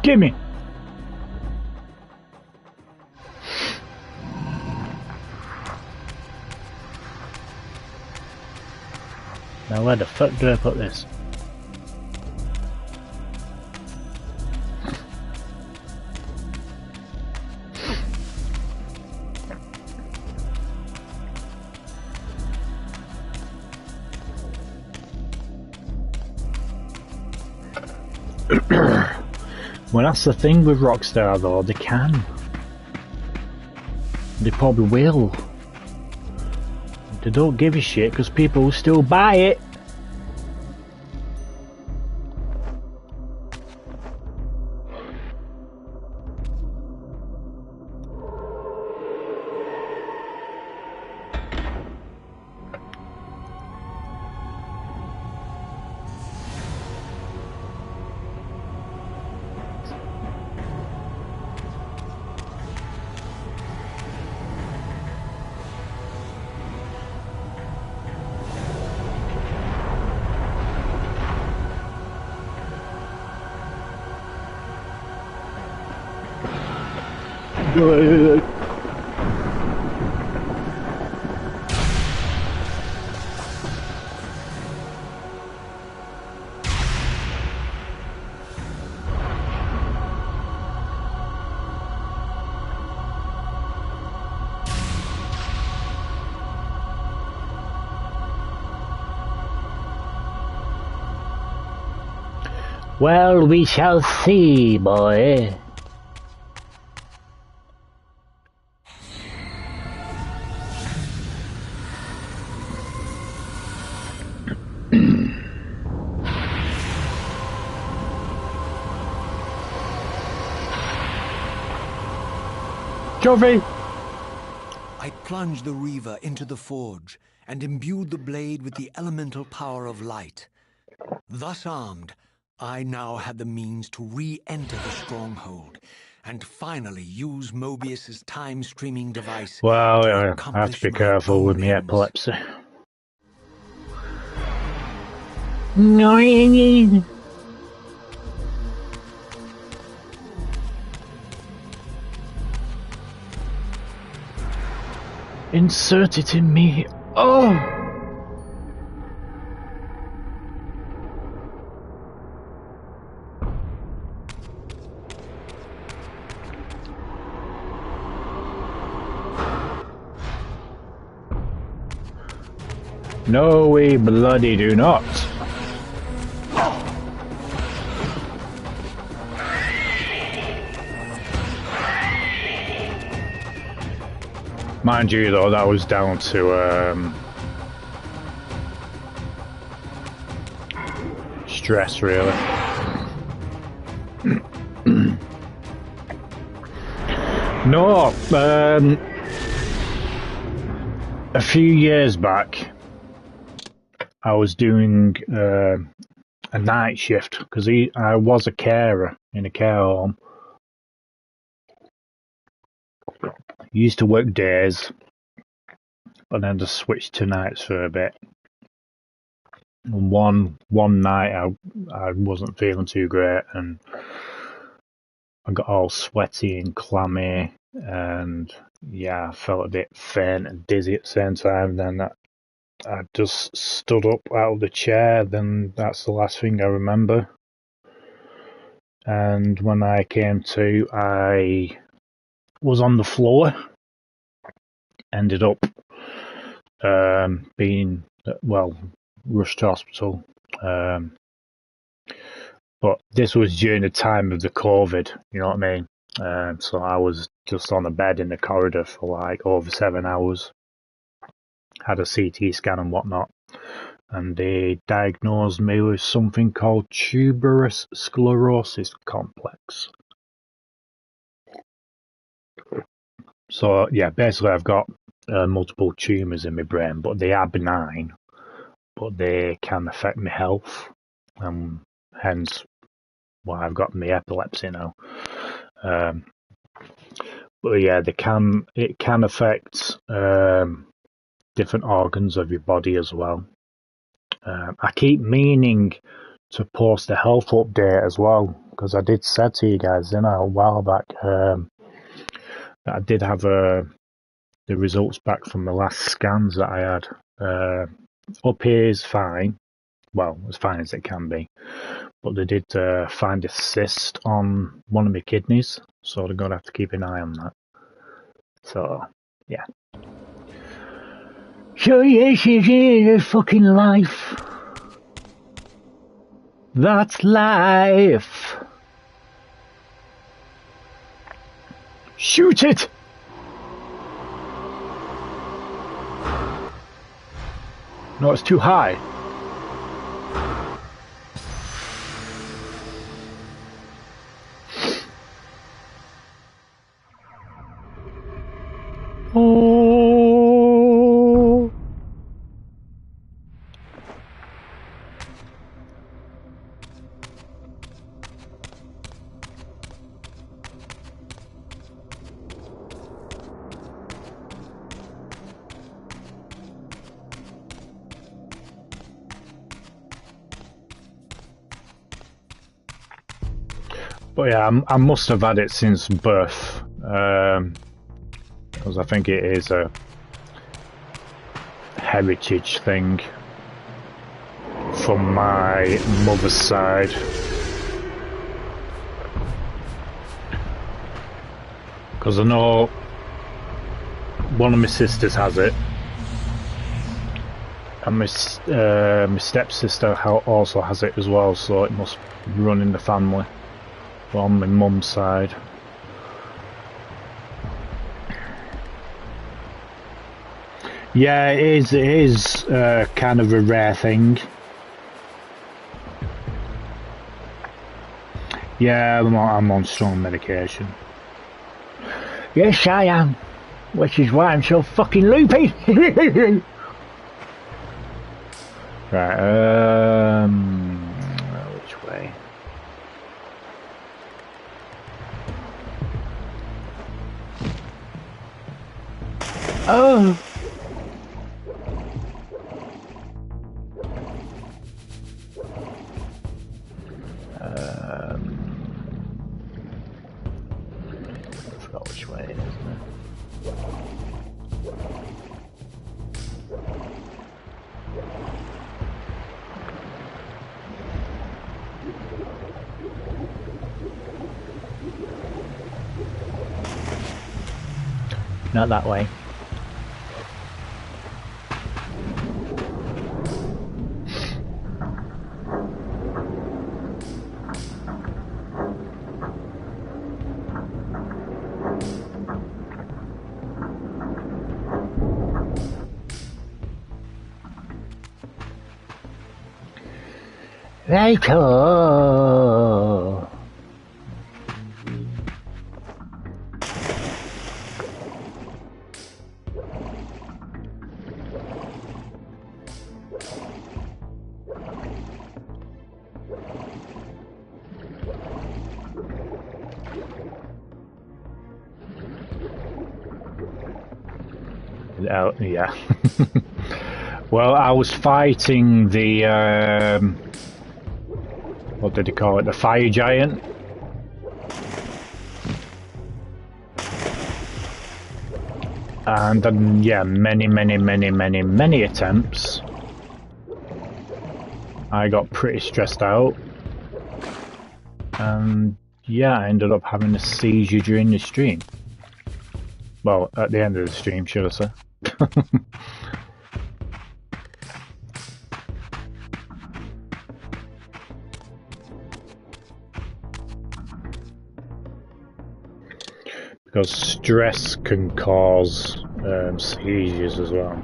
Gimme! Now where the fuck do I put this? Well, that's the thing with Rockstar though, they can. They probably will. They don't give a shit because people will still buy it. Well, we shall see, boy. Trophy! I plunged the Reaver into the forge and imbued the blade with the elemental power of light. Thus armed, I now had the means to re-enter the stronghold and finally use Mobius's time-streaming device. Well, to I have accomplish to be my careful with own my ends. epilepsy. Insert it in me. Oh! No, we bloody do not. Mind you, though, that was down to stress, really. No, a few years back, I was doing a night shift because I was a carer in a care home. Used to work days, but then just switched to nights for a bit. And one night I wasn't feeling too great, and I got all sweaty and clammy, and yeah, I felt a bit faint and dizzy at the same time. Then I just stood up out of the chair. Then that's the last thing I remember. And when I came to, I was on the floor. Ended up being, well, rushed to hospital. But this was during the time of the COVID, you know what I mean? So I was just on a bed in the corridor for like over 7 hours. Had a CT scan and whatnot. And they diagnosed me with something called Tuberous Sclerosis Complex. So yeah, basically I've got multiple tumours in my brain, but they are benign, but they can affect my health, and hence why I've got my epilepsy now. But yeah, it can affect different organs of your body as well. I keep meaning to post a health update as well, because I did say to you guys, a while back, that I did have the results back from the last scans that I had. Up here is fine, well, as fine as it can be, but they did find a cyst on one of my kidneys, so they're going to have to keep an eye on that. So, yeah. So yes, it is fucking life. That's life. Shoot it! No, it's too high. Oh. But yeah, I must have had it since birth, because I think it is a heritage thing from my mother's side. Because I know one of my sisters has it, and my stepsister also has it as well, so it must run in the family on my mum's side. Yeah, it is kind of a rare thing. Yeah, I'm on strong medication. Yes, I am. Which is why I'm so fucking loopy. Right, which way? Oh! I forgot which way it is, isn't it? Not that way. Later. Oh, yeah. Well, I was fighting the what did he call it? The fire giant. And then, yeah, many attempts. I got pretty stressed out. And yeah, I ended up having a seizure during the stream. Well, at the end of the stream, should I say. Because stress can cause seizures as well.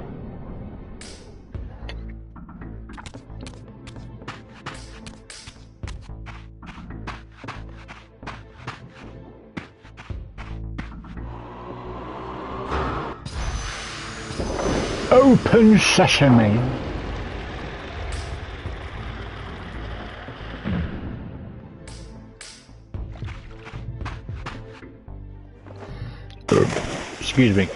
Open sesame. Excuse me.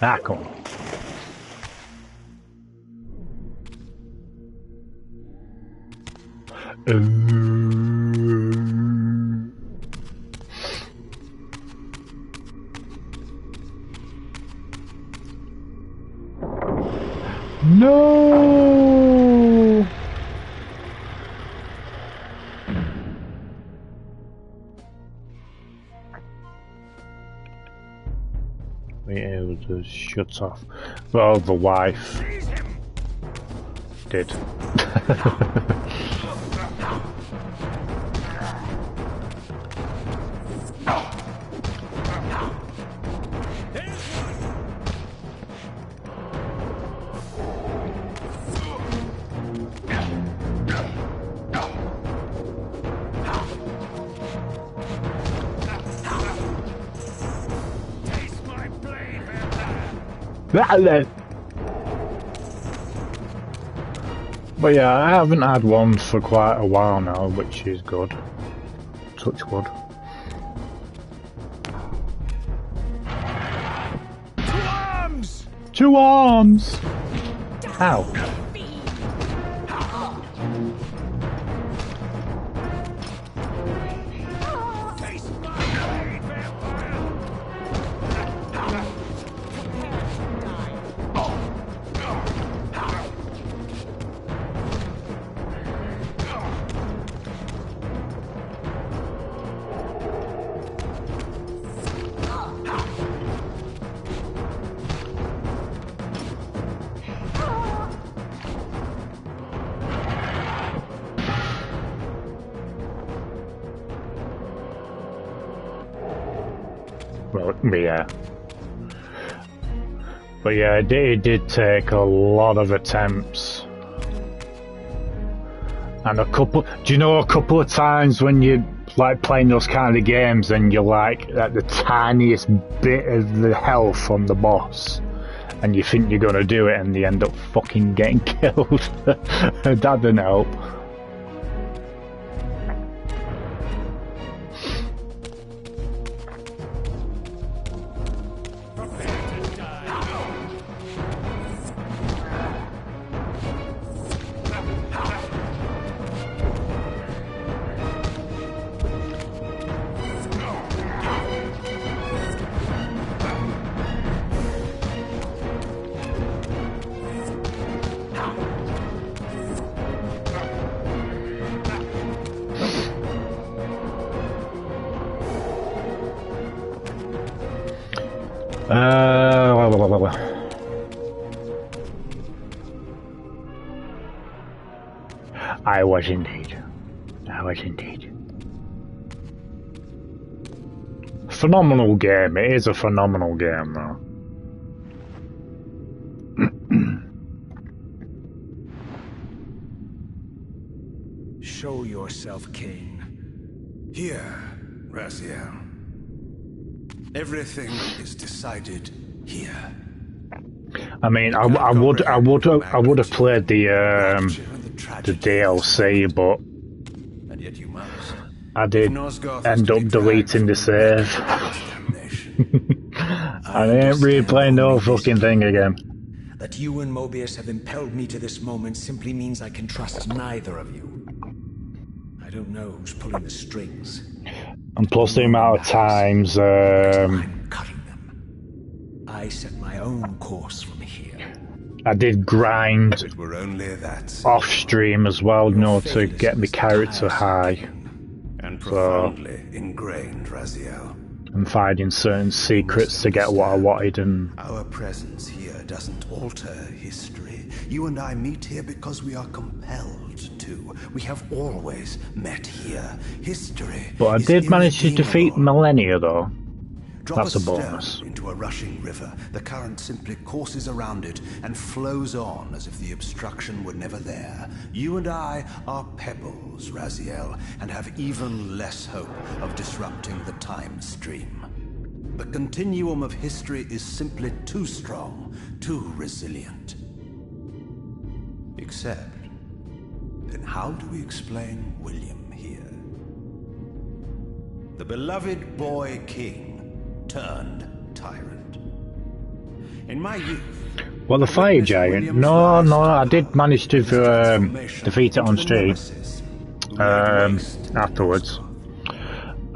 Ah, come on. No! It was shut off. Well, the wife did. But yeah, I haven't had one for quite a while now, which is good. Touch wood. To arms! To arms! Ow. But yeah, it did take a lot of attempts. And a couple of times when you like playing those kind of games and you're like at the tiniest bit of the health on the boss and you think you're gonna do it and you end up fucking getting killed. That didn't help. I was indeed. Oh, it's indeed. Phenomenal game. It is a phenomenal game, though. Show yourself, Kain. Here, Raziel. Everything is decided here. I mean, I would have played the DLC, but And yet you must. I did end up deleting the save. I ain't replaying the whole fucking thing again. That you and Mobius have impelled me to this moment simply means I can trust neither of you. I don't know who's pulling the strings. And plus the amount of times I'm cutting them. I set my own course from here. I did grind It were only that. off stream as well, you know, to get my character high. And profoundly ingrained, Raziel. And finding certain secrets to get what I wanted, and Our presence here doesn't alter history. You and I meet here because we are compelled to. We have always met here. History. but I is did manage to defeat irredeemable. Millennia though. Drop That's a stone bonus. into a rushing river. The current simply courses around it and flows on as if the obstruction were never there. You and I are pebbles, Raziel, and have even less hope of disrupting the time stream. The continuum of history is simply too strong, too resilient. Except, then how do we explain William here? The beloved boy king turned tyrant. In my youth, Well, the fire giant. No, I did manage to defeat it on stream afterwards.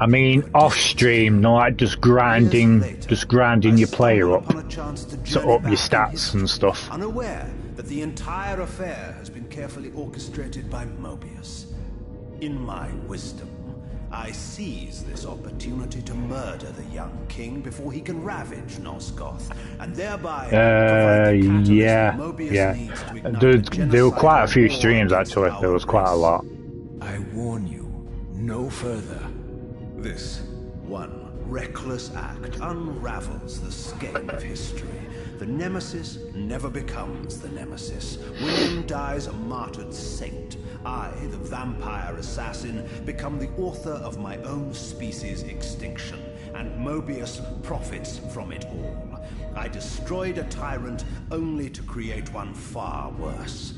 I mean, off stream, no, like just grinding your player up to up your stats and stuff. Unaware that the entire affair has been carefully orchestrated by Mobius. In my wisdom, I seize this opportunity to murder the young king before he can ravage Nosgoth, and thereby provide the catalyst Mobius needs to ignite the There were quite a few genocidal streams war actually. against There was our quite a race. lot. I warn you, no further. This one reckless act unravels the skein of history. The nemesis never becomes the nemesis. William dies a martyred saint. I, the vampire assassin, become the author of my own species' extinction, and Mobius profits from it all. I destroyed a tyrant only to create one far worse.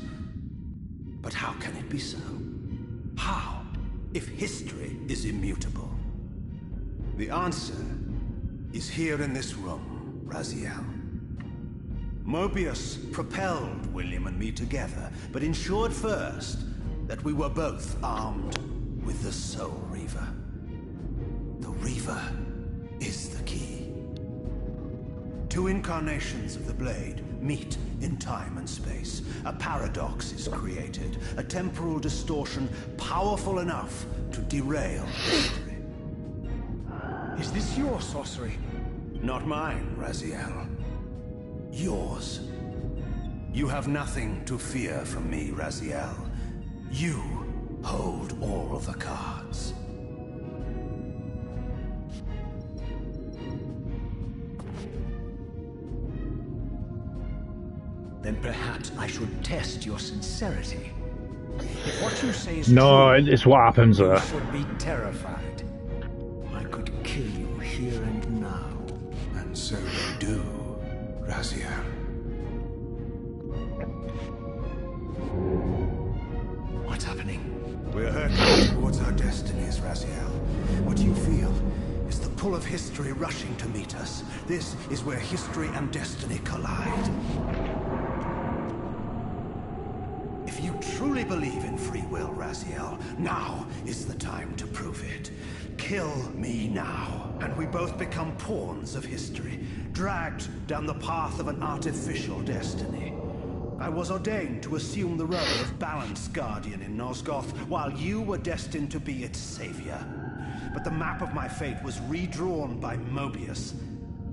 But how can it be so? How, if history is immutable? The answer is here in this room, Raziel. Mobius propelled William and me together, but ensured first that we were both armed with the Soul Reaver. The Reaver is the key. Two incarnations of the blade meet in time and space. A paradox is created, a temporal distortion powerful enough to derail history. Is this your sorcery? Not mine, Raziel. Yours. You have nothing to fear from me, Raziel. You hold all the cards. Then perhaps I should test your sincerity. If what you say is No, true, it's what happens you there. should be terrified. I could kill you here and now. And so you do, Raziel. What's happening? We're hurtling towards our destinies, Raziel. What you feel is the pull of history rushing to meet us. This is where history and destiny collide. If you truly believe in free will, Raziel, now is the time to prove it. Kill me now, and we both become pawns of history, dragged down the path of an artificial destiny. I was ordained to assume the role of balance guardian in Nosgoth, while you were destined to be its savior. But the map of my fate was redrawn by Mobius,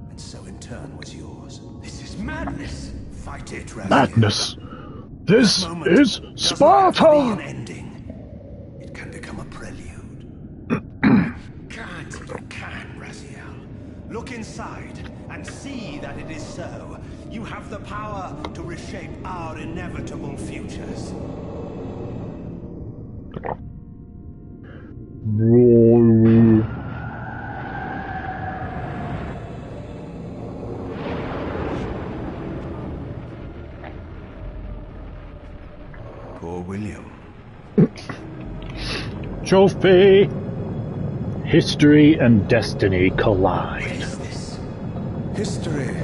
and so in turn was yours. This is madness! Fight it, Raziel. Madness. This Moment is doesn't have to be an Sparta. ending. It can become a Look inside and see that it is so. You have the power to reshape our inevitable futures. Poor William. Trophy! History and destiny collide. What is this? History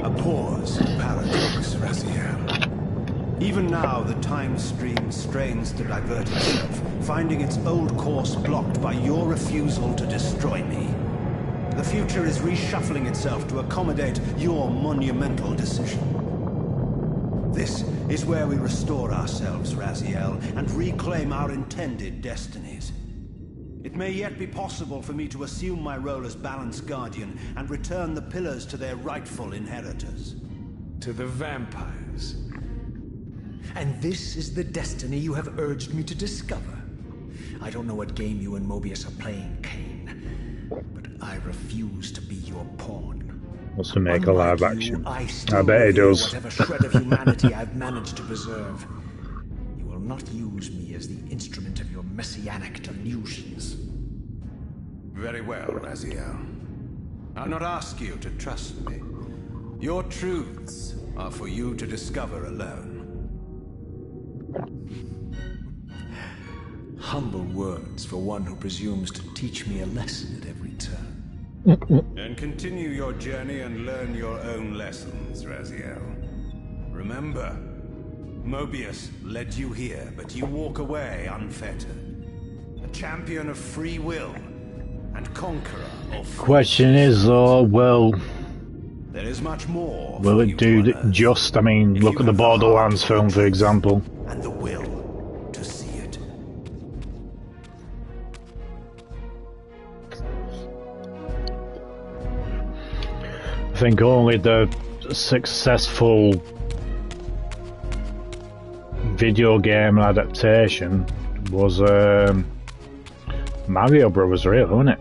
abhors paradox, Raziel. Even now, the time stream strains to divert itself, finding its old course blocked by your refusal to destroy me. The future is reshuffling itself to accommodate your monumental decision. This is where we restore ourselves, Raziel, and reclaim our intended destinies. It may yet be possible for me to assume my role as Balance Guardian and return the pillars to their rightful inheritors. To the vampires. And this is the destiny you have urged me to discover. I don't know what game you and Mobius are playing, Kain, but I refuse to be your pawn. Wants to make a live action. I bet it does. Whatever shred of humanity I've managed to preserve. You will not use me as the instrument of your messianic delusions. Very well, Raziel. I'll not ask you to trust me. Your truths are for you to discover alone. Humble words for one who presumes to teach me a lesson at every turn. And continue your journey and learn your own lessons, Raziel. Remember, Mobius led you here, but you walk away unfettered. A champion of free will and conqueror of... Question is though, well, there is much more. will it do just? I mean, look at the Borderlands film, for example. And the will to see it. I think only the successful video game adaptation was Mario Brothers, really, wasn't it?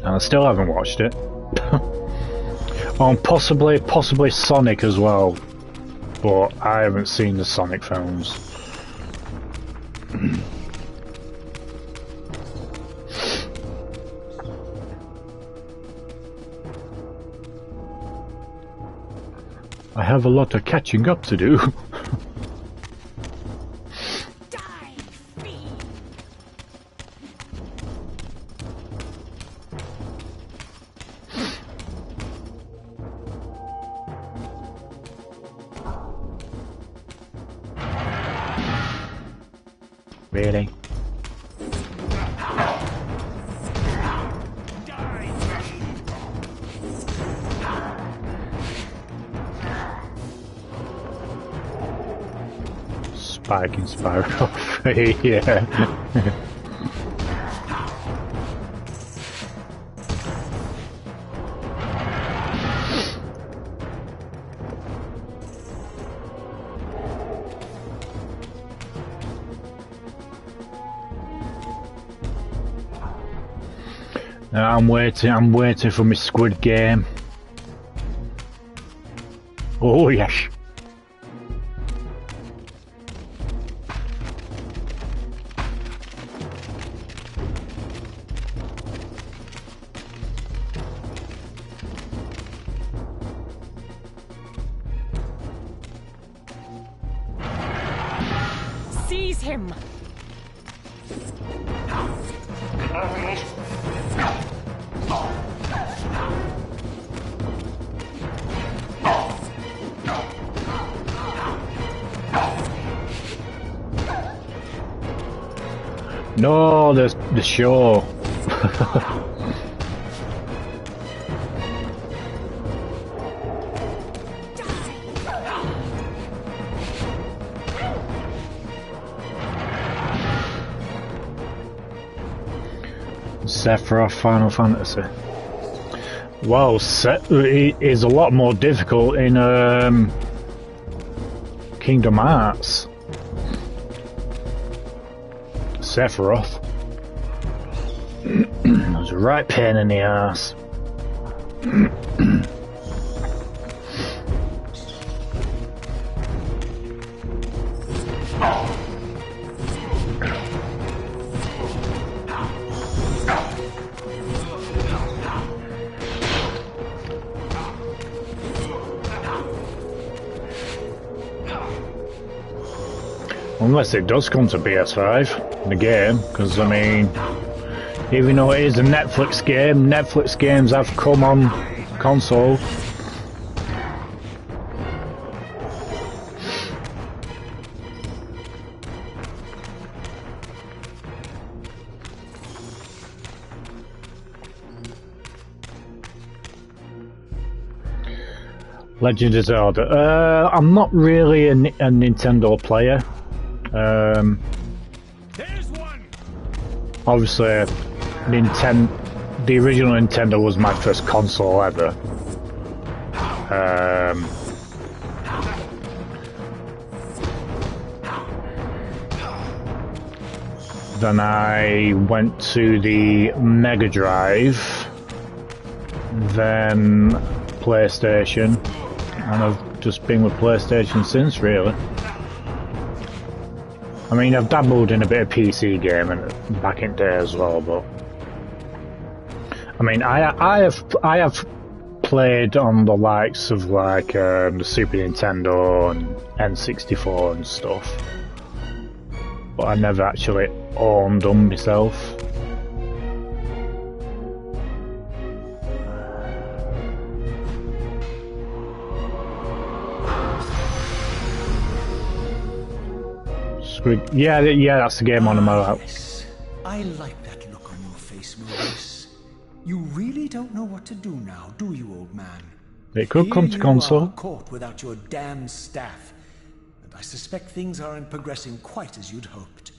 I still haven't watched it. Oh, and possibly Sonic as well, but I haven't seen the Sonic films. I have a lot of catching up to do. Really? Spike and Spiral. Yeah. I'm waiting for my Squid Game. Oh yes. Seize him! No, the show. Sephiroth Final Fantasy. Well, it is a lot more difficult in Kingdom Hearts. Sephiroth. It was a right pain in the ass. Unless it does come to PS5, the game, because I mean, even though it is a Netflix game, Netflix games have come on console. Legend of Zelda. I'm not really a Nintendo player. Obviously, the original Nintendo was my first console ever. Then I went to the Mega Drive, then PlayStation, and I've just been with PlayStation since, really. I mean, I've dabbled in a bit of PC gaming back in the day as well, but I mean, I have played on the likes of like the Super Nintendo and N64 and stuff, but I never actually owned them myself. Yeah, that's the game on the map. Yes. I like that look on your face, Maurice. You really don't know what to do now, do you, old man? It could come to console. You are caught without your damn staff, and I suspect things aren't progressing quite as you'd hoped.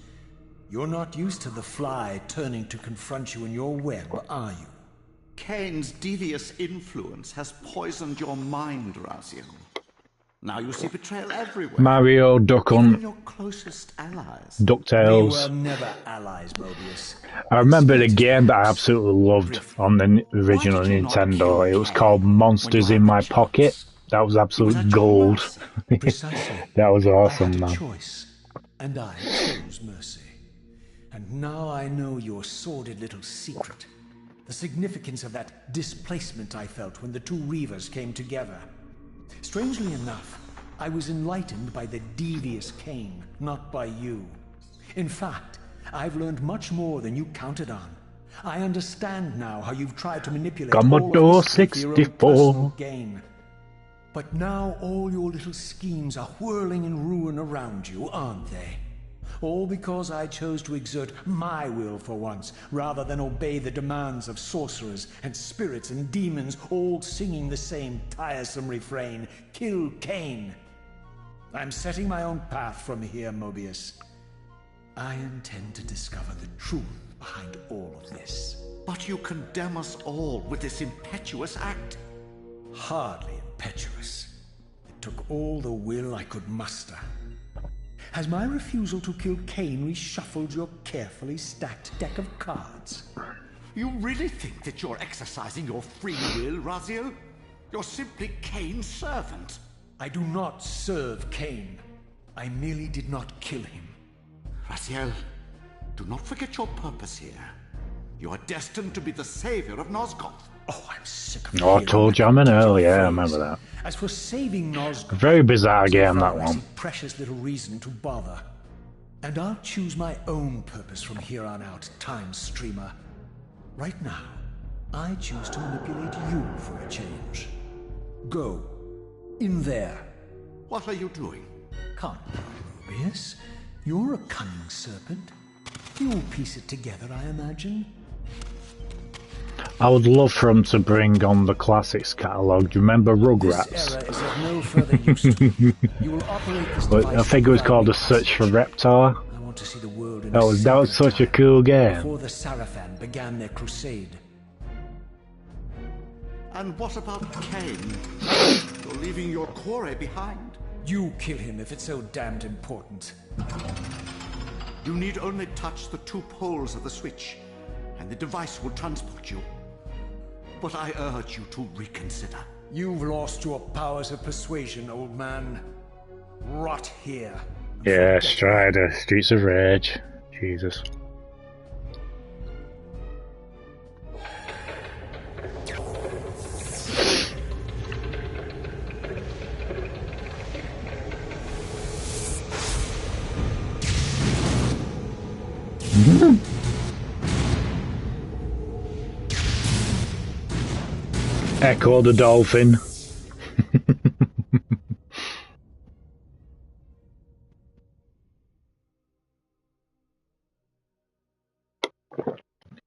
You're not used to the fly turning to confront you in your web, are you? Kain's devious influence has poisoned your mind, Raziel. Now you see betrayal everywhere. Mario, Duck Hunt, your closest allies. DuckTales. We were never allies, Mobius. I remember the game that I absolutely loved on the original Nintendo. It was called Monsters in My Pocket. That was absolute gold. That was awesome, man. Choice, and I chose mercy. And now I know your sordid little secret. The significance of that displacement I felt when the two Reavers came together. Strangely enough, I was enlightened by the devious Kain, not by you. In fact, I've learned much more than you counted on. I understand now how you've tried to manipulate Commodore 64 gain. But now all your little schemes are whirling in ruin around you, aren't they? All because I chose to exert my will for once, rather than obey the demands of sorcerers and spirits and demons, all singing the same tiresome refrain, "Kill Kain." I'm setting my own path from here, Mobius. I intend to discover the truth behind all of this. But you condemn us all with this impetuous act. Hardly impetuous. It took all the will I could muster. Has my refusal to kill Kain reshuffled your carefully stacked deck of cards? You really think that you're exercising your free will, Raziel? You're simply Kain's servant. I do not serve Kain. I merely did not kill him. Raziel, do not forget your purpose here. You are destined to be the savior of Nosgoth. Oh, I'm sick of I told you I'm an early, yeah, I remember that. As for saving Nosgoth, very bizarre game, that one. Precious little reason to bother. And I'll choose my own purpose from here on out, time streamer. Right now, I choose to manipulate you for a change. Go. In there. What are you doing? Come, Mobius. You're a cunning serpent. You'll piece it together, I imagine. I would love for them to bring on the classics catalogue. Do you remember Rugrats? This era is of no further use to me. You will operate this But I think it was called A Search for Reptar. I want to see the world in That was such a cool game. before the Sarafan began their crusade. And what about Kain? You're leaving your quarry behind. You kill him if it's so damned important. You need only touch the 2 poles of the switch, and the device will transport you. But I urge you to reconsider. You've lost your powers of persuasion, old man. Rot here. Yeah, Strider, Streets of Rage. Jesus. Echo the dolphin.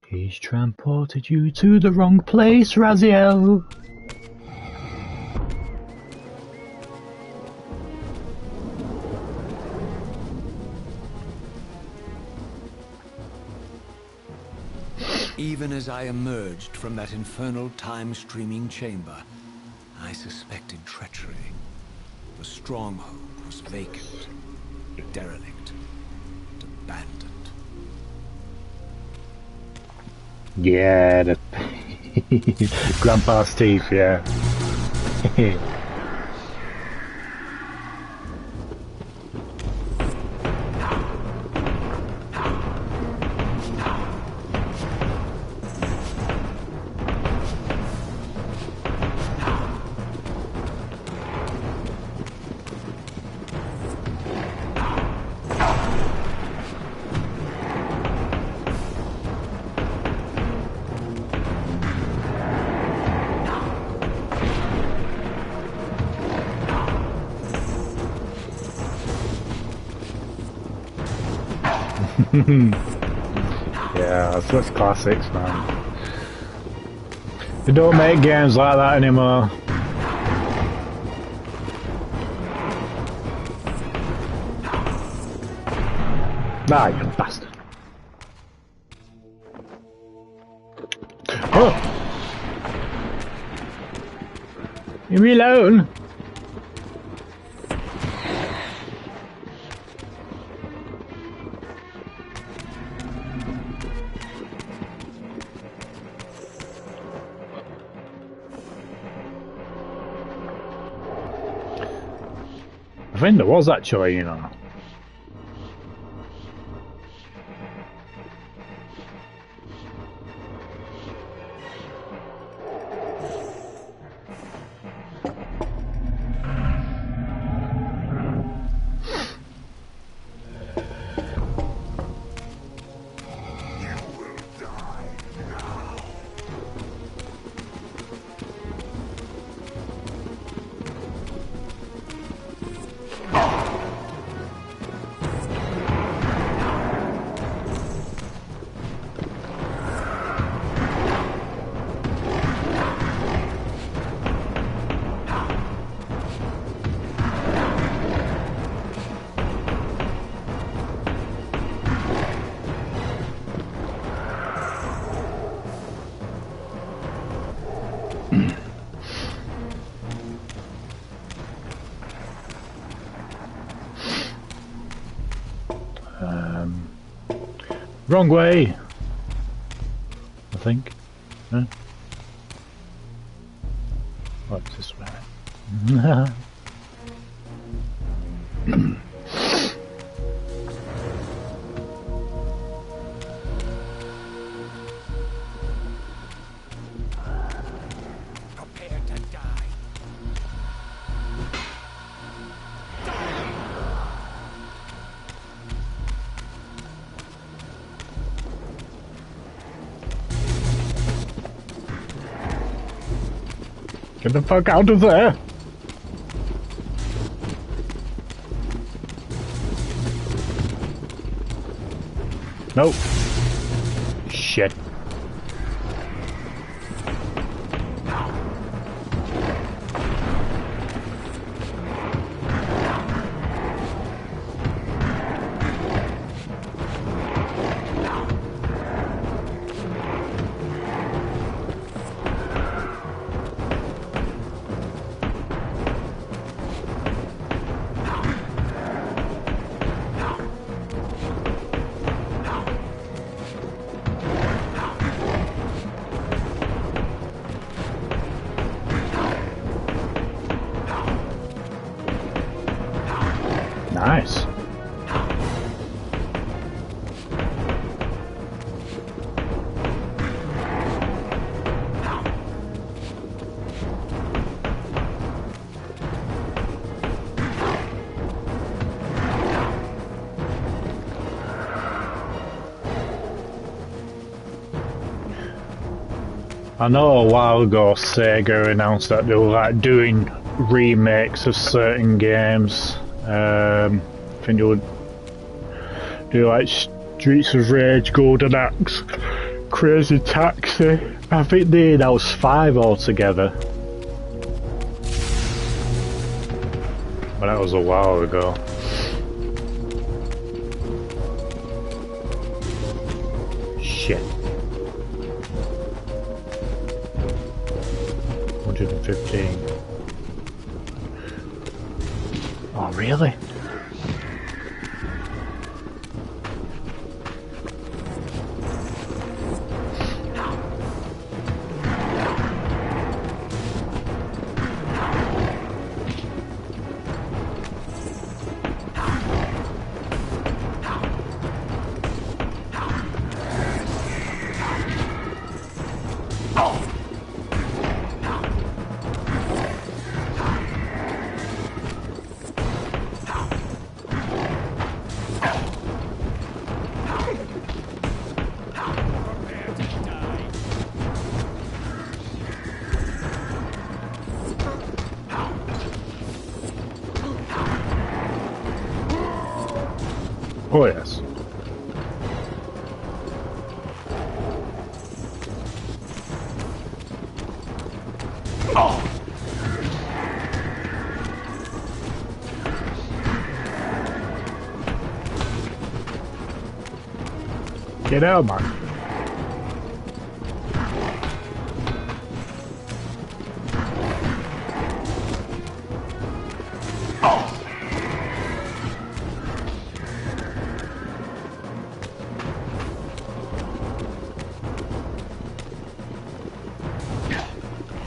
He's transported you to the wrong place, Raziel. Even as I emerged from that infernal time-streaming chamber, I suspected treachery. The stronghold was vacant, derelict, abandoned. Yeah, the Grandpa's teeth, yeah. Yeah, that's classics, man. They don't make games like that anymore. Ah, you bastard. Oh! Leave me alone! I think there was actually, you know. Wrong way, I think. No? Oh, it's this way. Prepare to die. Get the fuck out of there! Nope. Shit. Nice. I know a while ago Sega announced that they were like doing remakes of certain games. I think they would do like Streets of Rage, Golden Axe, Crazy Taxi. I think they announced 5 altogether. But that was a while ago. Shit. 115. Oh, really? Oh yes. Get out, man.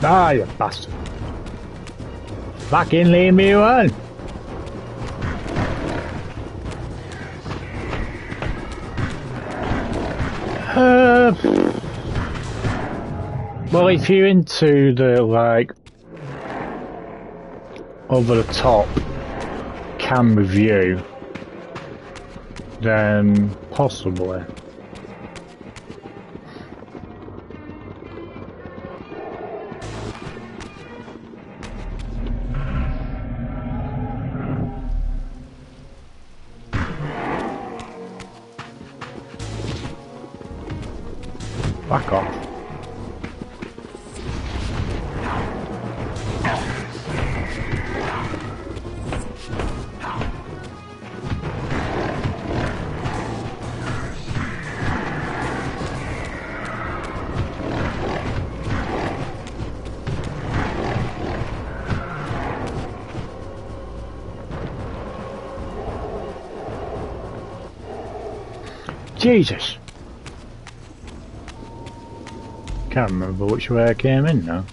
Ah, you bastard. Fucking leave me alone. Well, if you're into the, like, over the top camera view, then possibly. Back off. Jesus. Can't remember which way I came in now.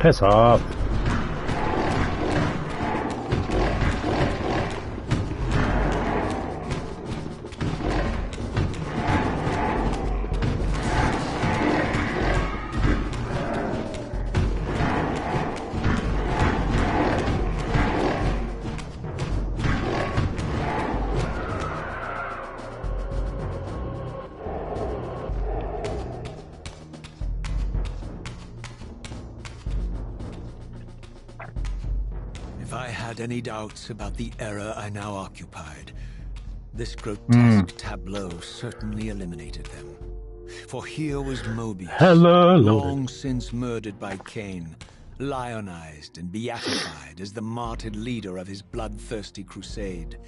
Piss off. If I had any doubts about the era I now occupied, this grotesque tableau certainly eliminated them. For here was Mobius, Hello, long since murdered by Kain, lionized and beatified as the martyred leader of his bloodthirsty crusade.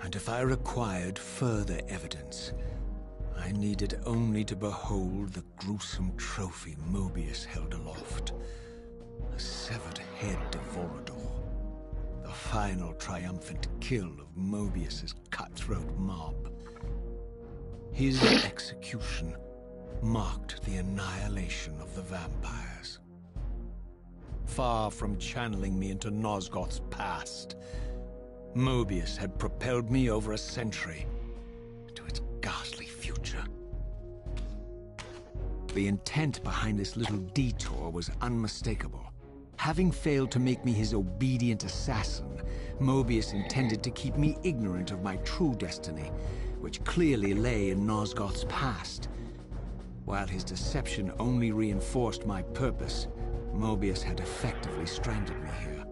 And if I required further evidence, I needed only to behold the gruesome trophy Mobius held aloft. A severed head of Vorador. The final triumphant kill of Mobius's cutthroat mob. His execution marked the annihilation of the vampires. Far from channeling me into Nosgoth's past, Mobius had propelled me over a century to its ghastly future. The intent behind this little detour was unmistakable. Having failed to make me his obedient assassin, Mobius intended to keep me ignorant of my true destiny, which clearly lay in Nosgoth's past. While his deception only reinforced my purpose, Mobius had effectively stranded me here.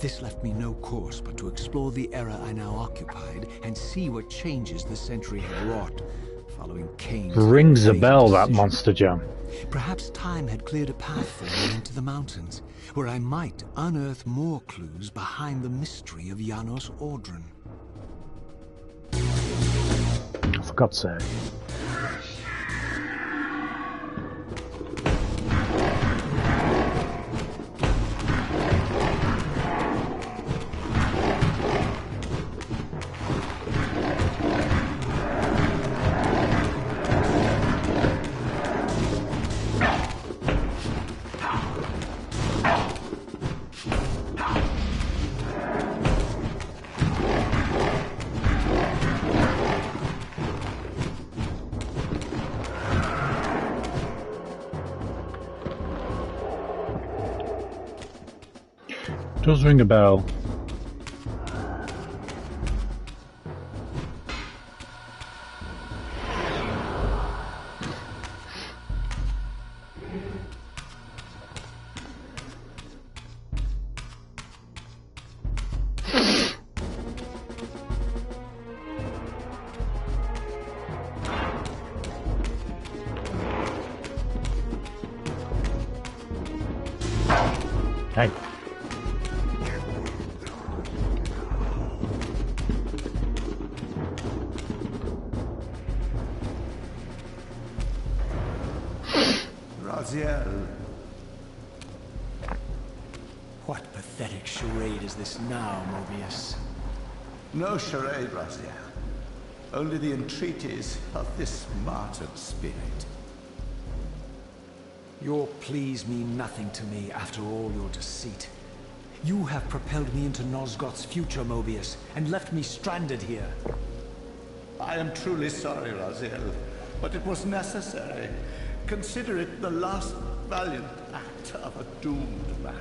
This left me no course but to explore the era I now occupied and see what changes the century had wrought, following Kain's... Rings a bell, that decision. Monster Jam. Perhaps time had cleared a path for me into the mountains, where I might unearth more clues behind the mystery of Janos Audron. For God's sake. Does ring a bell. Hey. What pathetic charade is this now, Mobius? No charade, Raziel. Only the entreaties of this martyred spirit. Your pleas mean nothing to me after all your deceit. You have propelled me into Nosgoth's future, Mobius, and left me stranded here. I am truly sorry, Raziel, but it was necessary. Consider it the last valiant act of a doomed man.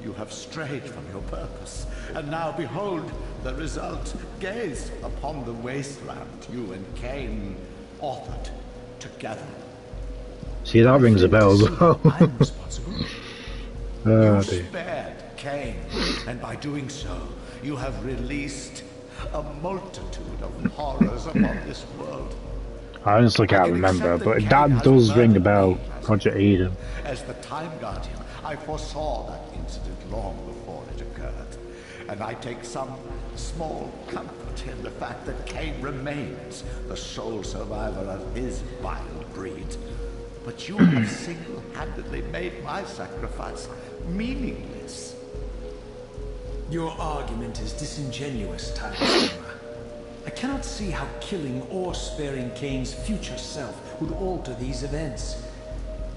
You have strayed from your purpose, and now behold the result. Gaze upon the wasteland you and Kain authored together. See, that rings a bell as well. I'm responsible. Oh, You dear. spared Kain, and by doing so, you have released a multitude of horrors upon this world. I honestly can't remember, but that does ring a bell. Project Eden. As the Time Guardian, I foresaw that incident long before it occurred, and I take some small comfort in the fact that Kain remains the sole survivor of his vile breed. But you have single-handedly made my sacrifice meaningless. Your argument is disingenuous, Time Screamer. I cannot see how killing or sparing Kain's future self would alter these events.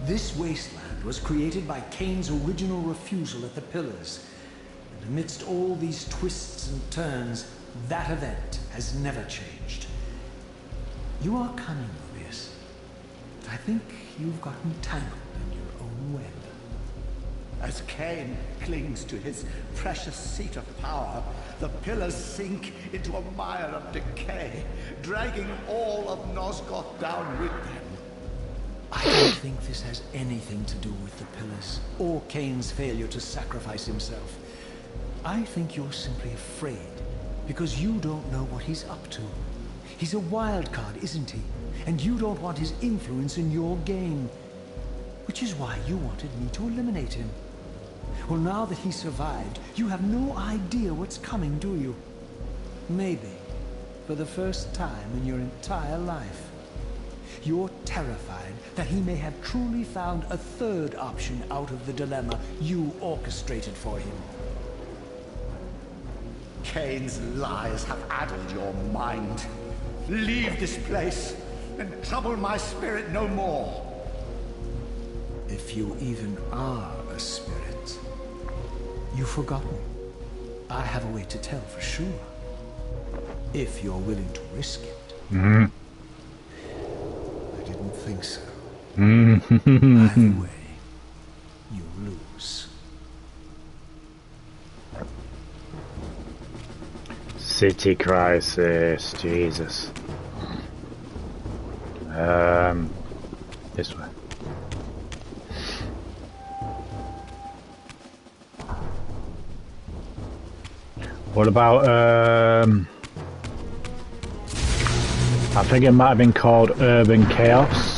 This wasteland was created by Kain's original refusal at the Pillars. And amidst all these twists and turns, that event has never changed. You are cunning, Mobius. But I think you've gotten tangled in your own web. As Kain clings to his precious seat of power, the Pillars sink into a mire of decay, dragging all of Nosgoth down with them. I don't think this has anything to do with the Pillars, or Kain's failure to sacrifice himself. I think you're simply afraid, because you don't know what he's up to. He's a wild card, isn't he? And you don't want his influence in your game. which is why you wanted me to eliminate him. Well, now that he survived, you have no idea what's coming, do you? Maybe, for the first time in your entire life, you're terrified that he may have truly found a third option out of the dilemma you orchestrated for him. Kain's lies have addled your mind. Leave this place and trouble my spirit no more. If you even are a spirit, you've forgotten. I have a way to tell for sure. If you're willing to risk it. I didn't think so. Either way, you lose. City Crisis, Jesus. This way. What about, I think it might have been called Urban Chaos.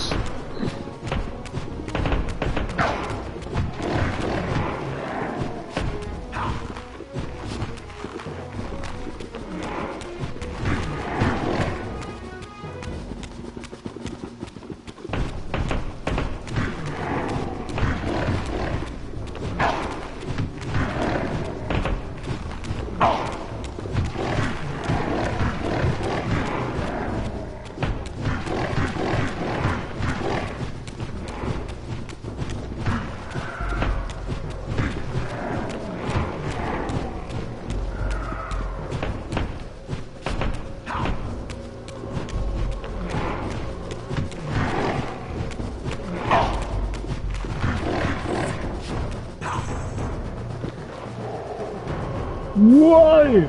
Why?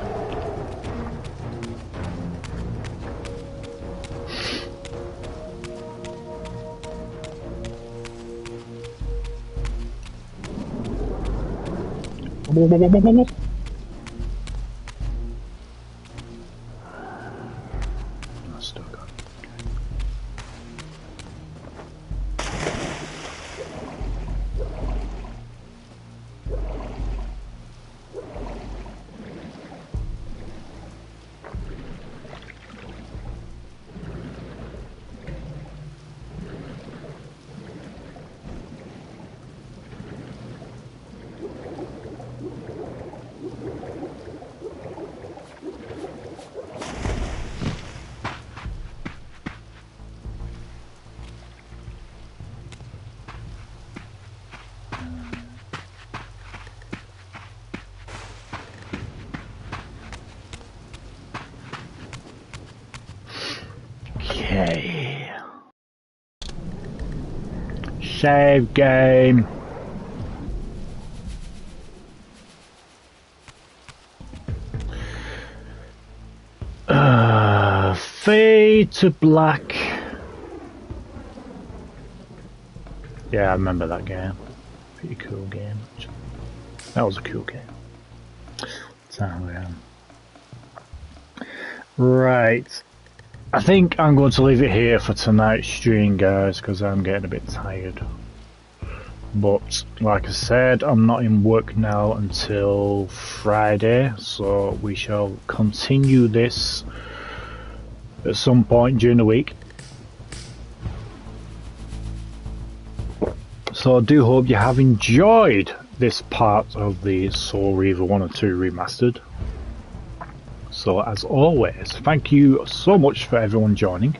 Still got it. Okay. Save game. Fade to black. Yeah, I remember that game. Pretty cool game. That was a cool game. Right. I think I'm going to leave it here for tonight's stream, guys, because I'm getting a bit tired. But like I said, I'm not in work now until Friday, so we shall continue this at some point during the week. So I do hope you have enjoyed this part of the Soul Reaver 1 and 2 Remastered. So as always, thank you so much for everyone joining.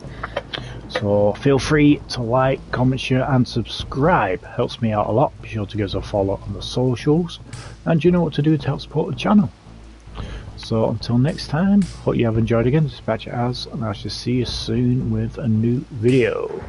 So feel free to like, comment, share and subscribe. Helps me out a lot. Be sure to give us a follow on the socials. And you know what to do to help support the channel. So until next time, hope you have enjoyed again. This is HatCHeTHaZ, and I shall see you soon with a new video.